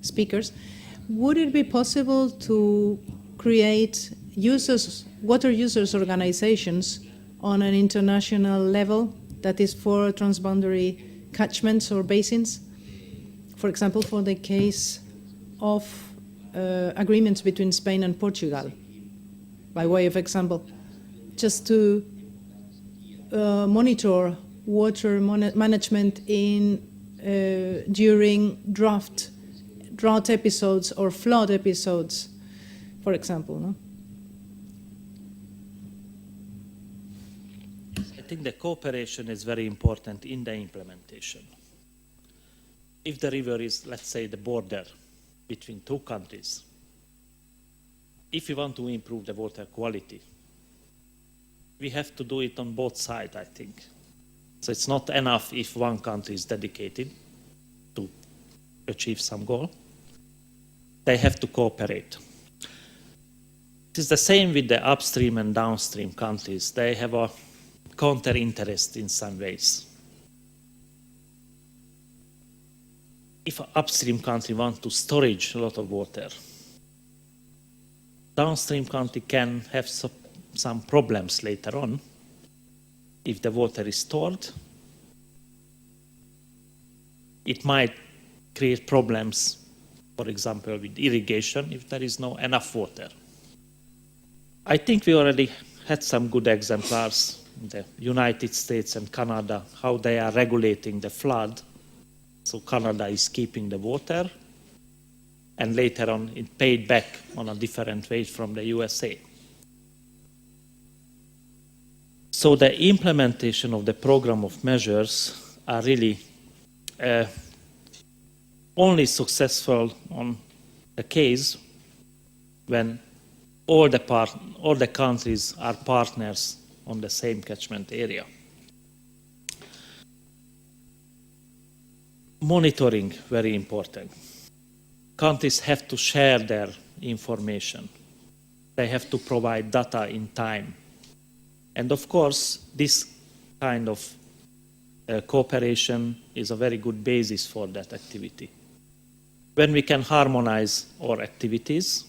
speakers, would it be possible to create water users organizations on an international level that is for transboundary catchments or basins? For example, for the case of agreements between Spain and Portugal, by way of example, just to monitor water management during drought episodes or flood episodes, for example. No? I think the cooperation is very important in the implementation. If the river is, let's say, the border between two countries, if we want to improve the water quality, we have to do it on both sides, I think. So it's not enough if one country is dedicated to achieve some goal. They have to cooperate. It is the same with the upstream and downstream countries. They have a counter interest in some ways. If an upstream country wants to storage a lot of water, downstream country can have some problems later on. If the water is stored, it might create problems, for example, with irrigation if there is no enough water. I think we already had some good exemplars in the United States and Canada, how they are regulating the flood. So Canada is keeping the water, and later on it paid back on a different way from the USA. So the implementation of the program of measures are really only successful on a case when all the countries are partners on the same catchment area. Monitoring, very important. Countries have to share their information. They have to provide data in time. And of course, this kind of cooperation is a very good basis for that activity. When we can harmonize our activities,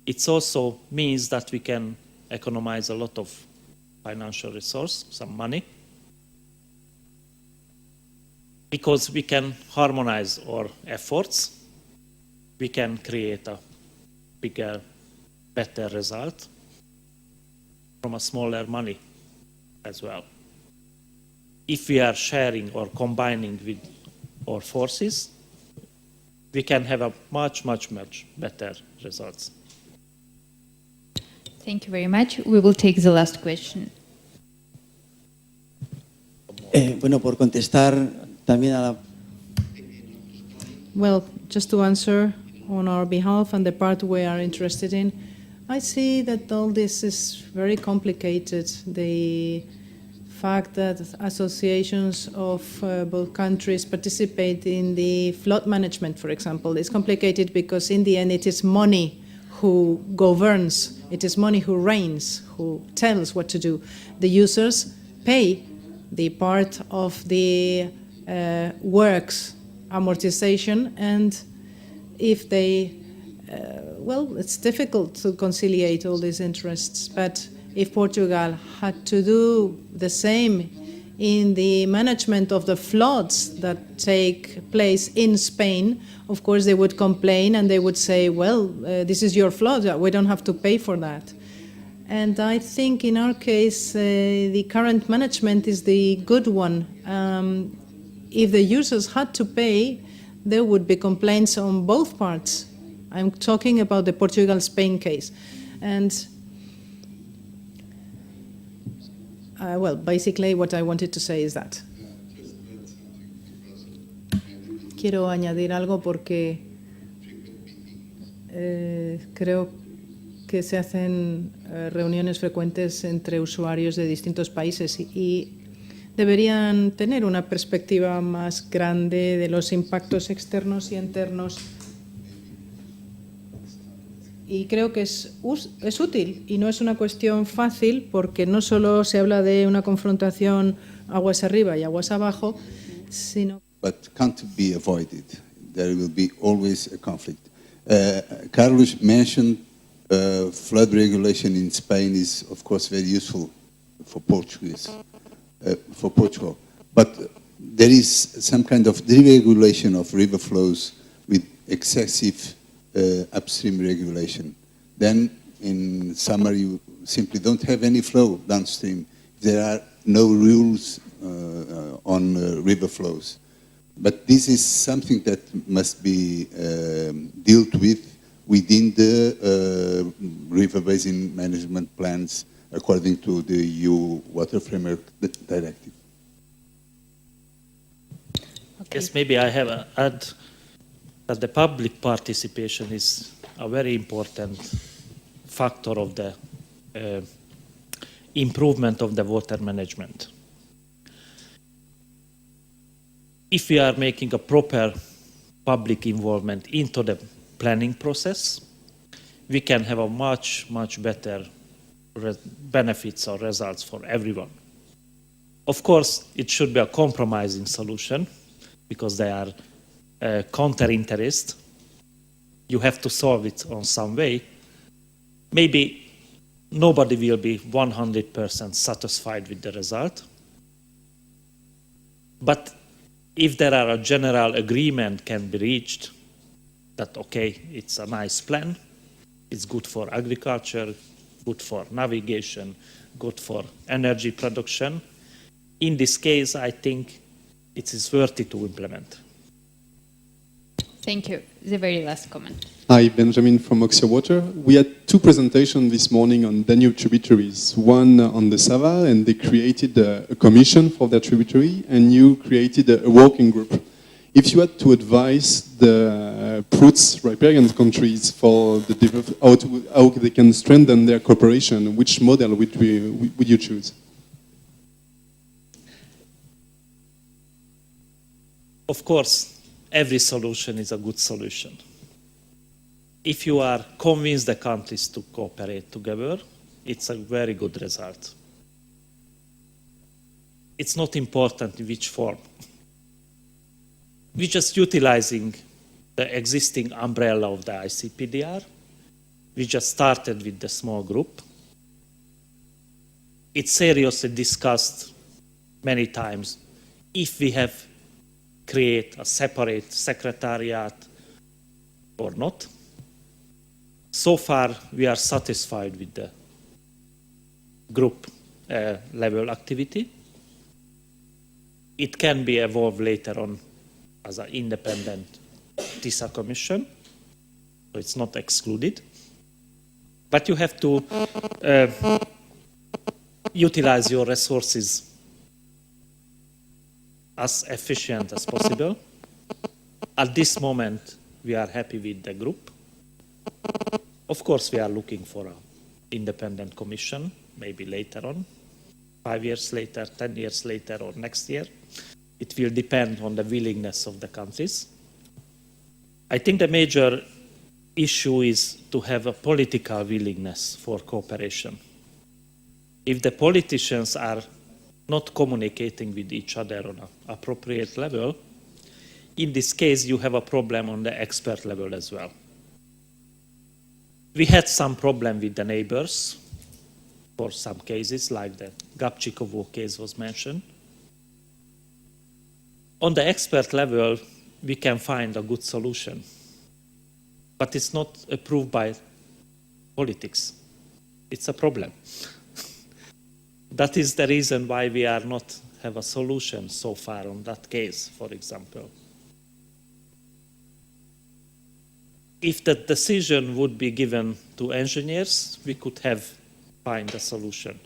it also means that we can economize a lot of financial resource, some money, because we can harmonize our efforts, we can create a bigger, better result from a smaller money as well. If we are sharing or combining with our forces, we can have a much, much, much better results. Thank you very much. We will take the last question. Bueno, por contestar también a la... Well, just to answer on our behalf and the part we are interested in, I see that all this is very complicated. The fact that associations of both countries participate in the flood management, for example, is complicated because in the end it is money who governs, it is money who reigns, who tells what to do. The users pay the part of the works amortization, and if they well, it's difficult to conciliate all these interests, but if Portugal had to do the same in the management of the floods that take place in Spain, of course they would complain and they would say, well, this is your flood, we don't have to pay for that. And I think in our case, the current management is the good one. If the users had to pay, there would be complaints on both parts. I'm talking about the Portugal-Spain case. And, well, basically what I wanted to say is that. Quiero añadir algo porque creo que se hacen reuniones frecuentes entre usuarios de distintos países y deberían tener una perspectiva más grande de los impactos externos y internos. Y creo que es útil y no es una cuestión fácil, porque no solo se habla de una confrontación aguas arriba y aguas abajo, sino... But can't be avoided. There will be always a conflict. Carlos mentioned flood regulation in Spain is, of course, very useful for Portugal. But there is some kind of deregulation of river flows with excessive upstream regulation. Then in summer you simply don't have any flow downstream. There are no rules on river flows. But this is something that must be dealt with within the river basin management plans according to the EU Water Framework Directive. Okay. Yes, maybe I have to add that the public participation is a very important factor of the improvement of the water management. If we are making a proper public involvement into the planning process, we can have a much better benefits or results for everyone. Of course, it should be a compromising solution, because they are counter-interest. You have to solve it on some way. Maybe nobody will be 100% satisfied with the result. But if there are a general agreement can be reached that, okay, it's a nice plan, it's good for agriculture, good for navigation, good for energy production, in this case, I think it is worth it to implement. Thank you. The very last comment. Hi, Benjamin from Oxia Water. We had two presentations this morning on Danube tributaries. One on the Sava, and they created a commission for their tributary, and you created a working group. If you had to advise the Pruts riparian countries for how they can strengthen their cooperation, which model would you choose? Of course, every solution is a good solution. If you are convinced the countries to cooperate together, it's a very good result. It's not important in which form. We're just utilizing the existing umbrella of the ICPDR. We just started with the small group. It's seriously discussed many times if we have create a separate secretariat or not. So far, we are satisfied with the group level activity. It can be evolved later on as an independent TISA commission, so it's not excluded. But you have to utilize your resources as efficient as possible. At this moment, we are happy with the group. Of course, we are looking for an independent commission, maybe later on, 5 years later, 10 years later, or next year. It will depend on the willingness of the countries. I think the major issue is to have a political willingness for cooperation. If the politicians are not communicating with each other on an appropriate level, in this case, you have a problem on the expert level as well. We had some problem with the neighbors for some cases, like the Gabčíkovo case was mentioned. On the expert level, we can find a good solution, but it's not approved by politics. It's a problem. That is the reason why we are not have a solution so far on that case, for example. If the decision would be given to engineers, we could have find a solution.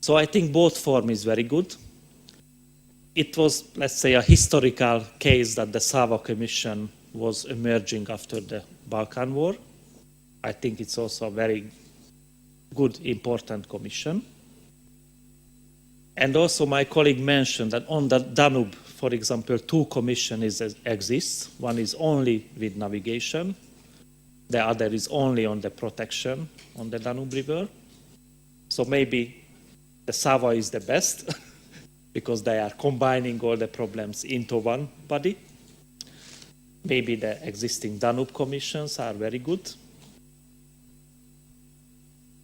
So I think both form is very good. It was, let's say, a historical case that the Sava Commission was emerging after the Balkan War. I think it's also a very good, important commission. And also my colleague mentioned that on the Danube, for example, 2 commissions exist. One is only with navigation. The other is only on the protection on the Danube River. So maybe the Sava is the best because they are combining all the problems into one body. Maybe the existing Danube commissions are very good,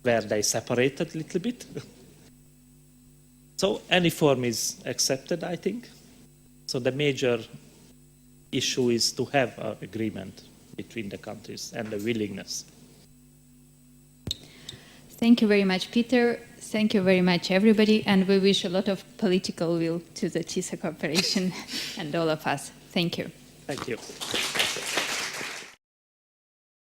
where they separated a little bit. So any form is accepted, I think. So the major issue is to have an agreement between the countries and the willingness. Thank you very much, Peter. Thank you very much, everybody. And we wish a lot of political will to the TISA cooperation and all of us. Thank you. Thank you.